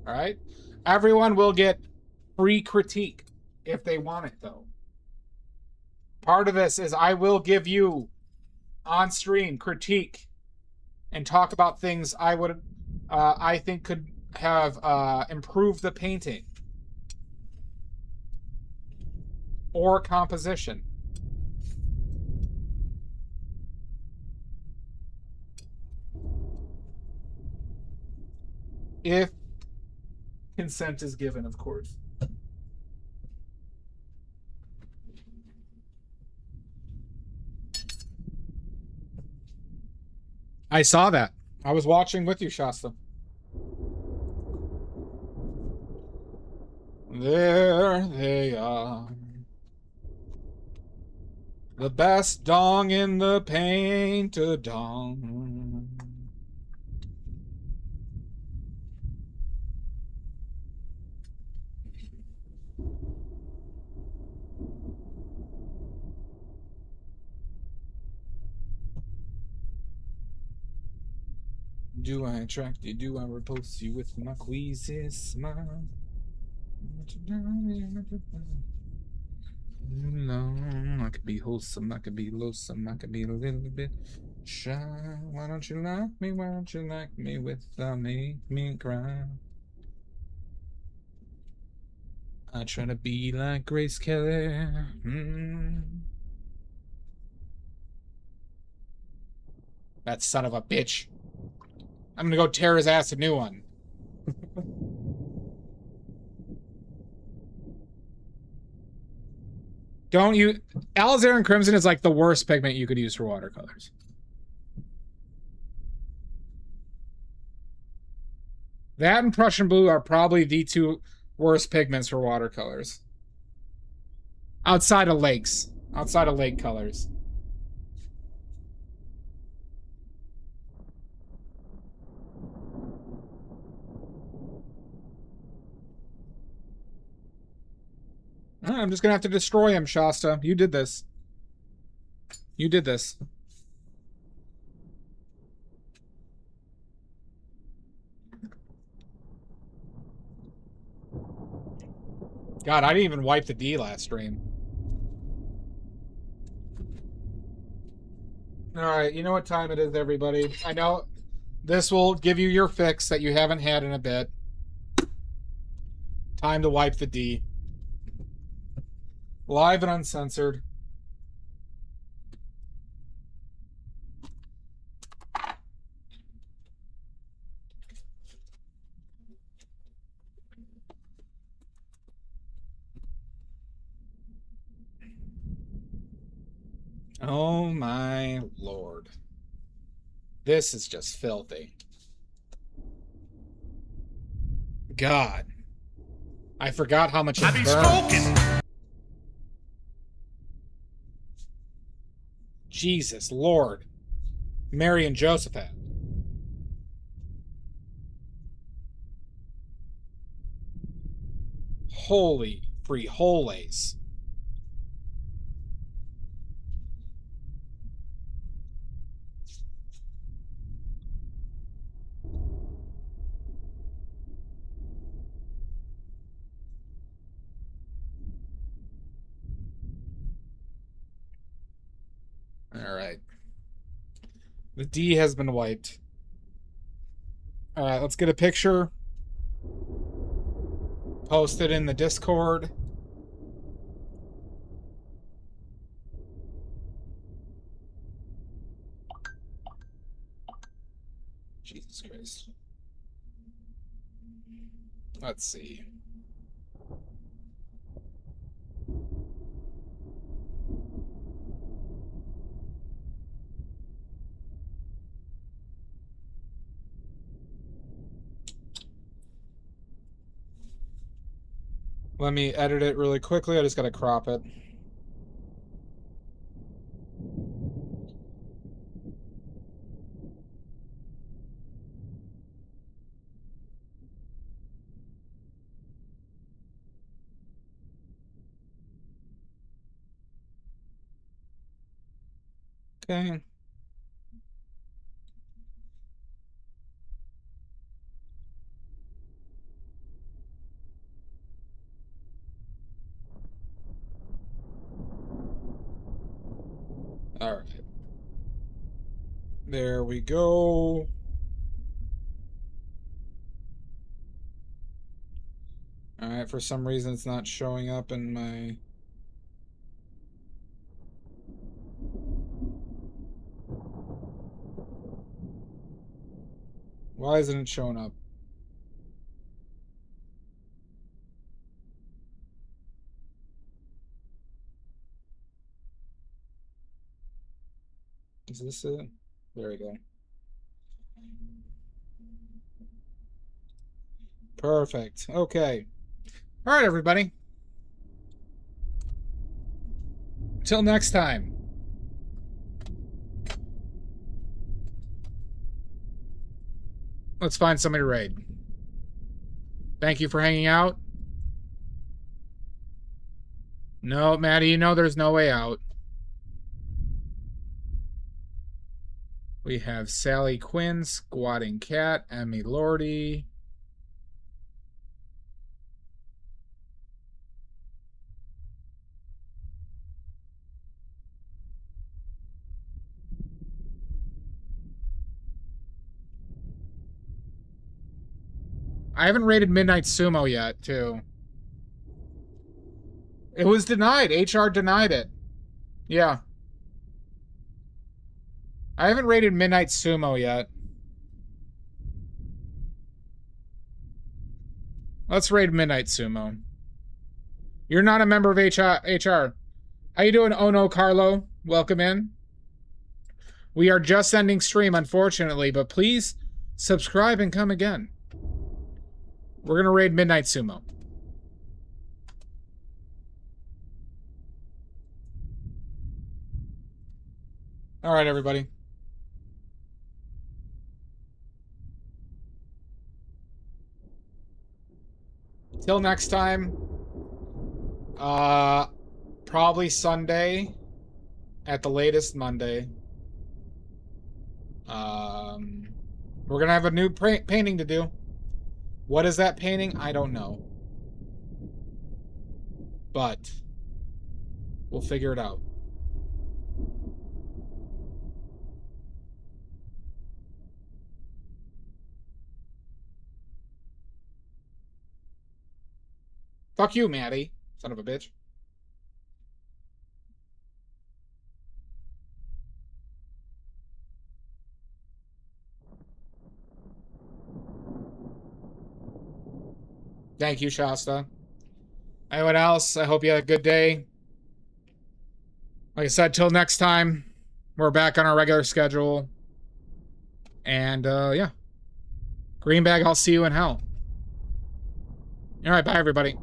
All right? Everyone will get free critique if they want it, though. Part of this is I will give you on stream critique and talk about things I think could have improved the painting or composition. If consent is given, of course. I saw that. I was watching with you, Shasta. There they are. The best dong in the Paint-A-Dong. Do I attract you? Do I repulse you with my queasy smile? No, I could be wholesome, I could be loathsome, I could be a little bit shy. Why don't you like me? Why don't you like me without make me cry? I try to be like Grace Kelly. That son of a bitch. I'm gonna go tear his ass a new one. Don't you... Alizarin Crimson is like the worst pigment you could use for watercolors. That and Prussian Blue are probably the two worst pigments for watercolors. Outside of lakes. Outside of lake colors. I'm just gonna have to destroy him, Shasta. You did this. You did this. God, I didn't even wipe the D last stream. Alright, you know what time it is, everybody. I know this will give you your fix that you haven't had in a bit. Time to wipe the D. Live and uncensored. Oh my lord. This is just filthy. God. I forgot how much it burns. Jesus Lord. Mary and Josephat. Holy frijoles. All right. The D has been wiped. All right, let's get a picture. Post it in the Discord. Jesus Christ. Let's see. Let me edit it really quickly. I just gotta crop it. Okay. All right. There we go. All right, for some reason it's not showing up in my... Why isn't it showing up? Is this it? There we go. Perfect. Okay. All right, everybody. Till next time. Let's find somebody to raid. Thank you for hanging out. No, Maddie, you know there's no way out. We have Sally Quinn, Squatting Cat, Emmy Lordy. I haven't rated Midnight Sumo yet, too. It was denied. HR denied it. Yeah. I haven't rated Midnight Sumo yet. Let's raid Midnight Sumo. You're not a member of HR. How you doing, Ono Carlo? Welcome in. We are just ending stream, unfortunately, but please subscribe and come again. We're going to raid Midnight Sumo. All right, everybody. Till next time. Probably Sunday. At the latest, Monday. We're going to have a new painting to do. What is that painting? I don't know. But we'll figure it out. Fuck you, Maddie. Son of a bitch. Thank you, Shasta. Anyone else? I hope you had a good day. Like I said, till next time, we're back on our regular schedule. And, yeah. Greenbag, I'll see you in hell. All right, bye, everybody.